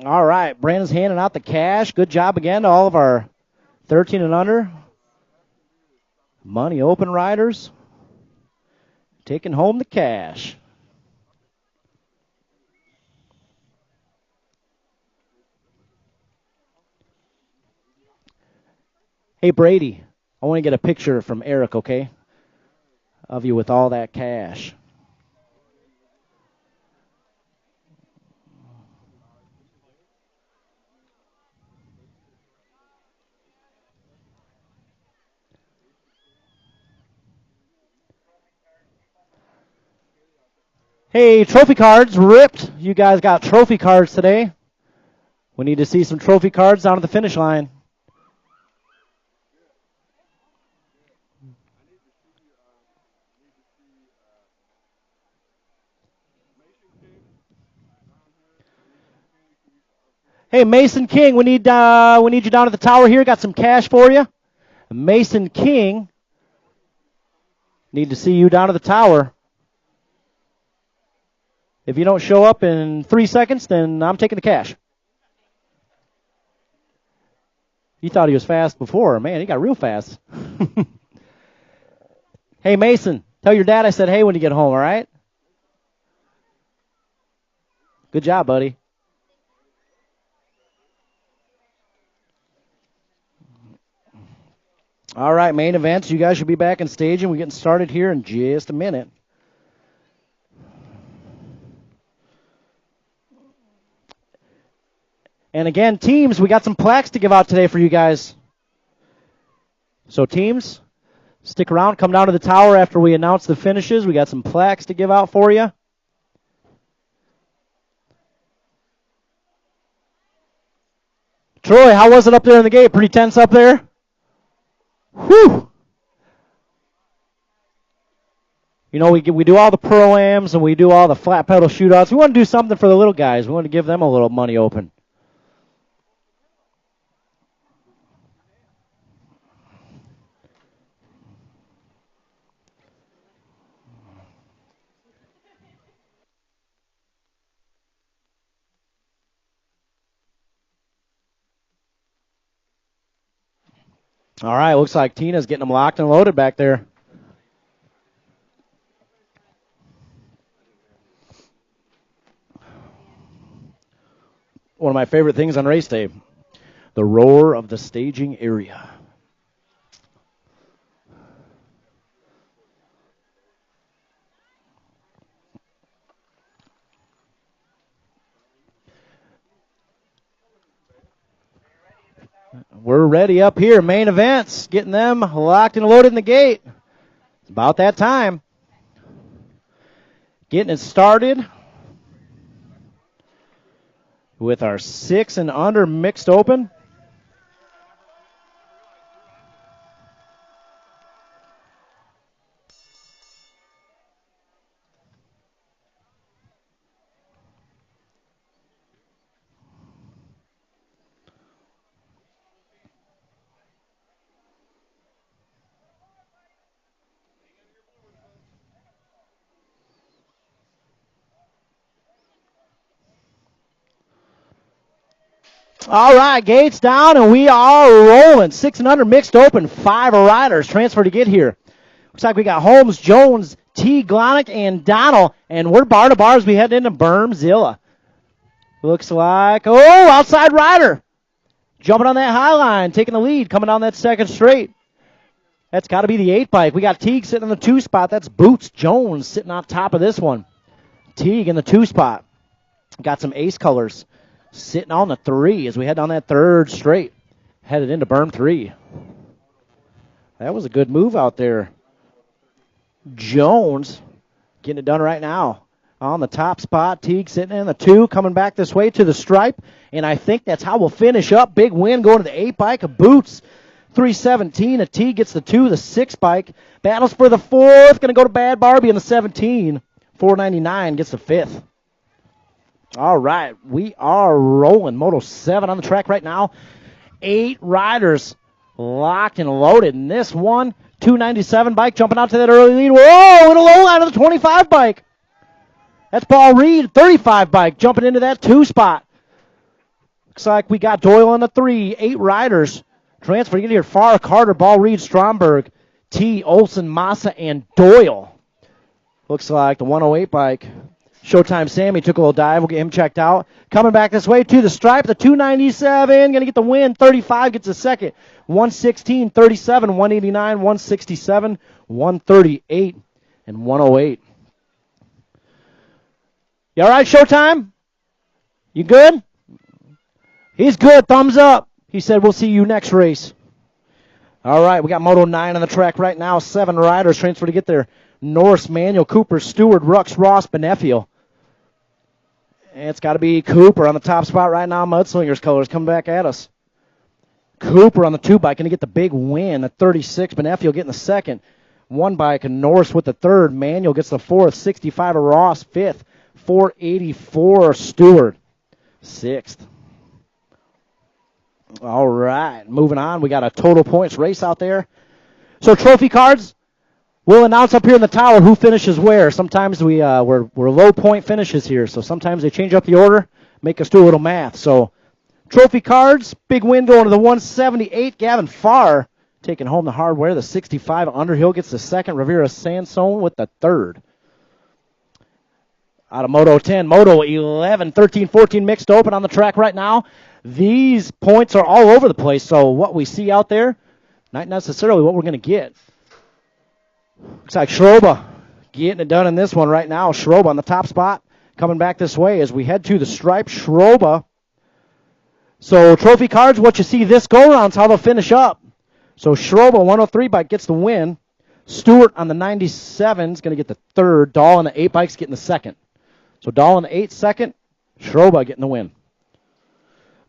All right, Brandon's handing out the cash. Good job again to all of our 13 and under. Money open riders. Taking home the cash. Hey, Brady, I want to get a picture from Eric, okay, of you with all that cash. Hey, trophy cards ripped. You guys got trophy cards today. We need to see some trophy cards down at the finish line. Hey, Mason King, we need you down at the tower here. Got some cash for you. Mason King, need to see you down at the tower. If you don't show up in 3 seconds, then I'm taking the cash. You thought he was fast before. Man, he got real fast. Hey, Mason, tell your dad I said hey when you get home, all right? Good job, buddy. All right, main events. You guys should be back in staging. We're getting started here in just a minute. And again, teams, we got some plaques to give out today for you guys. So teams, stick around. Come down to the tower after we announce the finishes. We got some plaques to give out for you. Troy, how was it up there in the gate? Pretty tense up there? Whew. You know, we do all the pro-ams and we do all the flat pedal shootouts. We want to do something for the little guys. We want to give them a little money open. All right, looks like Tina's getting them locked and loaded back there. One of my favorite things on race day, the roar of the staging area. We're ready up here. Main events, getting them locked and loaded in the gate. It's about that time. Getting it started with our 6 and under mixed open. All right, gates down, and we are rolling. 6 and under mixed open. 5 riders transfer to get here. Looks like we got Holmes, Jones, T. Glonick, and Donald, and we're bar to bar as we head into Bermzilla. Looks like, oh, outside rider. Jumping on that high line, taking the lead, coming down that second straight. That's got to be the 8 bike. We got Teague sitting in the 2 spot. That's Boots Jones sitting on top of this one. Teague in the 2 spot. Got some ace colors sitting on the 3 as we head down that third straight. Headed into berm 3. That was a good move out there. Jones getting it done right now. On the top spot, Teague sitting in the 2, coming back this way to the stripe. And I think that's how we'll finish up. Big win going to the 8 bike of Boots. 317. A Teague gets the 2, the 6 bike. Battles for the 4th. Going to go to Bad Barbie in the 17. 499 gets the 5th. All right, we are rolling. Moto 7 on the track right now. 8 riders locked and loaded. And this one, 297 bike jumping out to that early lead. Whoa, in a low line of the 25 bike. That's Paul Reed, 35 bike, jumping into that 2 spot. Looks like we got Doyle on the 3, 8 riders. Transfer to get here, Farr, Carter, Ball, Reed, Stromberg, T, Olson, Massa, and Doyle. Looks like the 108 bike. Showtime Sammy took a little dive. We'll get him checked out. Coming back this way to the stripe, the 297. Going to get the win. 35 gets a second. 116, 37, 189, 167, 138, and 108. You all right, Showtime? You good? He's good. Thumbs up. He said, we'll see you next race. All right, we got Moto 9 on the track right now. 7 riders transfer to get there. Norris, Manuel, Cooper, Stewart, Rux, Ross, Benefiel. It's got to be Cooper on the top spot right now. Mudslingers colors coming back at us. Cooper on the 2 bike going to get the big win. The 36, Benefiel getting the second. 1 bike, and Norris with the third. Manuel gets the fourth. 65 of Ross, fifth. 484 Stewart, sixth. All right, moving on. We got a total points race out there. So trophy cards, we'll announce up here in the tower who finishes where. Sometimes we're low point finishes here, so sometimes they change up the order, make us do a little math. So trophy cards, big win going to the 178, Gavin Farr taking home the hardware. The 65, Underhill gets the second. Rivera Sansone with the third. Out of Moto 10, Moto 11, 13, 14 mixed open on the track right now. These points are all over the place, so what we see out there, not necessarily what we're going to get. Looks like Schroba getting it done in this one right now. Schroba on the top spot, coming back this way as we head to the stripe. Schroba. So trophy cards, what you see this go-around is how they'll finish up. So Schroba, 103 bike, gets the win. Stewart on the 97 is going to get the third. Dahl on the 8 bike's getting the second. So Dahl on the 8 second, Schroba getting the win.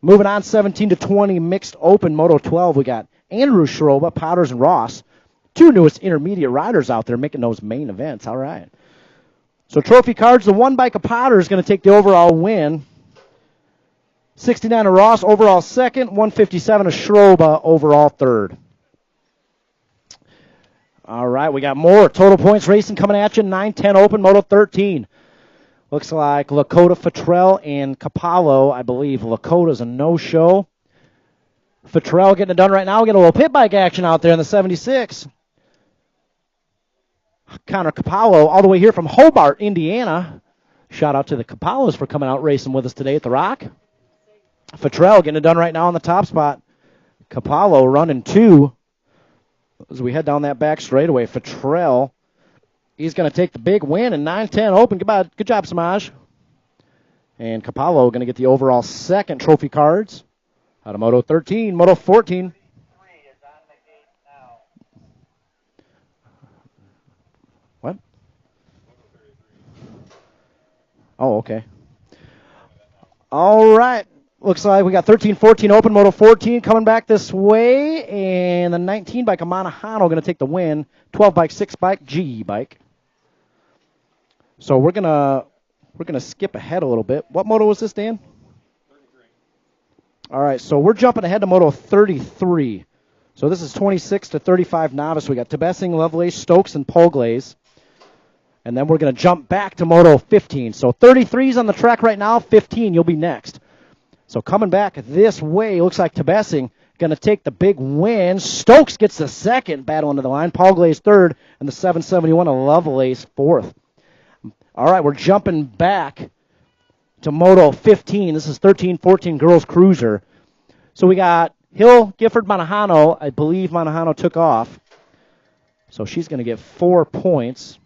Moving on, 17 to 20 mixed open Moto 12. We got Andrew Schroba, Powders, and Ross. 2 newest intermediate riders out there making those main events. All right. So trophy cards, the 1 bike of Powders is going to take the overall win. 69 of Ross, overall second. 157 of Schroba, overall third. All right, we got more total points racing coming at you. 9-10 open, Moto 13. Looks like Lakota, Futrell, and Capallo. I believe Lakota's a no-show. Futrell getting it done right now. We get a little pit bike action out there in the 76. Connor Capallo all the way here from Hobart, Indiana. Shout out to the Capallos for coming out racing with us today at the Rock. Futrell getting it done right now on the top spot. Capallo running 2 as we head down that back straightaway. Futrell, he's going to take the big win in 9-10 open. Goodbye. Good job, Samaj. And Capallo going to get the overall second trophy cards out of Moto 13. Moto 14. What? Oh, okay. All right. Looks like we got 13-14 open, Moto 14 coming back this way, and the 19 bike of Manahano going to take the win. 12 bike, 6 bike, G bike. So we're gonna skip ahead a little bit. What moto was this, Dan? 33. All right, so we're jumping ahead to Moto 33. So this is 26 to 35 novice. We got Tebessing, Lovelace, Stokes, and Polglaze. And then we're going to jump back to Moto 15. So 33's on the track right now. 15, you'll be next. So coming back this way, looks like Tebessing going to take the big win. Stokes gets the second, battle into the line. Polglaze third, and the 771 of Lovelace fourth. All right, we're jumping back to Moto 15. This is 13-14 girls cruiser. So we got Hill, Gifford, Manahano. I believe Manahano took off. So she's going to get 4 points.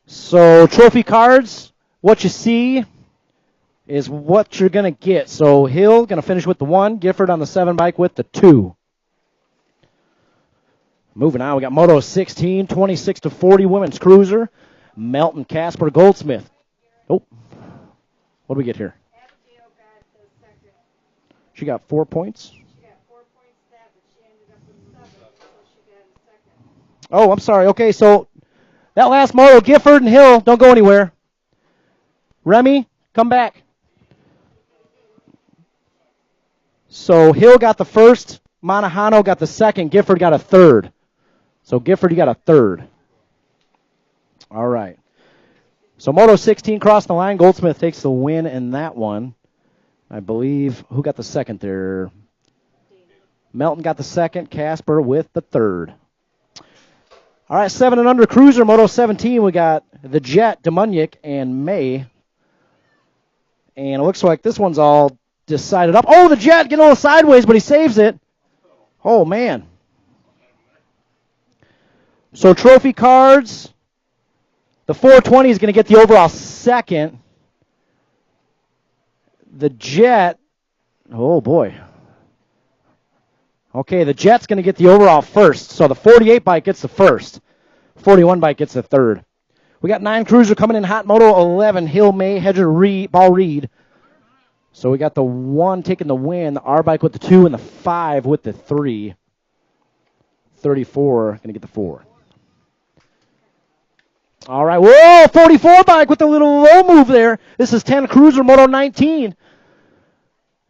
So trophy cards, what you see is what you're going to get. So Hill going to finish with the 1. Gifford on the 7 bike with the 2. Moving on, we got Moto 16, 26 to 40 women's cruiser. Melton, Casper, Goldsmith. Oh, what do we get here? She got 4 points. She got 4 points that, but she ended up with 7, so she got a second. Oh, I'm sorry. Okay, so that last moto, Gifford and Hill, don't go anywhere. Remy, come back. So Hill got the first, Manahano got the second, Gifford got a third. So Gifford, you got a third. All right. So Moto 16 crossed the line. Goldsmith takes the win in that one. I believe, who got the second there? Melton got the second, Casper with the third. All right, 7 and under cruiser, Moto 17, we got the Jet, Demunyik, and May. And it looks like this one's all decided up. Oh, the Jet getting a little sideways, but he saves it. Oh, man. So trophy cards, the 420 is going to get the overall second. The Jet, oh, boy. Okay, the Jet's going to get the overall first. So the 48 bike gets the first. 41 bike gets the third. We got 9 Cruiser coming in hot. Moto 11, Hill, May, Hedger, Ball, Reed. So we got the 1 taking the win, the R bike with the 2, and the 5 with the 3. 34 going to get the 4. All right, whoa, 44 bike with the little low move there. This is 10 Cruiser, Moto 19.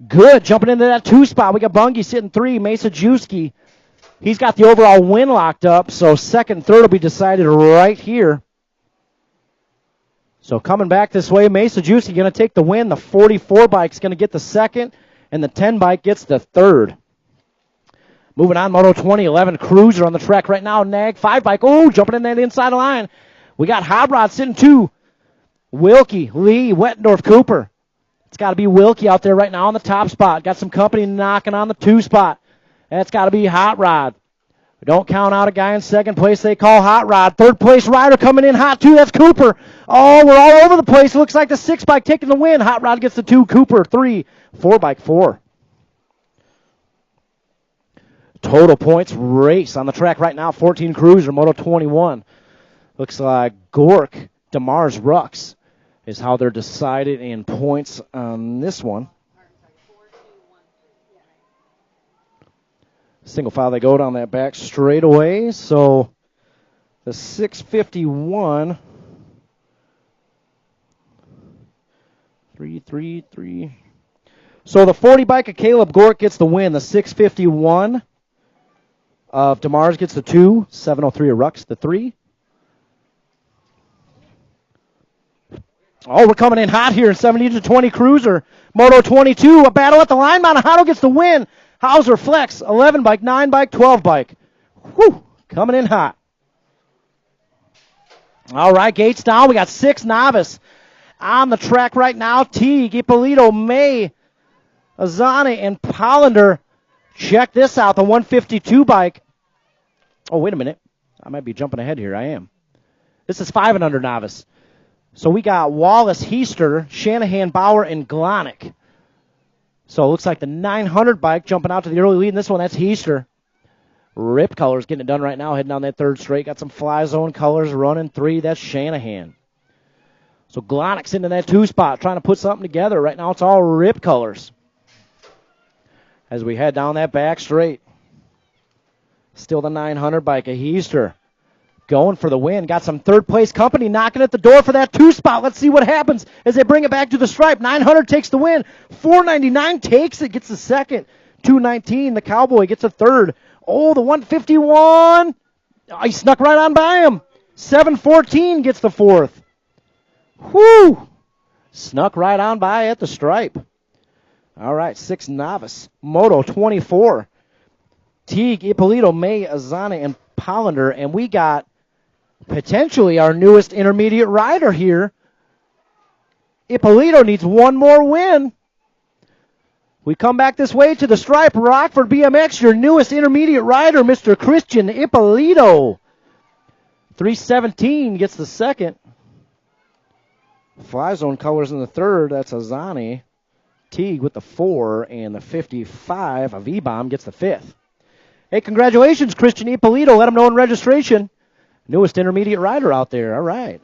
Good, jumping into that 2 spot. We got Bungie sitting 3, Mesa Juski. He's got the overall win locked up, so second and third will be decided right here. So coming back this way, Mesa Juicy going to take the win. The 44 bike's going to get the second, and the 10 bike gets the third. Moving on, Moto 2011 Cruiser on the track right now. Nag 5 bike. Oh, jumping in that inside line. We got Hot Rod sitting 2. Wilkie, Lee, Wettendorf, Cooper. It's got to be Wilkie out there right now on the top spot. Got some company knocking on the 2 spot. That's got to be Hot Rod. We don't count out a guy in second place they call Hot Rod. Third place rider coming in hot, too. That's Cooper. Oh, we're all over the place. Looks like the 6 bike taking the win. Hot Rod gets the 2. Cooper, 3. 4 bike, 4. Total points race on the track right now. 14 Cruiser, Moto 21. Looks like Gork, DeMars, Rux is how they're decided in points on this one. Single file they go down that back straightaway. So the 651, 3. So the 40 bike of Caleb Gork gets the win. The 651 of DeMars gets the 2. 703 of Rux, the 3. Oh, we're coming in hot here in 70-20 Cruiser. Moto 22, a battle at the line. Monahano gets the win. Hauser Flex, 11 bike, 9 bike, 12 bike. Whew, coming in hot. All right, gates down. We got 6 novice on the track right now. Teague, Ippolito, May, Azani, and Pollender. Check this out, the 152 bike. Oh, wait a minute. I might be jumping ahead here. I am. This is 5 and under novice. So we got Wallace, Heister, Shanahan, Bauer, and Glonick. So it looks like the 900 bike jumping out to the early lead in this one. That's Heister. Rip Colors getting it done right now, heading down that third straight. Got some Fly Zone colors running 3. That's Shanahan. So Glonick's into that 2 spot, trying to put something together. Right now it's all Rip Colors as we head down that back straight. Still the 900 bike, a Heister. Going for the win. Got some third place company knocking at the door for that 2 spot. Let's see what happens as they bring it back to the stripe. 900 takes the win. 499 takes it, gets the second. 219, the Cowboy gets a third. Oh, the 151. Oh, he snuck right on by him. 714 gets the 4th. Whoo! Snuck right on by at the stripe. All right, 6 novice. Moto 24. Teague, Ippolito, May, Azana, and Pollender. And we got potentially our newest intermediate rider here. Ippolito needs one more win. We come back this way to the stripe. Rockford BMX, your newest intermediate rider, Mr. Christian Ippolito. 317 gets the second. Fly Zone colors in the third. That's Azani. Teague with the 4, and the 55 of E-Bomb gets the 5th. Hey, congratulations, Christian Ippolito. Let him know in registration. Newest intermediate rider out there. All right.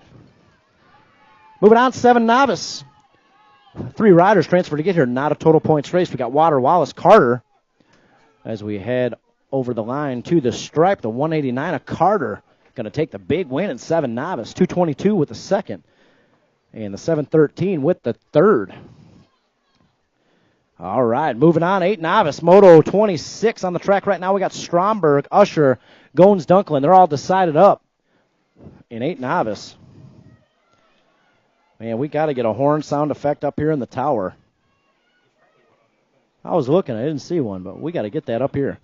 Moving on, 7 novice. 3 riders transferred to get here. Not a total points race. We got Water, Wallace, Carter as we head over the line to the stripe. The 189 of Carter going to take the big win in 7 novice. 222 with the second. And the 713 with the third. All right, moving on, 8 novice. Moto 26 on the track right now. We got Stromberg, Usher, Goins, Dunklin. They're all decided up in 8 novice. Man, we got to get a horn sound effect up here in the tower. I was looking, I didn't see one, but we got to get that up here.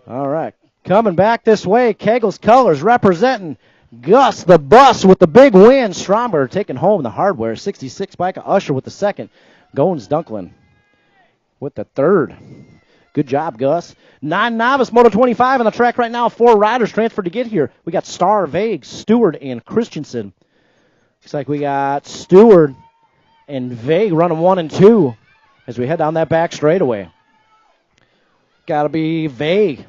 All right, coming back this way, Kegel's Colors representing Gus the Bus with the big win. Stromberg taking home the hardware. 66 bike of Usher with the second. Goins Dunklin with the third. Good job, Gus. 9 novice, Moto 25 on the track right now. 4 riders transferred to get here. We got Starr, Vague, Stewart, and Christensen. Looks like we got Stewart and Vague running 1 and 2 as we head down that back straightaway. got to be Vay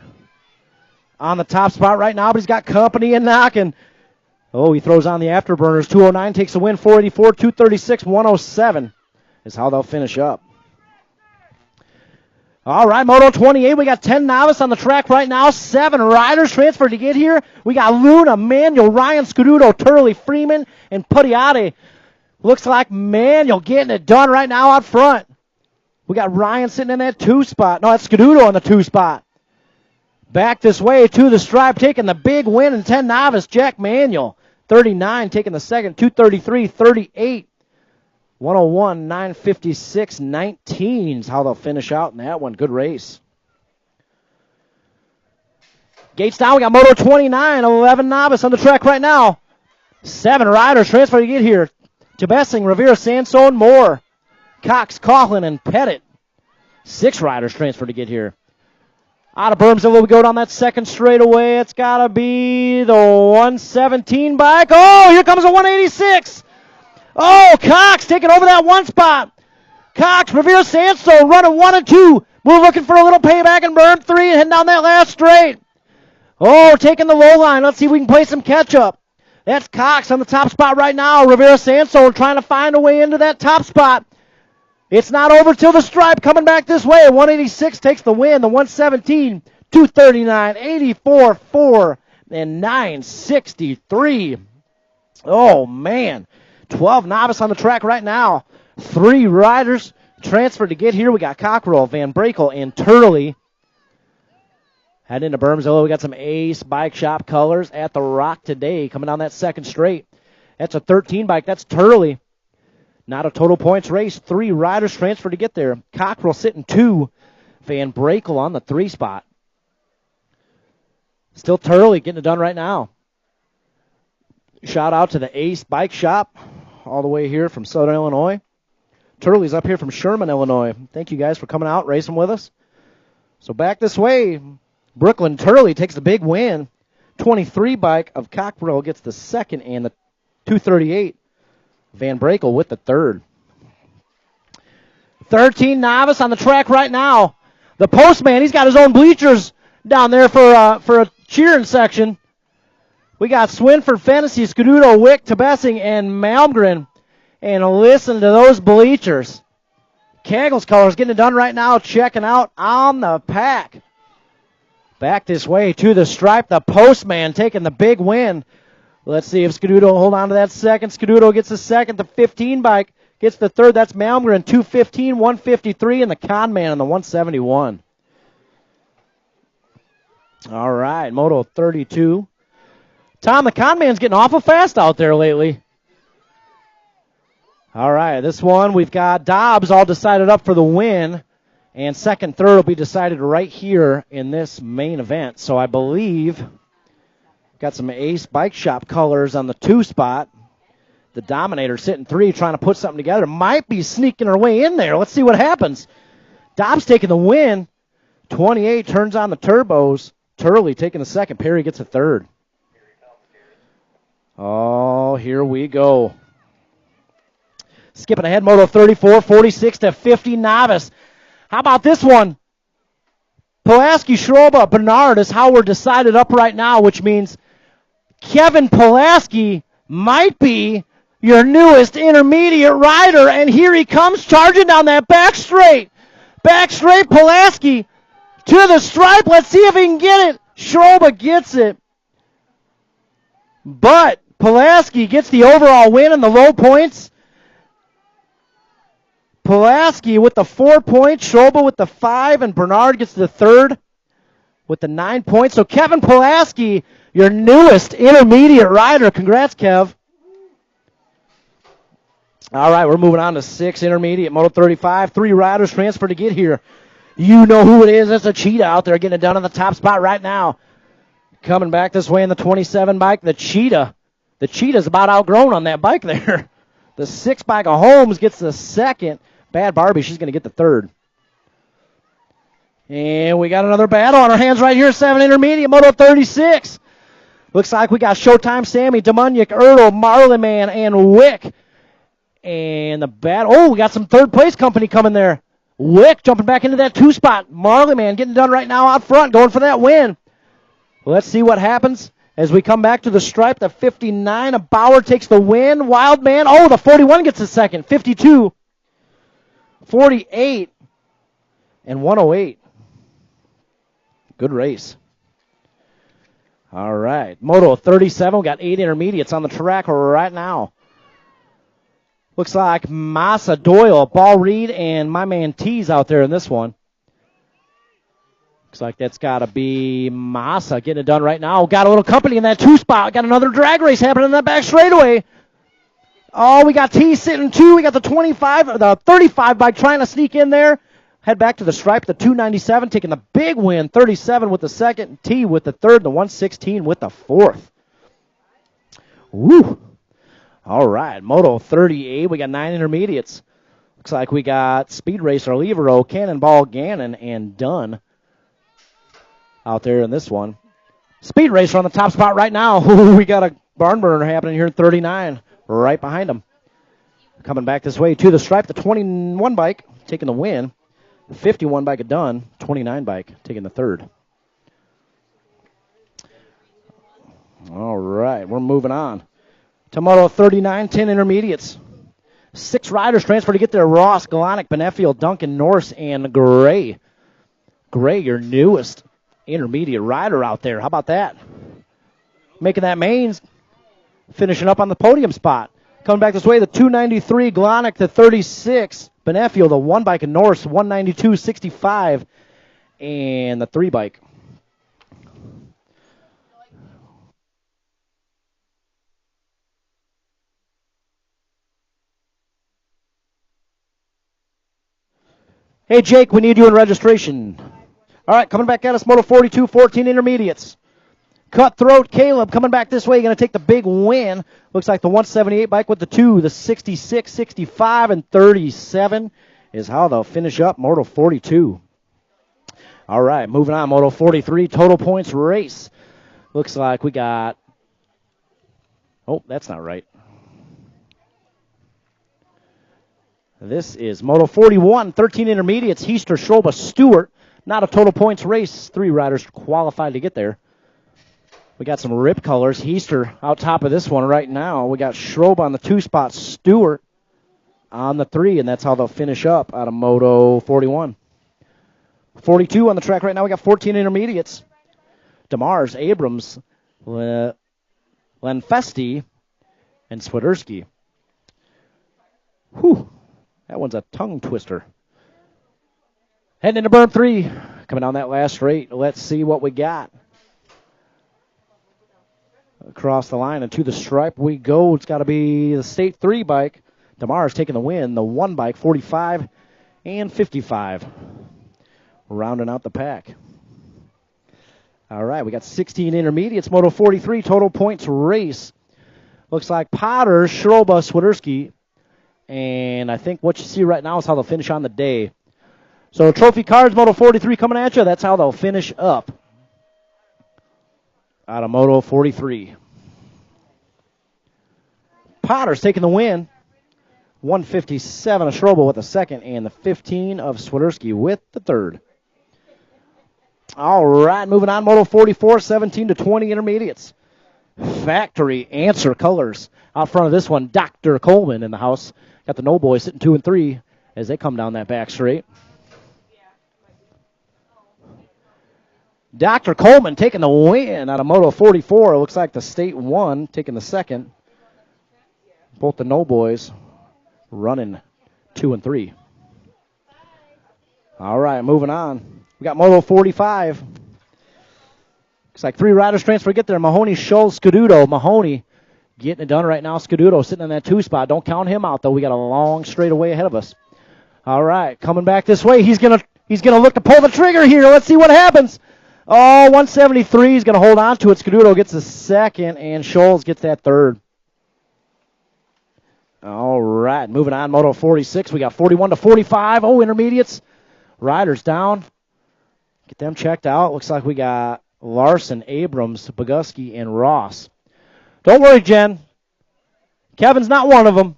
on the top spot right now, but he's got company and knocking. Oh, he throws on the afterburners. 209 takes the win. 484, 236, 107 is how they'll finish up. All right, Moto 28, we got 10 novice on the track right now. 7 riders transferred to get here. We got Luna, Manuel, Ryan, Scuduto, Turley, Freeman, and Puttiate. Looks like Manuel getting it done right now out front. We got Ryan sitting in that 2 spot. No, that's Scuduto on the 2 spot. Back this way to the stripe, taking the big win in 10 novice, Jack Manuel. 39 taking the second, 233, 38. 101, 956, 19 is how they'll finish out in that one. Good race. Gates down. We got Moto 29, 11 novice on the track right now. 7 riders transfer to get here. Tebessing, Rivera, Sansone, Moore, Cox, Coughlin, and Pettit. 6 riders transfer to get here. Out of Bermsville, we go down that second straightaway. It's got to be the 117 bike. Oh, here comes a 186. Oh, Cox taking over that 1 spot. Cox, Revere, Sandstone running 1 and 2. We're looking for a little payback in berm 3 and heading down that last straight. Oh, taking the low line. Let's see if we can play some catch up. That's Cox on the top spot right now. Rivera Sandstone trying to find a way into that top spot. It's not over till the stripe coming back this way. 186 takes the win. The 117, 239, 84, 4, and 963. Oh, man. 12 novice on the track right now. 3 riders transferred to get here. We got Cockrell, Van Brakel, and Turley. Heading into Bermsville, we got some Ace Bike Shop colors at the Rock today. Coming down that second straight. That's a 13 bike. That's Turley. Not a total points race. 3 riders transferred to get there. Cockrell sitting 2. Van Brakel on the 3 spot. Still Turley getting it done right now. Shout out to the Ace Bike Shop all the way here from Southern Illinois. Turley's up here from Sherman, Illinois. Thank you guys for coming out, racing with us. So back this way, Brooklyn Turley takes the big win. 23 bike of Cockrell gets the second and the 238. Van Brakel with the third. 13 novice on the track right now. The postman, he's got his own bleachers down there for a cheering section. We got Swinford, Fantasy, Scuduto, Wick, Tebessing, and Malmgren. And listen to those bleachers. Kegel's colors getting it done right now, checking out on the pack. Back this way to the stripe. The postman taking the big win. Let's see if Scuduto will hold on to that second. Scuduto gets the second. The 15 bike gets the third. That's Malmgren, 215, 153, and the Conman on the 171. All right, Moto 32. Tom, the Conman's getting awful fast out there lately. All right, this one we've got Dobbs all decided up for the win, and second, third will be decided right here in this main event. So I believe got some Ace Bike Shop colors on the 2 spot. The Dominator sitting 3, trying to put something together. Might be sneaking her way in there. Let's see what happens. Dobbs taking the win. 28 turns on the turbos. Turley taking the second. Perry gets a third. Oh, here we go. Skipping ahead, Moto 34, 46 to 50 novice. How about this one? Pulaski, Schroba, Bernard is how we're decided up right now, which means Kevin Pulaski might be your newest intermediate rider, and here he comes charging down that back straight. Back straight, Pulaski to the stripe. Let's see if he can get it. Schroba gets it. But Pulaski gets the overall win in the low points. Pulaski with the 4 points, Schroba with the 5, and Bernard gets the third with the 9 points. So Kevin Pulaski, your newest intermediate rider. Congrats, Kev. All right, we're moving on to 6 intermediate, Moto 35. 3 riders transferred to get here. You know who it is. That's a Cheetah out there getting it done on the top spot right now. Coming back this way in the 27 bike, the Cheetah. The Cheetah's about outgrown on that bike there. The 6 bike of Holmes gets the second. Bad Barbie, she's going to get the third. And we got another battle on our hands right here, 7 intermediate, Moto 36. Looks like we got Showtime Sammy, Demunyik, Ertl, Marlin Man, and Wick. And the battle, oh, we got some third place company coming there. Wick jumping back into that 2 spot. Marley Man getting done right now out front, going for that win. Let's see what happens as we come back to the stripe. The 59 of Bauer takes the win. Wild Man, oh, the 41 gets the second. 52, 48, and 108. Good race. All right. Moto 37. We got 8 intermediates on the track right now. Looks like Massa, Doyle, Ball Reed, and my man T's out there in this one. Looks like that's got to be Massa getting it done right now. Got a little company in that 2 spot. Got another drag race happening in that back straightaway. Oh, we got T sitting 2. We got the 35 bike trying to sneak in there. Head back to the stripe, the 297 taking the big win, 37 with the second, T with the third, the 116 with the fourth. Woo! All right, Moto 38, we got 9 intermediates. Looks like we got Speed Racer, Olivero, Cannonball, Gannon, and Dunn out there in this one. Speed Racer on the top spot right now. We got a barn burner happening here in 39, right behind him. Coming back this way to the stripe, the 21 bike taking the win. 51 bike done, 29 bike taking the third. All right, we're moving on. To Moto 39, 10 intermediates. 6 riders transfer to get there. Ross, Galonic, Benefield, Duncan, Norse, and Gray. Gray, your newest intermediate rider out there. How about that? Making that mains, finishing up on the podium spot. Coming back this way, the 293, Galonic, the 36. Benefield, the 1 bike, and Norse, 192.65, and the 3 bike. Hey, Jake, we need you in registration. All right, coming back at us, Moto 42, 14 intermediates. Cutthroat Caleb coming back this way, going to take the big win. Looks like the 178 bike with the 2, the 66, 65, and 37 is how they'll finish up Moto 42. All right, moving on, Moto 43, total points race. Looks like we got, oh, that's not right. This is Moto 41, 13 intermediates, Heister, Schroba, Stewart. Not a total points race. 3 riders qualified to get there. We got some rip colors. Heister out top of this one right now. We got Schrob on the 2 spot, Stewart on the 3, and that's how they'll finish up out of Moto 41. 42 on the track right now. We got 14 intermediates. DeMars, Abrams, Lenfesti, and Swiderski. Whew, that one's a tongue twister. Heading into burn 3. Coming down that last straight. Let's see what we got. Across the line and to the stripe we go. It's got to be the State 3 bike. DeMars taking the win. The 1 bike, 45 and 55. Rounding out the pack. All right, we got 16 intermediates. Moto 43 total points race. Looks like Potter, Schroba, Swiderski. And I think what you see right now is how they'll finish on the day. So trophy cards, Moto 43 coming at you. That's how they'll finish up out of Moto 43. Potter's taking the win. 157 of Schroba with the second, and the 15 of Swiderski with the third. All right, moving on, Moto 44, 17 to 20 intermediates. Factory answer colors. Out front of this one, Dr. Coleman in the house. Got the No Boys sitting 2 and 3 as they come down that back straight. Dr. Coleman taking the win out of Moto 44. It looks like the State 1 taking the second. Both the No Boys running 2 and 3. All right, moving on. We got Moto 45. Looks like 3 riders transfer to get there. Mahoney, Scholl, Scuduto. Mahoney getting it done right now. Scuduto sitting in that 2 spot. Don't count him out, though. We got a long straightaway ahead of us. All right, coming back this way. He's gonna look to pull the trigger here. Let's see what happens. Oh, 173 is going to hold on to it. Scuduto gets the second, and Scholes gets that third. All right, moving on, Moto 46. We got 41 to 45. Oh, intermediates. Riders down. Get them checked out. Looks like we got Larson, Abrams, Boguski, and Ross. Don't worry, Jen. Kevin's not one of them.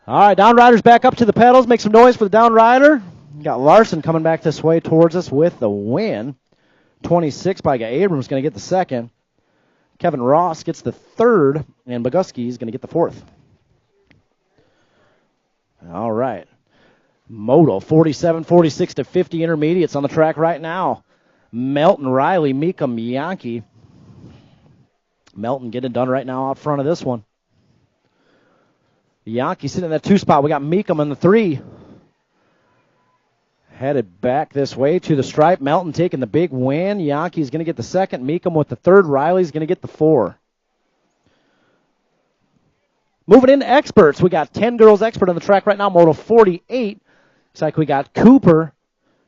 All right, down riders back up to the pedals. Make some noise for the down rider. Got Larson coming back this way towards us with the win. 26 by Abrams going to get the second. Kevin Ross gets the third, and Boguski is going to get the fourth. All right. Moto, 47-46 to 50 intermediates on the track right now. Melton, Riley, Meekum, Yankee. Melton getting it done right now out front of this one. Yankee sitting in that 2 spot. We got Meekum in the 3. Headed back this way to the stripe. Melton taking the big win. Yankee's going to get the second. Meekum with the third. Riley's going to get the 4. Moving into experts. We got 10 girls expert on the track right now. Moto 48. Looks like we got Cooper,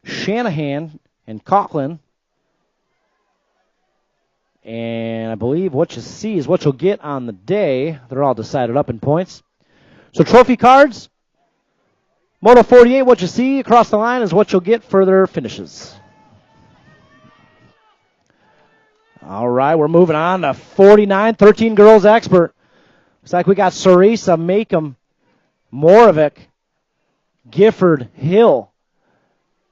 Shanahan, and Coughlin. And I believe what you see is what you'll get on the day. They're all decided up in points. So trophy cards, Moto 48, what you see across the line is what you'll get for their finishes. All right, we're moving on to 49, 13 girls expert. Looks like we got Sarisa, Makem, Moravec, Gifford, Hill.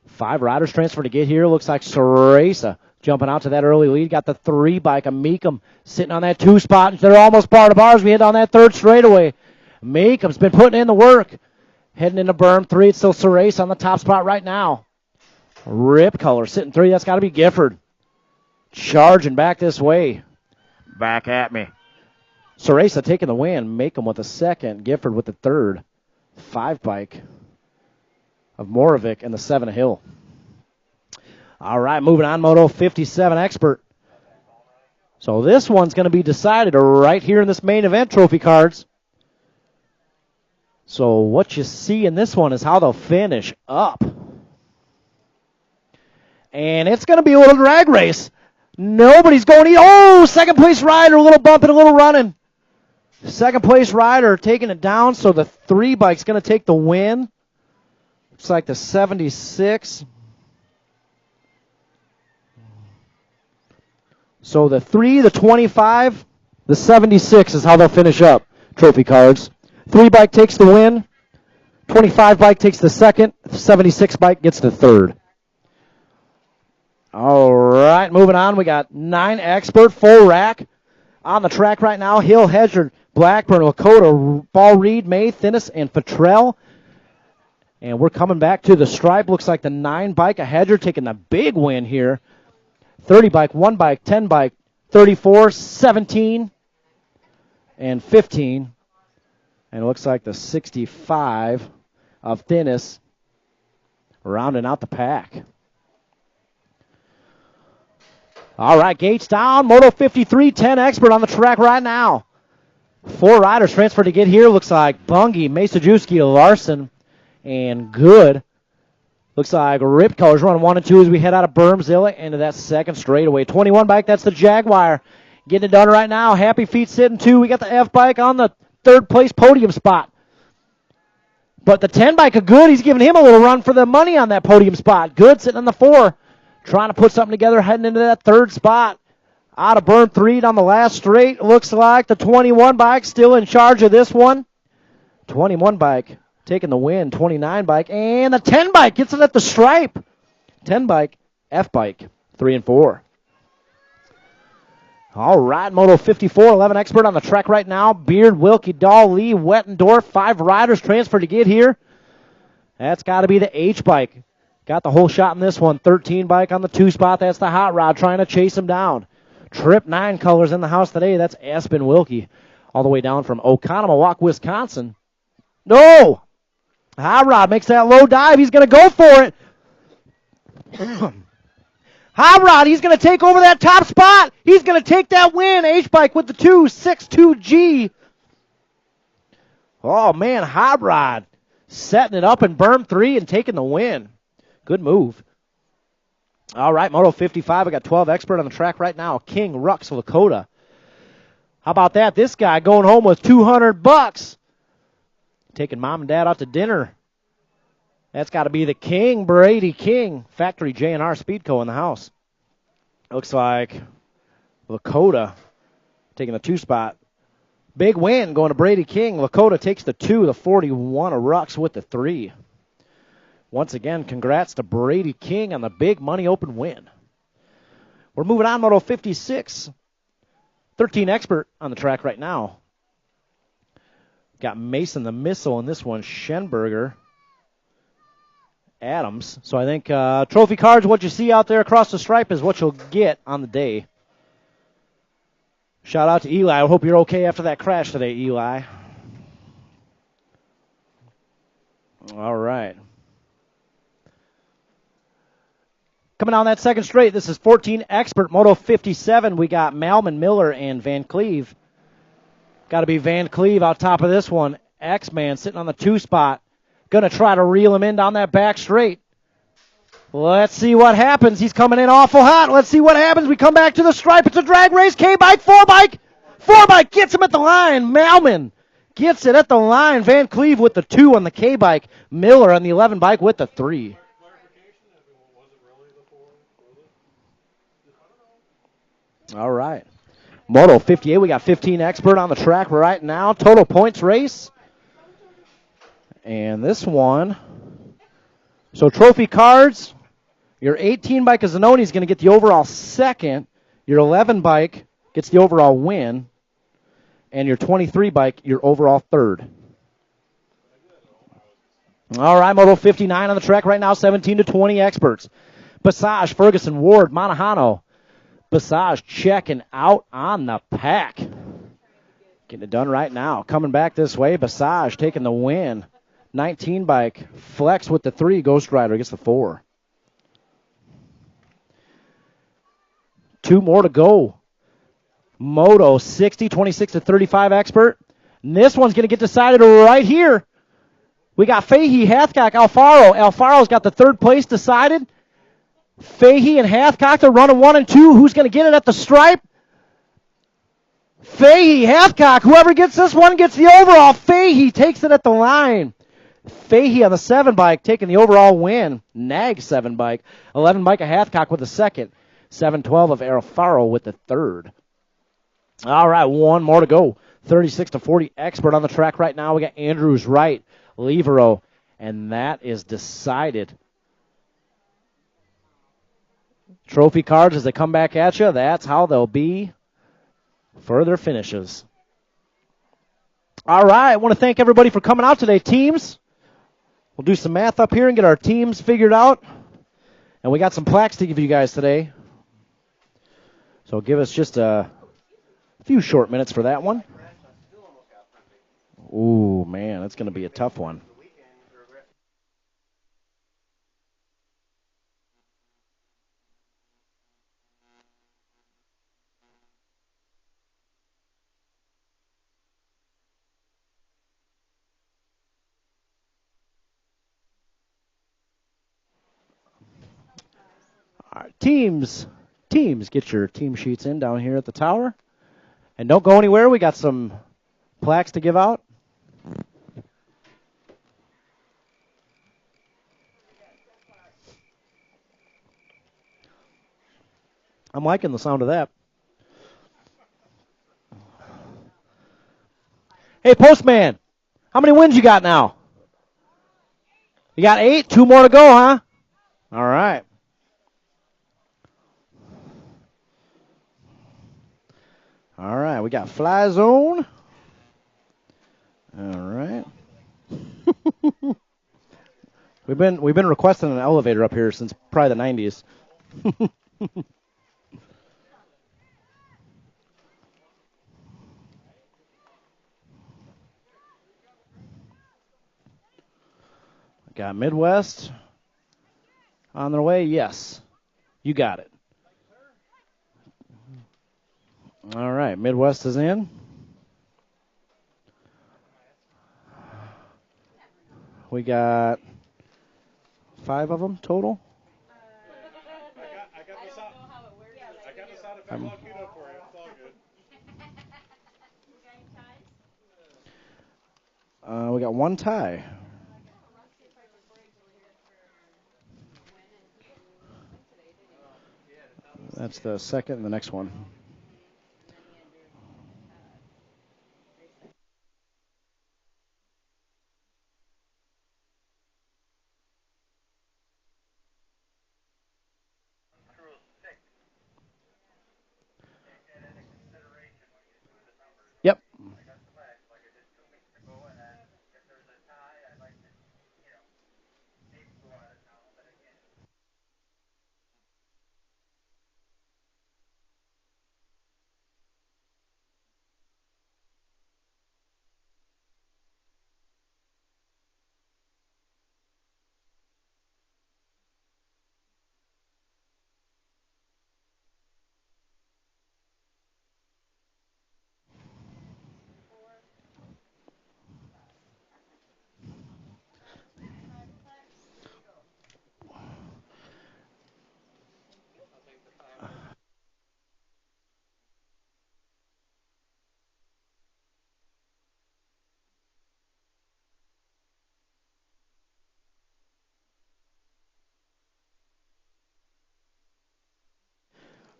5 riders transfer to get here. Looks like Sarisa jumping out to that early lead. Got the 3 bike of Meekum sitting on that 2 spot. They're almost part of ours. We hit on that 3rd straightaway. Meekum's been putting in the work. Heading into berm 3. It's still Sarisa on the top spot right now. Rip color sitting 3. That's got to be Gifford. Charging back this way. Back at me. Sarisa taking the win. Meekum with the 2nd. Gifford with the 3rd. 5 bike of Moravec and the 7 of Hill. All right, moving on. Moto 57 expert. So this one's going to be decided right here in this main event trophy cards. So what you see in this one is how they'll finish up. And it's going to be a little drag race. Nobody's going to... Oh, second place rider, a little bumping, a little running. Second place rider taking it down, so the 3 bike's going to take the win. Looks like the 76. So the 3, the 25, the 76 is how they'll finish up trophy cards. 3 bike takes the win. 25 bike takes the second. 76 bike gets the third. All right, moving on. We got 9 expert, full rack on the track right now. Hill, Hedger, Blackburn, Lakota, Ball Reed, May, Thinnis, and Fattrell. And we're coming back to the stripe. Looks like the 9 bike of Hedger taking the big win here. 30 bike, 1 bike, 10 bike, 34, 17, and 15. And it looks like the 65 of Thinnis rounding out the pack. All right, gates down. Moto 53, 10 expert on the track right now. 4 riders transferred to get here. Looks like Bungie, Masajewski, Larson, and Good. Looks like Rip Colors running 1 and 2 as we head out of Bermzilla into that second straightaway. 21 bike, that's the Jaguar. Getting it done right now. Happy Feet sitting 2. We got the F bike on the 3rd place podium spot. But the 10 bike of Good, he's giving him a little run for the money on that podium spot. Good sitting on the 4, trying to put something together, heading into that 3rd spot. Out of berm 3 down the last straight. Looks like the 21 bike still in charge of this one. 21 bike taking the win. 29 bike. And the 10 bike gets it at the stripe. 10 bike, F bike, 3 and 4. All right, Moto 54, 11 expert on the track right now. Beard, Wilkie, Dahl, Lee, Wettendorf, 5 riders transferred to get here. That's got to be the H bike. Got the whole shot in this one. 13 bike on the 2 spot. That's the Hot Rod trying to chase him down. Trip 9 colors in the house today. That's Aspen Wilkie. All the way down from Oconomowoc, Wisconsin. No! Hot Rod makes that low dive. He's going to go for it. Hot Rod, he's going to take over that top spot. He's going to take that win. H-Bike with the 2.62G. Oh, man, Hot Rod setting it up in berm 3 and taking the win. Good move. All right, Moto 55. We got 12 expert on the track right now. King, Rux, Lakota. How about that? This guy going home with $200. Taking mom and dad out to dinner. That's got to be the King, Brady King. Factory J&R Speedco in the house. Looks like Lakota taking the 2 spot. Big win going to Brady King. Lakota takes the 2, the 41 of Rux with the 3. Once again, congrats to Brady King on the big money open win. We're moving on, Moto 56. 13 expert on the track right now. Got Mason the Missile in this one, Schenberger, Adams. So I think trophy cards, what you see out there across the stripe is what you'll get on the day. Shout out to Eli. I hope you're okay after that crash today, Eli. All right. Coming on that second straight, this is 14 expert, Moto 57. We got Malman, Miller, and Van Cleve. Got to be Van Cleve out top of this one. X-Man sitting on the 2 spot. Going to try to reel him in down that back straight. Let's see what happens. He's coming in awful hot. Let's see what happens. We come back to the stripe. It's a drag race. K-bike, 4-bike. 4-bike gets him at the line. Malman gets it at the line. Van Cleve with the 2 on the K-bike. Miller on the 11 bike with the 3. All right. Moto 58, we got 15 expert on the track right now. Total points race. And this one, so trophy cards, your 18 bike of Zanoni is going to get the overall second. Your 11 bike gets the overall win. And your 23 bike, your overall third. All right, Moto 59 on the track right now, 17 to 20 experts. Passage, Ferguson, Ward, Monahano. Passage checking out on the pack. Getting it done right now. Coming back this way, Passage taking the win. 19 bike, Flex with the 3, Ghost Rider gets the 4. 2 more to go. Moto 60, 26 to 35 expert. And this one's going to get decided right here. We got Fahey, Hathcock, Alfaro. Alfaro's got the 3rd place decided. Fahey and Hathcock, they're running 1 and 2. Who's going to get it at the stripe? Fahey, Hathcock. Whoever gets this one gets the overall. Fahey takes it at the line. Fahey on the 7 bike taking the overall win. Nag 7 bike. 11 bike of Hathcock with the 2nd. 7-12 of Alfaro with the 3rd. All right, 1 more to go. 36 to 40 expert on the track right now. We got Andrews, Wright, Levero, and that is decided. Trophy cards as they come back at you, that's how they'll be for their finishes. All right, I want to thank everybody for coming out today. Teams, we'll do some math up here and get our teams figured out. And we got some plaques to give you guys today. So give us just a few short minutes for that one. Ooh, man, that's going to be a tough one. All right, teams, get your team sheets in down here at the tower. And don't go anywhere. We got some plaques to give out. I'm liking the sound of that. Hey, Postman, how many wins you got now? You got 8? 2 more to go, huh? All right. All right, we got Fly Zone. All right. We've been requesting an elevator up here since probably the 90s. Got Midwest on their way. Yes, you got it. All right, Midwest is in. We got 5 of them total. I got this out. I got this out if I lock it up for you. It's all good. We got 1 tie. That's the second and the next one.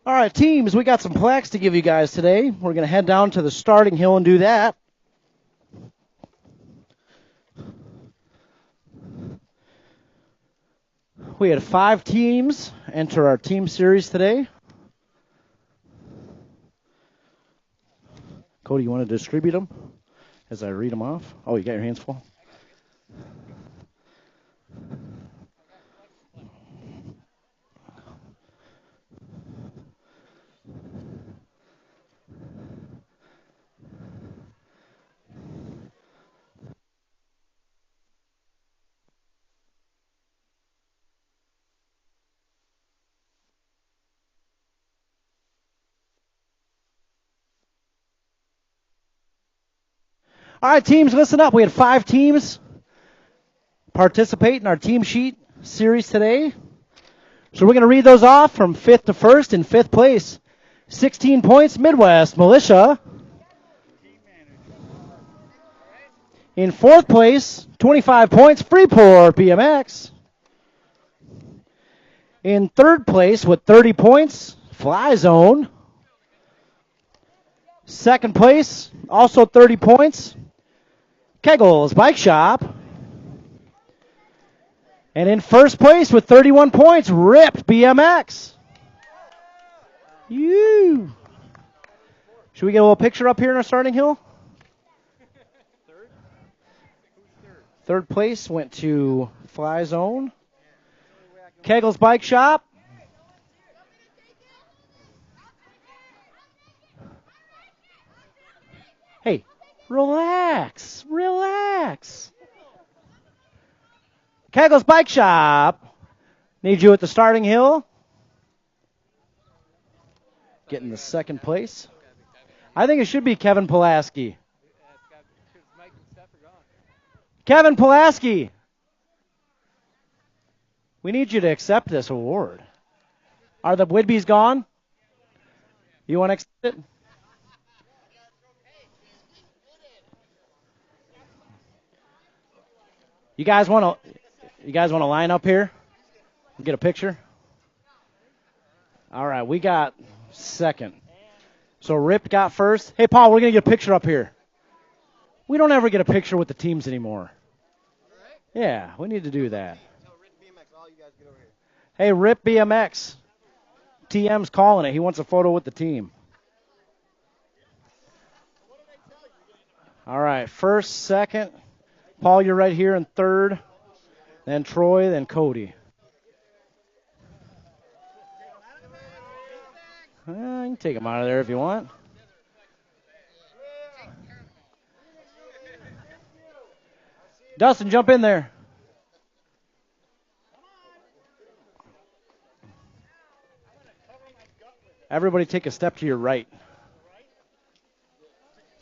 All right, teams, we got some plaques to give you guys today. We're going to head down to the starting hill and do that. We had 5 teams enter our team series today. Cody, you want to distribute them as I read them off? Oh, you got your hands full? All right, teams, listen up. We had 5 teams participate in our team sheet series today. So we're going to read those off from 5th to 1st. In 5th place, 16 points, Midwest Militia. In 4th place, 25 points, Freeport BMX. In 3rd place with 30 points, Fly Zone. 2nd place, also 30 points, Kegel's Bike Shop. And in 1st place with 31 points, Ripped BMX. You. Should we get a little picture up here in our starting hill? 3rd place went to Fly Zone. Kegel's Bike Shop. Hey, relax. Kegel's Bike Shop. Need you at the starting hill. Getting the 2nd place. I think it should be Kevin Pulaski. Kevin Pulaski. We need you to accept this award. Are the Whidbeys gone? You want to accept it? You guys want to line up here and get a picture? All right, we got 2nd. So Rip got 1st. Hey, Paul, we're going to get a picture up here. We don't ever get a picture with the teams anymore. Yeah, we need to do that. Hey, Rip BMX. TM's calling it. He wants a photo with the team. All right, 1st, 2nd. Paul, you're right here in 3rd. Then Troy, then Cody. You can take him out of there if you want. Dustin, jump in there. Everybody take a step to your right.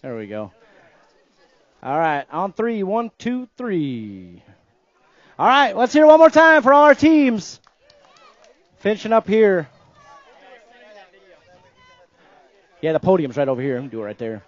There we go. All right, on 3. 1, 2, 3. All right, let's hear it one more time for all our teams. Finishing up here. Yeah, the podium's right over here. Do it right there.